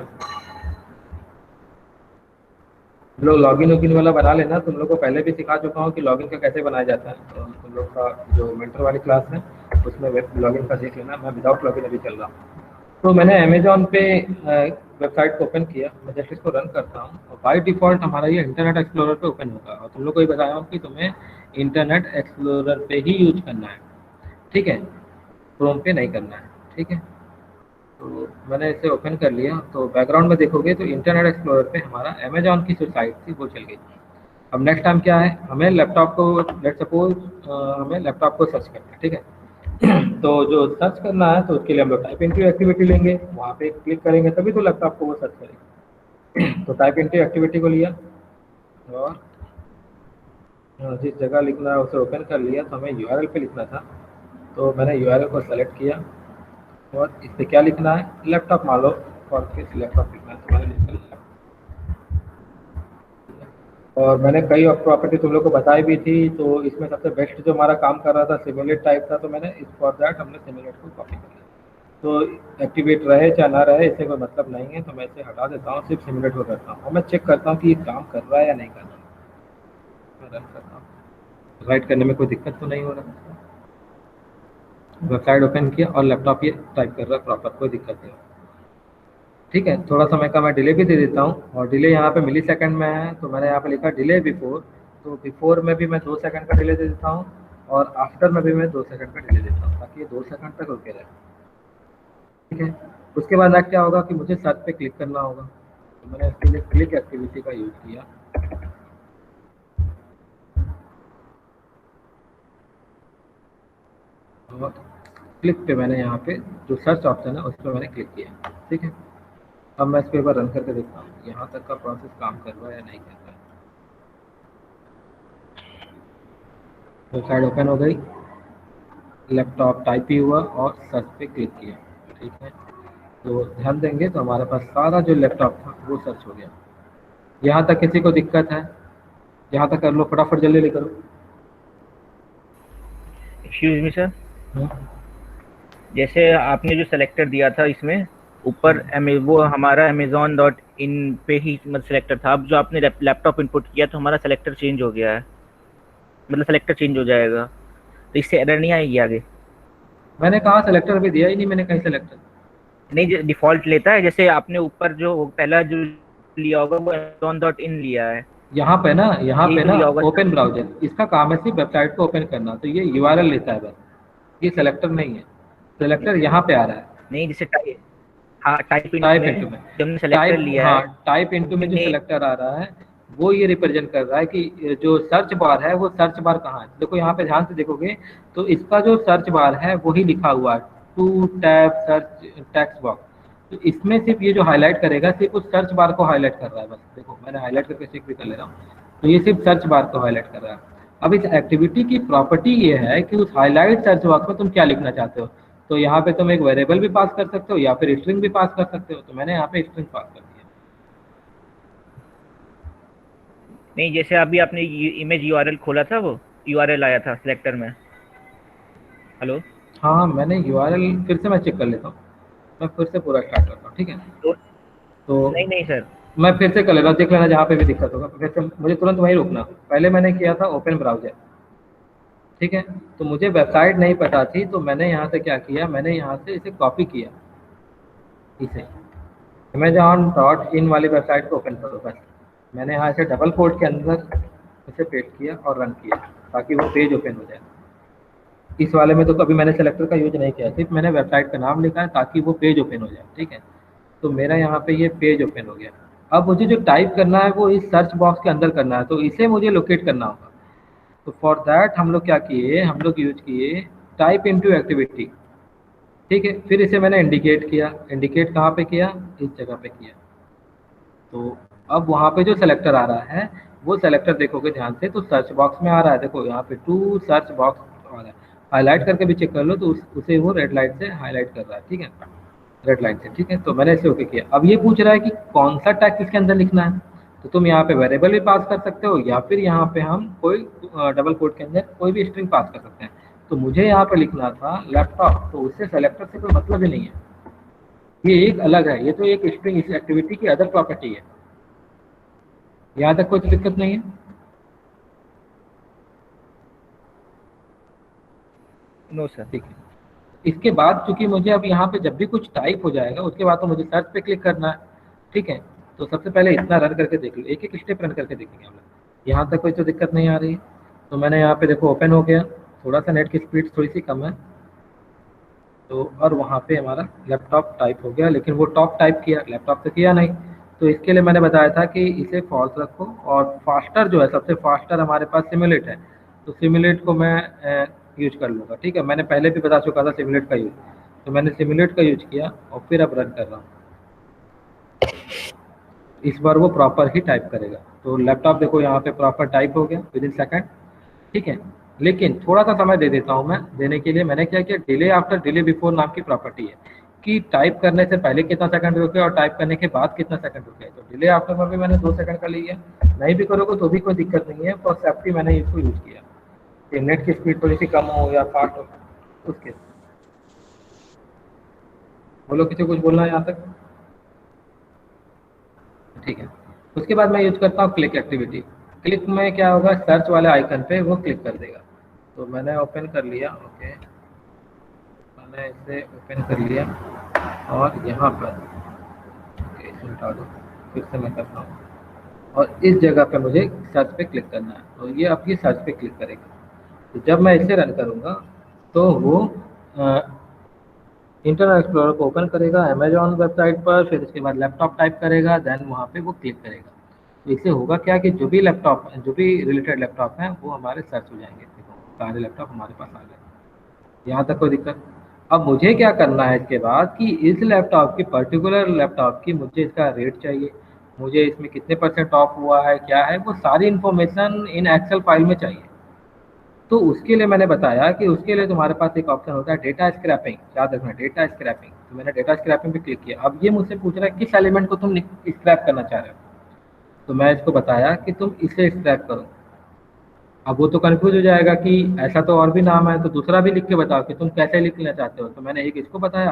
लोग लॉगिन वाला बना लेना। तुम लोग को पहले भी सिखा चुका हूँ कि लॉगिन का कैसे बनाया जाता है। तो तुम लोग का जो मेंटर वाली क्लास है उसमें लॉगिन का देख लेना। मैं विदाउट लॉगिन अभी चल रहा हूँ। तो मैंने अमेजॉन पे वेबसाइट को ओपन किया। मैं जस्ट इसको रन करता हूँ और बाय डिफ़ॉल्ट हमारा ये इंटरनेट एक्सप्लोरर पे ओपन होगा। और तुम लोग को ही बताया हूँ कि तुम्हें इंटरनेट एक्सप्लोरर पे ही यूज करना है, ठीक है, क्रोम पे नहीं करना है, ठीक है। तो मैंने इसे ओपन कर लिया। तो बैकग्राउंड में देखोगे तो इंटरनेट एक्सप्लोरर पे हमारा अमेजॉन की जो साइट थी वो चल गई। अब नेक्स्ट टाइम क्या है, हमें लैपटॉप को लेट सपोज हमें लैपटॉप को सर्च करना है, ठीक है। तो जो सर्च करना है तो उसके लिए हम लोग टाइप इंटू एक्टिविटी लेंगे, वहाँ पे क्लिक करेंगे तभी तो लैपटॉप को वो सर्च करेगा। तो टाइप इंटू एक्टिविटी को लिया और जिस जगह लिखना है उसे ओपन कर लिया। तो हमें यूआरएल पे लिखना था तो मैंने यूआरएल को सेलेक्ट किया और इस पर क्या लिखना है, लैपटॉप मान लो और किस लैपटॉप लिखना है तो मैंने लिख लिया। और मैंने कई प्रॉपर्टी तुम लोग को बताई भी थी। तो इसमें सबसे बेस्ट जो हमारा काम कर रहा था सिमुलेट टाइप था। तो मैंने इस फॉर दैट हमने सिमुलेट को कॉपी कर लिया। तो एक्टिवेट रहे चाहे ना रहे इससे कोई मतलब नहीं है। तो मैं इसे हटा देता हूँ, सिर्फ सिमुलेट को करता हूँ और मैं चेक करता हूँ कि ये काम कर रहा है या नहीं कर रहा है। मैं रन करता हूँ, राइट करने में कोई दिक्कत तो नहीं हो रहा। वेबसाइट ओपन किया और लैपटॉप ये टाइप कर रहा है प्रॉपर, कोई दिक्कत नहीं हो, ठीक है। थोड़ा समय का मैं डिले भी दे देता हूँ और डिले यहाँ पे मिली सेकंड में है। तो मैंने यहाँ पे लिखा डिले बिफोर। तो बिफोर में भी मैं 2 सेकंड का डिले दे देता हूँ और आफ्टर में भी मैं 2 सेकंड का डिले देता हूँ ताकि ये 2 सेकंड तक रुके रहे, ठीक है। उसके बाद क्या होगा कि मुझे सर्च पे क्लिक करना होगा। तो मैंने इसके लिए क्लिक एक्टिविटी का यूज किया। और क्लिक पे मैंने यहाँ पे जो सर्च ऑप्शन है उस पर मैंने क्लिक किया, ठीक है। अब मैं इसको एक बार रन करके देखता हूँ यहाँ तक का प्रोसेस काम कर रहा है या नहीं कर रहा है। वेबसाइट ओपन हो गई, लैपटॉप टाइप ही हुआ और सर्च पे क्लिक किया, ठीक है। तो ध्यान देंगे तो हमारे पास सारा जो लैपटॉप था वो सर्च हो गया। यहाँ तक किसी को दिक्कत है? यहाँ तक कर लो, फटाफट जल्दी करो। एक्सक्यूज मी सर, जैसे आपने जो सेलेक्टर दिया था इसमें ऊपर वो हमारा amazon.in पे ही मतलब सेलेक्टर था। अब जो आपने लैपटॉप इनपुट किया तो हमारा सेलेक्टर चेंज हो गया है, मतलब सेलेक्टर चेंज हो जाएगा तो इससे एरर नहीं आएगी आगे? मैंने कहा सेलेक्टर अभी दिया ही नहीं मैंने, कहीं सेलेक्टर नहीं, डिफॉल्ट लेता है। जैसे आपने ऊपर जो पहला जो लिया होगा वो amazon.in लिया है। यहाँ पे ना लिया होगा ओपन ब्राउजर, इसका काम है सिर्फ वेबसाइट को ओपन करना। तो ये यूआरएल लेता है बस, ये सेलेक्टर नहीं है। सेलेक्टर यहाँ पे आ रहा है। नहीं, जैसे टाइप इनटू में हमने सेलेक्टर लिया है। टाइप इनटू में जो सेलेक्टर आ रहा है वो ये रिप्रेजेंट कर रहा है कि जो सर्च बार है वो सर्च बार कहाँ है। देखो यहाँ पे ध्यान से देखोगे तो इसका जो सर्च बार है वही लिखा हुआ है, to tab search text box. तो इसमें सिर्फ ये जो हाईलाइट करेगा सिर्फ उस सर्च बार को हाईलाइट कर रहा है बस। देखो मैंने हाईलाइट करके चेक भी कर ले रहा हूँ। तो ये सिर्फ सर्च बार को हाईलाइट कर रहा है। अब इस एक्टिविटी की प्रॉपर्टी ये है कि उस हाईलाइट सर्च बॉक्स में तुम क्या लिखना चाहते हो। तो यहाँ पे तुम एक वेरिएबल भी पास कर सकते हो या फिर स्ट्रिंग भी पास कर सकते हो। तो मैंने यहाँ पे स्ट्रिंग पास कर दिया। नहीं, जैसे अभी आपने इमेज यूआरएल खोला था वो URL आया था सिलेक्टर में। हेलो, हाँ मैंने URL फिर से मैं चेक कर लेता हूँ, मैं फिर से पूरा स्टार्ट करता हूँ, ठीक है। तो तो नहीं नहीं सर, मैं फिर से कर लेता हूँ, देख लेना जहाँ पे भी दिक्कत होगा, फिर से मुझे तुरंत वहीं रुकना। पहले मैंने किया था ओपन ब्राउजर, ठीक है। तो मुझे वेबसाइट नहीं पता थी, तो मैंने यहाँ से क्या किया, मैंने यहाँ से इसे कॉपी किया, इसे Amazon.in वाली वेबसाइट को ओपन करो बस। मैंने यहाँ से डबल कोट के अंदर इसे पेस्ट किया और रन किया ताकि वो पेज ओपन हो जाए। इस वाले में तो कभी मैंने सेलेक्टर का यूज नहीं किया, सिर्फ मैंने वेबसाइट का नाम लिखा है ताकि वो पेज ओपन हो जाए, ठीक है। तो मेरा यहाँ पे ये पेज ओपन हो गया। अब मुझे जो टाइप करना है वो इस सर्च बॉक्स के अंदर करना है, तो इसे मुझे लोकेट करना होगा। तो फॉर दैट हम लोग क्या किए, हम लोग यूज किए टाइप इनटू एक्टिविटी, ठीक है। फिर इसे मैंने इंडिकेट किया, इंडिकेट कहाँ पे किया, इस जगह पे किया। तो अब वहाँ पे जो सेलेक्टर आ रहा है वो सेलेक्टर देखोगे ध्यान से, तो सर्च बॉक्स में आ रहा है, देखो यहाँ पे टू सर्च बॉक्स आ रहा है। हाईलाइट करके भी चेक कर लो तो उसे वो रेड लाइट से हाईलाइट कर रहा है, ठीक है, रेड लाइट से, ठीक है। तो मैंने इसे ओके किया। अब ये पूछ रहा है कि कौन सा टैग इसके अंदर लिखना है, तो तुम यहाँ पे वेरिएबल भी पास कर सकते हो या फिर यहाँ पे हम कोई डबल कोट के अंदर कोई भी स्ट्रिंग पास कर सकते हैं। तो मुझे यहाँ पे लिखना था लैपटॉप, तो उससे सेलेक्टर से कोई मतलब ही नहीं है, ये एक अलग है, ये तो एक स्ट्रिंग इस एक्टिविटी की अदर प्रॉपर्टी है। यहाँ तक कोई दिक्कत नहीं है? No sir. ठीक है। इसके बाद चूंकि मुझे अब यहाँ पे जब भी कुछ टाइप हो जाएगा उसके बाद तो मुझे सर्च पे क्लिक करना है, ठीक है। तो सबसे पहले इतना रन करके देख लो, एक एक स्टेप रन करके देखेंगे हम लोग। यहाँ तक कोई तो दिक्कत नहीं आ रही है। तो मैंने यहाँ पे देखो ओपन हो गया, थोड़ा सा नेट की स्पीड थोड़ी सी कम है, तो और वहाँ पे हमारा लैपटॉप टाइप हो गया, लेकिन वो टॉप टाइप किया, लैपटॉप तो किया नहीं। तो इसके लिए मैंने बताया था कि इसे फॉल्स रखो, और फास्टर जो है सबसे फास्टर हमारे पास सिमुलेट है, तो सिमुलेट को मैं यूज कर लूँगा, ठीक है। मैंने पहले भी बता चुका था सिमुलेट का यूज, तो मैंने सिमुलेट का यूज किया और फिर अब रन कर रहा हूँ। इस बार वो प्रॉपर ही टाइप करेगा। तो लैपटॉप देखो यहाँ पे प्रॉपर टाइप हो गया विद इन सेकेंड, ठीक है। लेकिन थोड़ा सा समय दे देता हूँ मैं, देने के लिए मैंने क्या किया, डिले आफ्टर डिले बिफोर नाम की प्रॉपर्टी है कि टाइप करने से पहले कितना सेकंड रुके और टाइप करने के बाद कितना सेकंड रुके। तो डिले आफ्टर में भी मैंने 2 सेकंड का लिया, नहीं भी करोगे तो भी कोई दिक्कत नहीं है, फॉर सेफ्टी मैंने इसको यूज़ किया कि नेट की स्पीड थोड़ी सी कम हो या फास्ट हो उसके। बोलो किसी कुछ बोलना है यहाँ तक? ठीक है। उसके बाद मैं यूज करता हूँ क्लिक एक्टिविटी। क्लिक में क्या होगा, सर्च वाले आइकन पे वो क्लिक कर देगा। तो मैंने ओपन कर लिया, ओके, मैंने इसे ओपन कर लिया और यहाँ पर ओके इसे हटा दो, फिर से मैं करता हूँ और इस जगह पे मुझे सर्च पे क्लिक करना है। तो ये अब ये सर्च पे क्लिक करेगा। तो जब मैं इसे रन करूँगा तो वो इंटरनेट एक्सप्लोरर को ओपन करेगा अमेजॉन वेबसाइट पर, फिर उसके बाद लैपटॉप टाइप करेगा, देन वहाँ पे वो क्लिक करेगा। तो इससे होगा क्या कि जो भी लैपटॉप, जो भी रिलेटेड लैपटॉप हैं वो हमारे सर्च हो जाएंगे। देखो सारे लैपटॉप हमारे पास आ गए। यहाँ तक कोई दिक्कत? अब मुझे क्या करना है इसके बाद कि इस लैपटॉप की, पर्टिकुलर लैपटॉप की, मुझे इसका रेट चाहिए, मुझे इसमें कितने % ऑफ हुआ है, क्या है, वो सारी इन्फॉर्मेशन इन एक्सेल फाइल में चाहिए। तो उसके लिए मैंने बताया कि उसके लिए तुम्हारे पास एक ऑप्शन होता है डेटा स्क्रैपिंग, याद रखना डेटा स्क्रैपिंग। तो मैंने डेटा स्क्रैपिंग पे क्लिक किया। अब ये मुझसे पूछ रहा है किस एलिमेंट को तुम स्क्रैप करना चाह रहे हो, तो मैं इसको बताया कि तुम इसे स्क्रैप करो। अब वो तो कंफ्यूज हो जाएगा कि ऐसा तो और भी नाम है, तो दूसरा भी लिख के बताओ कि तुम कैसे लिखना चाहते हो। तो मैंने एक इसको बताया,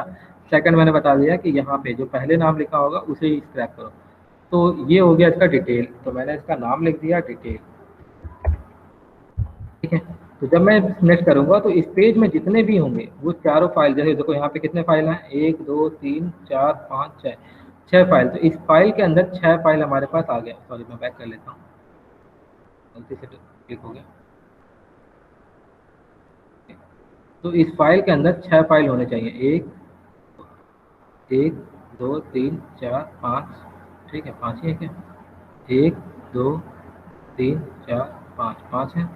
सेकंड मैंने बता दिया कि यहाँ पे जो पहले नाम लिखा होगा उसे ही स्क्रैप करो। तो ये हो गया इसका डिटेल, तो मैंने इसका नाम लिख दिया डिटेल, ठीक है। तो जब मैं नेक्स्ट करूँगा तो इस पेज में जितने भी होंगे वो चारों फाइल, जैसे देखो यहाँ पे कितने फाइल हैं, 1 2 3 4 5 6 फाइल। तो इस फाइल के अंदर 6 फाइल हमारे पास आ गया। सॉरी मैं बैक कर लेता हूँ, गलती से क्लिक हो गया। तो इस फाइल के अंदर 6 फाइल होने चाहिए, 1 2 3 4 5, ठीक है 5 ही है क्या, 1 2 3 4 5, 5 है।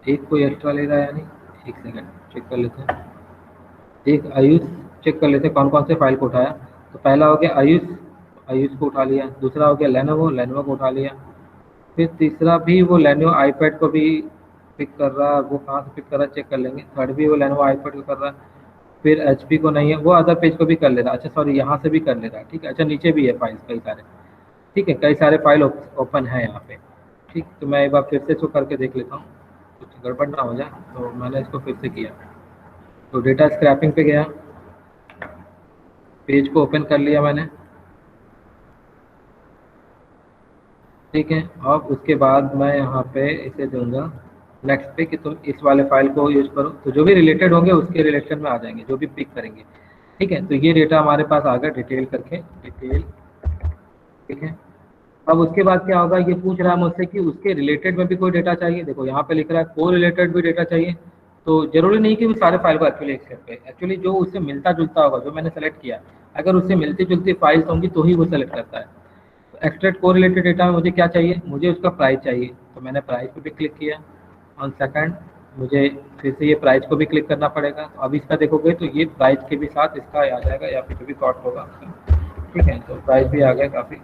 एक कोई एक्स्ट्रा ले रहा है या नहीं, एक सेकंड चेक कर लेते हैं। एक आयुष चेक कर लेते हैं कौन कौन से फाइल को उठाया। तो पहला हो गया आयुष, आयुष को उठा लिया। दूसरा हो गया लेनोवो, लेनोवो को उठा लिया। फिर तीसरा भी वो लेनोवो आईपैड को भी पिक कर रहा है, वो कहाँ से पिक कर रहा है चेक कर लेंगे। थर्ड भी वो लेनोवो आईपैड को कर रहा है। फिर एचपी को नहीं है, वो अदर पेज को भी कर ले रहा है। अच्छा सॉरी यहाँ से भी कर ले रहा है, ठीक है। अच्छा नीचे भी है फाइल कई सारे, ठीक है, कई सारे फाइल ओपन है यहाँ पे, ठीक। तो मैं एक बार फिर से इसको करके देख लेता हूँ। गड़बड़ ना हो जाए, तो मैंने इसको फिर से किया। तो डेटा स्क्रैपिंग पे गया, पेज को ओपन कर लिया मैंने, ठीक है। अब उसके बाद मैं यहाँ पे इसे दूंगा नेक्स्ट पे कि तुम इस वाले फाइल को यूज करो, तो जो भी रिलेटेड होंगे उसके रिलेटेड में आ जाएंगे, जो भी पिक करेंगे, ठीक है। तो ये डेटा हमारे पास आ गया डिटेल करके, डिटेल, ठीक है। अब उसके बाद क्या होगा, ये पूछ रहा है मुझसे कि उसके रिलेटेड में भी कोई डेटा चाहिए। देखो यहाँ पे लिख रहा है को रिलेटेड भी डेटा चाहिए, तो जरूरी नहीं कि वो सारे फाइल को एक्चुअली एक्सेप्ट करे। एक्चुअली जो उससे मिलता जुलता होगा, जो मैंने सेलेक्ट किया, अगर उससे मिलती जुलती फाइल्स होंगी तो ही वो सेलेक्ट करता है। तो एक्सट्रैक्ट को रिलेटेड डेटा में मुझे क्या चाहिए, मुझे उसका प्राइस चाहिए, तो मैंने प्राइस पे भी क्लिक किया। ऑन सेकंड मुझे फिर से ये प्राइस को भी क्लिक करना पड़ेगा। तो अब इसका देखोगे तो ये प्राइस के भी साथ इसका आ जाएगा, या फिर जो भी कॉस्ट होगा, ठीक है। तो प्राइस भी आ गया काफ़ी,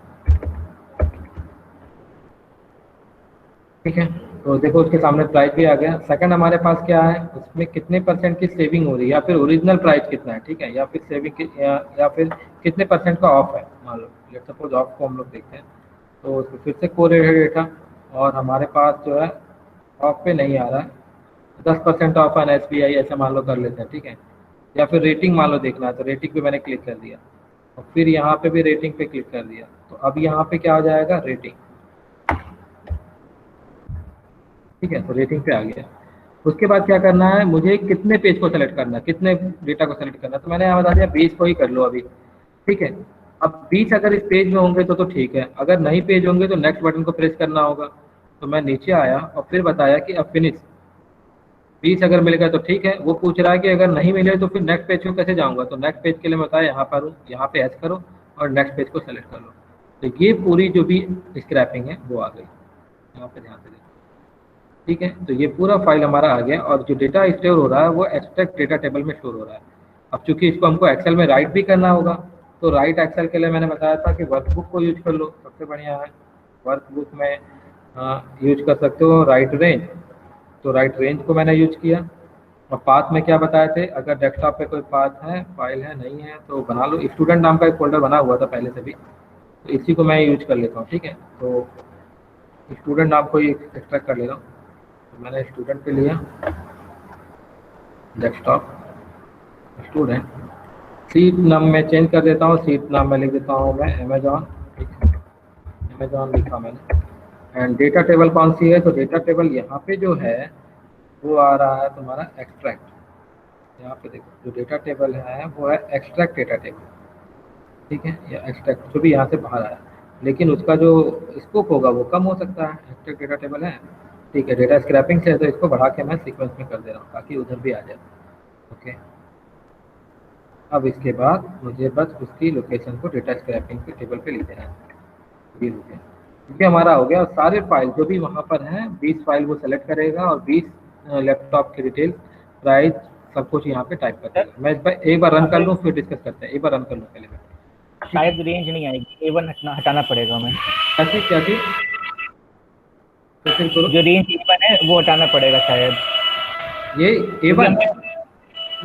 ठीक है। तो देखो उसके सामने प्राइस भी आ गया। सेकंड हमारे पास क्या है, उसमें कितने परसेंट की सेविंग हो रही है, या फिर ओरिजिनल प्राइस कितना है, ठीक है, या फिर सेविंग या फिर कितने परसेंट का ऑफ है। मान लो लेट सपोज ऑफ को हम लोग देखते हैं, तो फिर से कोरिलेटेड डेटा, और हमारे पास जो है ऑफ पे नहीं आ रहा है, 10% ऑफ ऑन SBI ऐसा मान लो कर लेते हैं, ठीक है। या फिर रेटिंग मान लो देखना है, तो रेटिंग पे मैंने क्लिक कर दिया, और फिर यहाँ पे भी रेटिंग पे क्लिक कर दिया। तो अब यहाँ पे क्या आ जाएगा, रेटिंग, ठीक है। तो रेटिंग पे आ गया। उसके बाद क्या करना है, मुझे कितने पेज को सेलेक्ट करना है, कितने डेटा को सेलेक्ट करना है, तो मैंने यहाँ बता दिया 20 को ही कर लो अभी, ठीक है। अब 20 अगर इस पेज में होंगे तो ठीक है, अगर नहीं पेज होंगे तो नेक्स्ट बटन को प्रेस करना होगा। तो मैं नीचे आया और फिर बताया कि अब फिनिश, 20 अगर मिल गया तो ठीक है। वो पूछ रहा है कि अगर नहीं मिले तो फिर नेक्स्ट पेज को कैसे जाऊँगा, तो नेक्स्ट पेज के लिए मैं बताया यहाँ पर हूँ, यहाँ पे एच करो और नेक्स्ट पेज को सेलेक्ट कर लो। तो ये पूरी जो भी स्क्रैपिंग है वो आ गई, यहाँ पे ध्यान से देखो, ठीक है। तो ये पूरा फाइल हमारा आ गया, और जो डेटा स्टोर हो रहा है वो एक्सट्रैक्ट डेटा टेबल में स्टोर हो रहा है। अब चूंकि इसको हमको एक्सेल में राइट भी करना होगा, तो राइट एक्सेल के लिए मैंने बताया था कि वर्कबुक को यूज कर लो, सबसे बढ़िया है। वर्कबुक में यूज कर सकते हो राइट रेंज, तो राइट रेंज को मैंने यूज किया। और पाथ में क्या बताए थे, अगर डेस्कटॉप पे कोई पाथ है, फाइल है, नहीं है तो बना लो। स्टूडेंट नाम का एक फोल्डर बना हुआ था पहले से भी, तो इसी को मैं यूज कर लेता हूँ, ठीक है। तो स्टूडेंट नाम को एक्सट्रैक्ट कर ले रहा हूँ, तो मैंने स्टूडेंट पे लिया, डेस्कटॉप स्टूडेंट, सीट नाम में चेंज कर देता हूँ, सीट नाम में लिख देता हूँ मैं अमेजॉन, ठीक है, अमेजॉन लिखा मैंने। एंड डेटा टेबल कौन सी है, तो डेटा टेबल यहाँ पे जो है वो आ रहा है तुम्हारा एक्सट्रैक्ट। यहाँ पे देखो जो डेटा टेबल है वो है एक्सट्रैक्ट डेटा टेबल, ठीक है, या एक्सट्रैक्ट जो भी यहाँ से बाहर आया, लेकिन उसका जो स्कोप होगा वो कम हो सकता है। एक्सट्रैक्ट डेटा टेबल है, ठीक है। डेटा स्क्रैपिंग से तो इसको बढ़ा के मैं सीक्वेंस में कर दे रहा हूँ ताकि उधर भी आ जाए, ओके। अब इसके बाद मुझे बस उसकी लोकेशन को डेटा स्क्रैपिंग के टेबल पे लिख देना है, ये हो गया, क्योंकि हमारा हो गया। सारे फाइल जो भी वहाँ पर हैं 20 फाइल वो सेलेक्ट करेगा, और 20 लैपटॉप की डिटेल, प्राइस, सब कुछ यहाँ पे टाइप कर देगा। मैं इस पर एक बार रन कर लूँ फिर डिस्कस करते हैं, एक बार रन कर लूँ पहले मैं। शायद रेंज नहीं आएगी, A1 हटाना पड़ेगा हमें। कैसे क्या थी, तो फिर करो, जो रेंज A1 है वो हटाना पड़ेगा शायद, ये A1,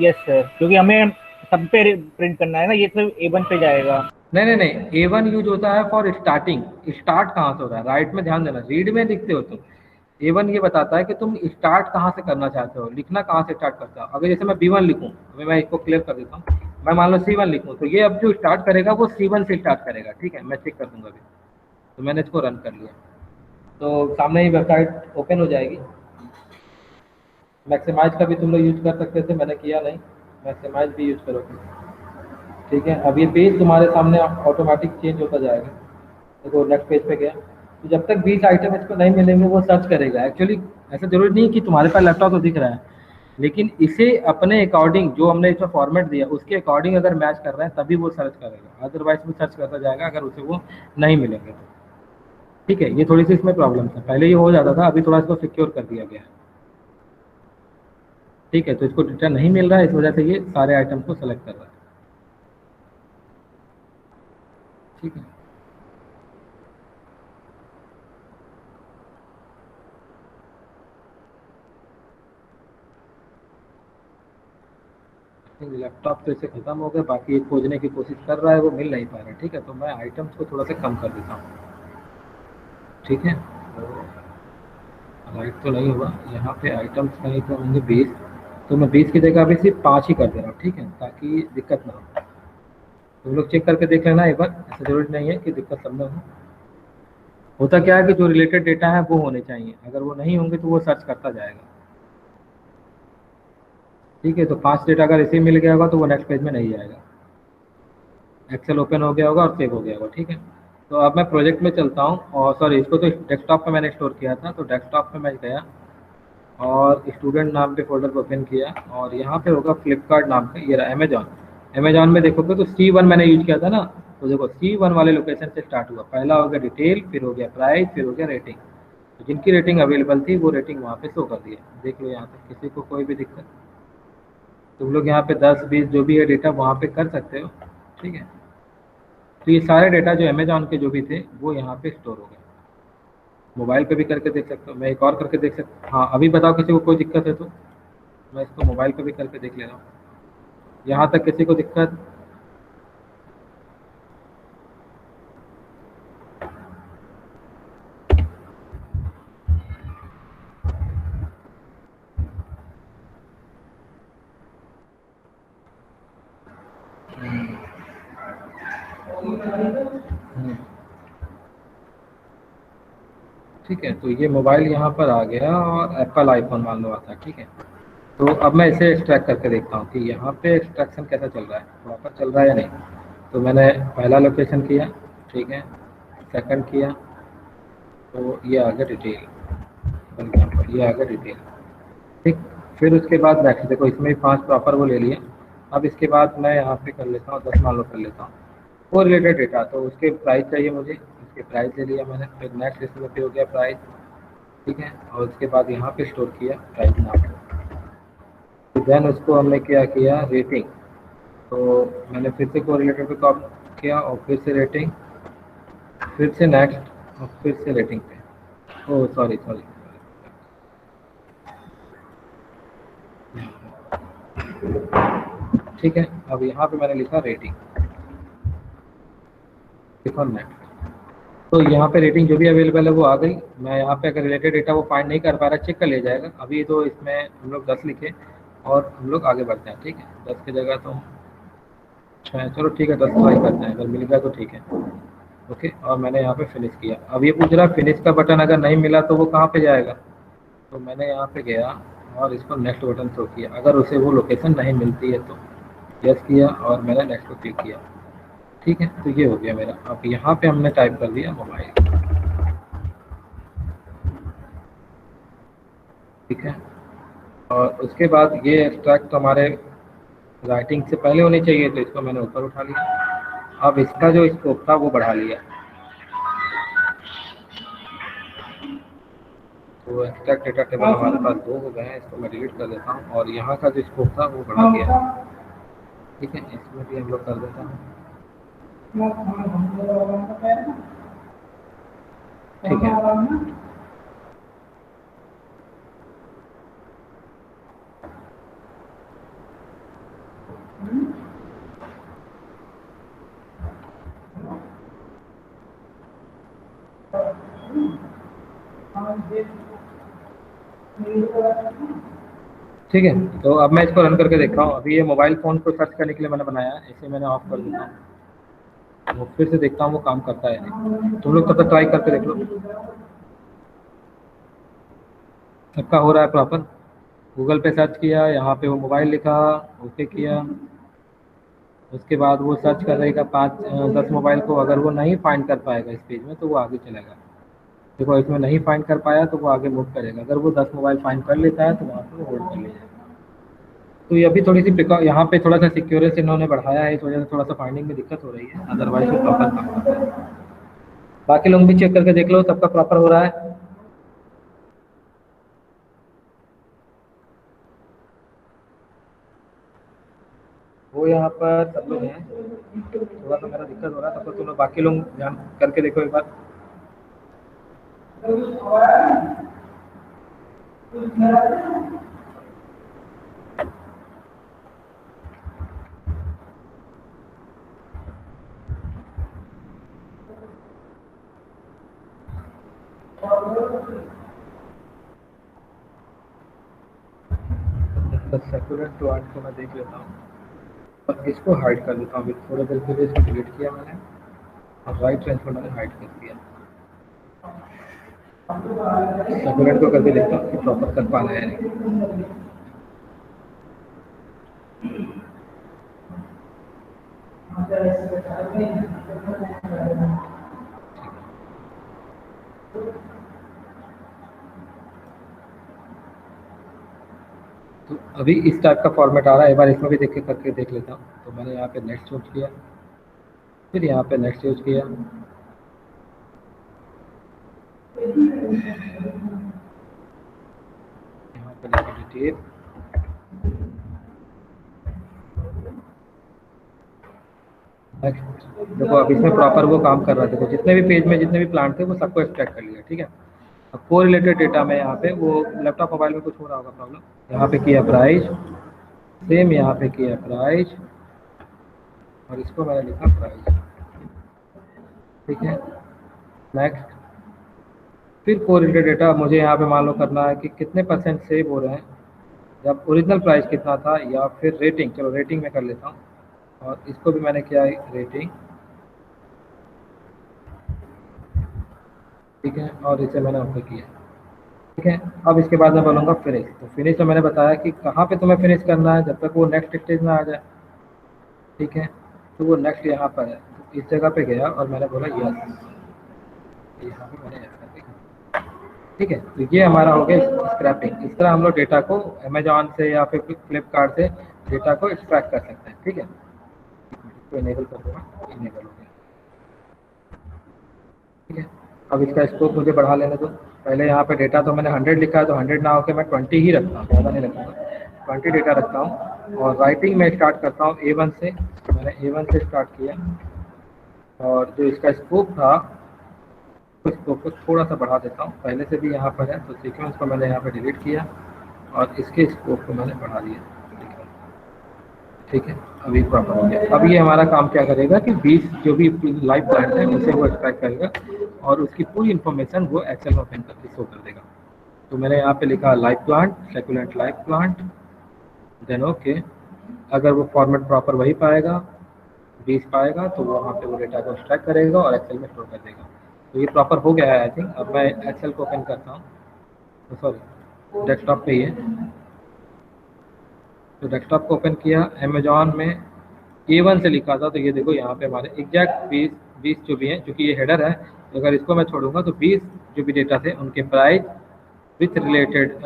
यस सर, क्योंकि हमें सब पे प्रिंट करना है ना, ये सिर्फ A1 पे जाएगा। नहीं, A1 यूज होता है फॉर स्टार्टिंग। स्टार्ट कहाँ से हो रहा है, राइट में ध्यान देना, रीड में लिखते हो तुम। A1 ये बताता है कि तुम स्टार्ट कहाँ से करना चाहते हो, लिखना कहाँ से स्टार्ट करता हो। अगर जैसे मैं B1 लिखूँ, अभी मैं इसको क्लियर कर देता हूँ, मैं मान लो C1 लिखूँ, तो ये अब जो स्टार्ट करेगा वो C1 से स्टार्ट करेगा, ठीक है। मैं चेक कर दूंगा अभी, तो मैंने इसको रन कर लिया, तो सामने ही वेबसाइट ओपन हो जाएगी। मैक्सिमाइज का भी तुम लोग यूज कर सकते थे, मैंने किया नहीं, मैक्सिमाइज भी यूज करोगे, ठीक है। अब ये पेज तुम्हारे सामने ऑटोमेटिक चेंज होता जाएगा। देखो नेक्स्ट पेज पे गया, तो जब तक 20 आइटम इसको नहीं मिलेंगे वो सर्च करेगा। एक्चुअली ऐसा जरूरी नहीं कि तुम्हारे पास लैपटॉप तो दिख रहा है, लेकिन इसे अपने अकॉर्डिंग जो हमने इसमें फॉर्मेट दिया उसके अकॉर्डिंग अगर मैच कर रहा है तभी वो सर्च करेगा, अदरवाइज वो सर्च करता जाएगा अगर उसे वो नहीं मिलेंगे तो, ठीक है। ये थोड़ी सी इसमें प्रॉब्लम था, पहले ये हो जाता था, अभी थोड़ा इसको सिक्योर कर दिया गया है, ठीक है। तो इसको डेटा नहीं मिल रहा है, इस वजह से ये सारे आइटम को सेलेक्ट कर रहा है, ठीक है। लैपटॉप तो इसे खत्म हो गया, बाकी ये खोजने की कोशिश कर रहा है, वो मिल नहीं पा रहा है, ठीक है। तो मैं आइटम्स को थोड़ा सा कम कर देता हूँ, ठीक है। तो राइट तो नहीं हुआ यहाँ पे, आइटम्स नहीं तो होंगे 20, तो मैं 20 की जगह अभी सिर्फ 5 ही कर दे रहा हूँ, ठीक है, ताकि दिक्कत ना हो। तुम लोग चेक करके देख लेना एक बार, ऐसा जरूरी नहीं है कि दिक्कत सब में हो। होता क्या है कि जो रिलेटेड डेटा है वो होने चाहिए, अगर वो नहीं होंगे तो वो सर्च करता जाएगा। ठीक है, तो 5 डेटा अगर इसे मिल गया होगा तो वो नेक्स्ट पेज में नहीं जाएगा, एक्सेल ओपन हो गया होगा और सेव हो गया होगा। ठीक है, तो अब मैं प्रोजेक्ट में चलता हूँ, और सॉरी इसको तो डेस्कटॉप पे मैंने स्टोर किया था, तो डेस्कटॉप पे मैं गया और स्टूडेंट नाम पे फोल्डर को ओपन किया, और यहाँ पे होगा फ्लिपकार्ट नाम का, ये रहा अमेजॉन। अमेजॉन में देखोगे तो C1 मैंने यूज किया था ना, तो देखो C1 वाले लोकेशन से स्टार्ट हुआ, पहला हो गया डिटेल, फिर हो गया प्राइस, फिर हो गया रेटिंग। तो जिनकी रेटिंग अवेलेबल थी वो रेटिंग वहाँ पे शो कर दिया, देख लो यहाँ पे, किसी को कोई भी दिक्कत। तुम लोग यहाँ पे 10-20 जो भी है डेटा वहाँ पे कर सकते हो। ठीक है, तो ये सारे डेटा जो अमेजॉन के जो भी थे वो यहाँ पे स्टोर हो गए। मोबाइल पे भी करके देख सकते हो, मैं एक और करके देख सकता हूँ। हाँ अभी बताओ किसी को कोई दिक्कत है तो, मैं इसको मोबाइल पे भी करके देख ले रहा हूँ। यहाँ तक किसी को दिक्कत? हम्म, ठीक है, तो ये मोबाइल यहाँ पर आ गया और एप्पल आईफोन मान लो आता है। ठीक है, तो अब मैं इसे एक्सट्रैक्ट करके देखता हूँ कि यहाँ पे एक्सट्रैक्शन कैसा चल रहा है, प्रॉपर चल रहा है या नहीं। तो मैंने पहला लोकेशन किया, ठीक है, सेकंड किया, तो ये आ गया डिटेल, ये आ गया डिटेल। ठीक, फिर उसके बाद नेक्स्ट देखो इसमें 5 प्रॉपर वो ले लिए। अब इसके बाद मैं यहाँ पे कर लेता हूँ 10 मान लो कर लेता हूँ वो रिलेटेड डेटा, तो उसके प्राइस चाहिए मुझे, उसके प्राइस ले लिया मैंने, फिर नेक्स्ट इसमें पे हो गया प्राइस। ठीक है, और उसके बाद यहाँ पे स्टोर किया प्राइस नाम, तो देन उसको हमने क्या किया रेटिंग, तो मैंने फिर से को रिलेटेड पे कॉप किया और फिर से रेटिंग, फिर से नेक्स्ट और फिर से रेटिंग पे। ओह सॉरी सॉरी, ठीक है, अब यहाँ पे मैंने लिखा रेटिंग, लिखा नेक्स्ट। तो यहाँ पे रेटिंग जो भी अवेलेबल है वो आ गई। मैं यहाँ पे अगर रिलेटेड डेटा वो फाइंड नहीं कर पा रहा, चेक कर लिया जाएगा। अभी तो इसमें हम लोग 10 लिखे और हम लोग आगे बढ़ते हैं। ठीक है, 10 की जगह तो 6, चलो ठीक है 10 ट्राई करते हैं, अगर मिल गया तो ठीक है। ओके, और मैंने यहाँ पे फिनिश किया। अब ये पूछ रहा फिनिश का बटन अगर नहीं मिला तो वो कहाँ पे जाएगा, तो मैंने यहाँ पे गया और इसको नेक्स्ट बटन शो किया, अगर उसे वो लोकेशन नहीं मिलती है तो यस किया और मैंने नेक्स्ट को क्लिक किया। ठीक है, तो ये हो गया मेरा। अब यहाँ पे हमने टाइप कर दिया मोबाइल। ठीक है, और उसके बाद ये एक्सट्रैक्ट हमारे राइटिंग से पहले होनी चाहिए, तो इसको मैंने ऊपर उठा लिया। अब इसका जो स्कोप था वो बढ़ा लिया, तो एक्सट्रैक्ट डेटा टेबल हमारे पास 2 हो गए हैं, इसको मैं डिलीट कर देता हूँ और यहाँ का जो स्कोप था वो बढ़ा दिया। ठीक है, इसमें भी हम लोग कर देता हूँ। ठीक है, ठीक है, तो अब मैं इसको रन करके देख रहा हूँ। अभी ये मोबाइल फ़ोन को सर्च करने के लिए मैंने बनाया है, इसे मैंने ऑफ कर देता हूँ। वो फिर से देखता हूँ वो काम करता है नहीं। तुम लोग तब तक ट्राई करके देख लो, सबका हो रहा है प्रॉपर। गूगल पे सर्च किया, यहाँ पे वो मोबाइल लिखा, ओके किया, उसके बाद वो सर्च कर रहेगा 5-10 मोबाइल को। अगर वो नहीं फाइंड कर पाएगा इस पेज में तो वो आगे चलेगा। देखो इसमें नहीं फाइंड कर पाया तो वो आगे मूव करेगा। अगर वो 10 मोबाइल फाइंड कर लेता है तो वहाँ पे वो होल्ड कर ले जाएगा। तो ये अभी थोड़ी सी यहाँ पे थोड़ा सा सिक्योरेंस इन्होंने बढ़ाया है, इस वजह से थोड़ा सा फाइंडिंग में दिक्कत हो रही है, अदरवाइज वो प्रॉपर काम करता है। बाकी लोग भी चेक करके देख लो सबका प्रॉपर हो रहा है। वो यहाँ पर सब लोग हैं, थोड़ा सा मेरा दिक्कत हो रहा है, तब तक तुम लोग बाकी लोग ध्यान करके देखो एक बार। तो सेकुलेंट प्लांट को मैं देख लेता हूँ और इसको हाइड कर देता हूँ। अभी थोड़ा देर के लिए इसको डिलीट किया मैंने और राइट रेंज को मैंने हाइड कर दिया। सेकुलेंट को करके देखता हूँ कि प्रॉपर कर पा रहा है नहीं। तो अभी इस टाइप का फॉर्मेट आ रहा है। एक बार इसमें भी देख के करके देख लेता हूँ। तो मैंने यहाँ पे नेक्स्ट यूज किया, फिर यहाँ पे नेक्स्ट यूज किया, यहाँ पे लिखा डिटेल, देखो अब इसमें प्रॉपर वो काम कर रहा है। देखो जितने भी पेज में जितने भी प्लांट थे वो सबको एक्सट्रैक्ट कर लिया, ठीक है। अब को रिलेटेड डेटा में यहाँ पे वो लैपटॉप मोबाइल में कुछ हो रहा होगा प्रॉब्लम। यहाँ पे किया प्राइस, सेम यहाँ पे किया प्राइस और इसको मैंने लिखा प्राइस, ठीक है। नेक्स्ट, फिर को रिलेटेड डेटा मुझे यहाँ पे मान लो करना है कि कितने % सेव हो रहे हैं, जब ओरिजिनल प्राइस कितना था या फिर रेटिंग। चलो रेटिंग में कर लेता हूँ और इसको भी मैंने किया है रेटिंग, ठीक है। और इसे मैंने ओके किया, ठीक है। अब इसके बाद मैं बोलूँगा फिनिश। तो फिनिश में मैंने बताया कि कहाँ पे तुम्हें फिनिश करना है, जब तक वो नेक्स्ट स्टेज में आ जाए, ठीक है। तो वो नेक्स्ट यहाँ पर है, तो इस जगह पे गया और मैंने बोला यस, यहाँ पे मैंने यस कर दिया, ठीक है। तो ये हमारा हो गया स्क्रैपिंग। इस तरह हम लोग डेटा को अमेजॉन से या फिर फ्लिपकार्ट से डेटा को एक्सट्रैक्ट कर सकते हैं, ठीक है। इसको इनेबल कर दूँगा, इनेबल हो गया, ठीक है। अब इसका स्कोप मुझे बढ़ा लेने दो। पहले यहाँ पे डेटा तो मैंने 100 लिखा है, तो 100 ना होकर मैं 20 ही रखता हूँ, ज़्यादा नहीं रखूँगा, 20 डेटा रखता हूँ। और राइटिंग में स्टार्ट करता हूँ A1 से। मैंने A1 से स्टार्ट किया और जो इसका स्कोप था उस स्कोप को थोड़ा सा बढ़ा देता हूँ। पहले से भी यहाँ पर है, तो सीक्वेंस को मैंने यहाँ पर डिलीट किया और इसके स्कोप को मैंने बढ़ा दिया, ठीक है। अभी प्रॉपर हो गया। अब ये हमारा काम क्या करेगा कि 20 जो भी लाइव प्लांट है उसे वो एक्सट्रैक्ट करेगा और उसकी पूरी इन्फॉर्मेशन वो एक्सेल में ओपन करके शो कर देगा। तो मैंने यहाँ पे लिखा live plant, succulent live plant, then okay. अगर वो फॉर्मेट प्रॉपर वही पाएगा, 20 पाएगा, तो वो वहाँ पे वो डेटा को एक्सट्रैक्ट करेगा और एक्सेल में स्टोर कर देगा। तो ये प्रॉपर हो गया है आई थिंक। अब मैं एक्सेल को ओपन करता हूँ, तो सॉरी डेस्कटॉप पे ही है। तो डेस्कटॉप को ओपन किया, अमेजॉन में A1 से लिखा था, तो ये देखो यहाँ पे हमारे एग्जैक्ट 20 जो भी हैं, क्योंकि ये हेडर है, तो अगर इसको मैं छोड़ूंगा तो 20 जो भी डेटा थे उनके प्राइस विथ रिलेटेड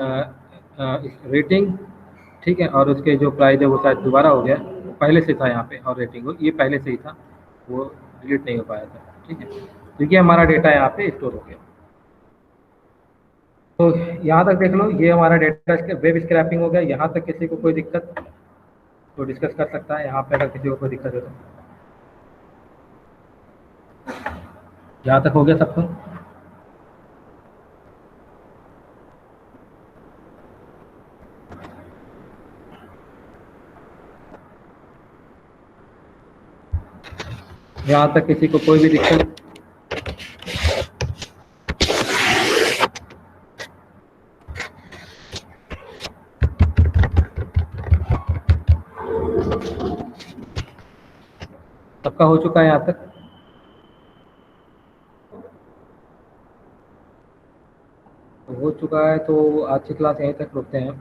रेटिंग, ठीक है। और उसके जो प्राइस है वो शायद दोबारा हो गया, पहले से था यहाँ पे, और रेटिंग हो ये पहले से ही था, वो डिलीट नहीं हो पाया था, ठीक है। तो ये हमारा डेटा यहाँ पे स्टोर हो गया। तो यहाँ तक देख लो, ये हमारा डेटा वेब स्क्रैपिंग हो गया। यहाँ तक किसी को कोई दिक्कत तो डिस्कस कर सकता है, यहाँ पे अगर किसी को कोई दिक्कत है तो। यहाँ तक हो गया सबको? यहाँ तक किसी को कोई भी दिक्कत? सबका हो चुका है यहाँ तक? हो चुका है तो आज की क्लास यहीं तक रुकते हैं।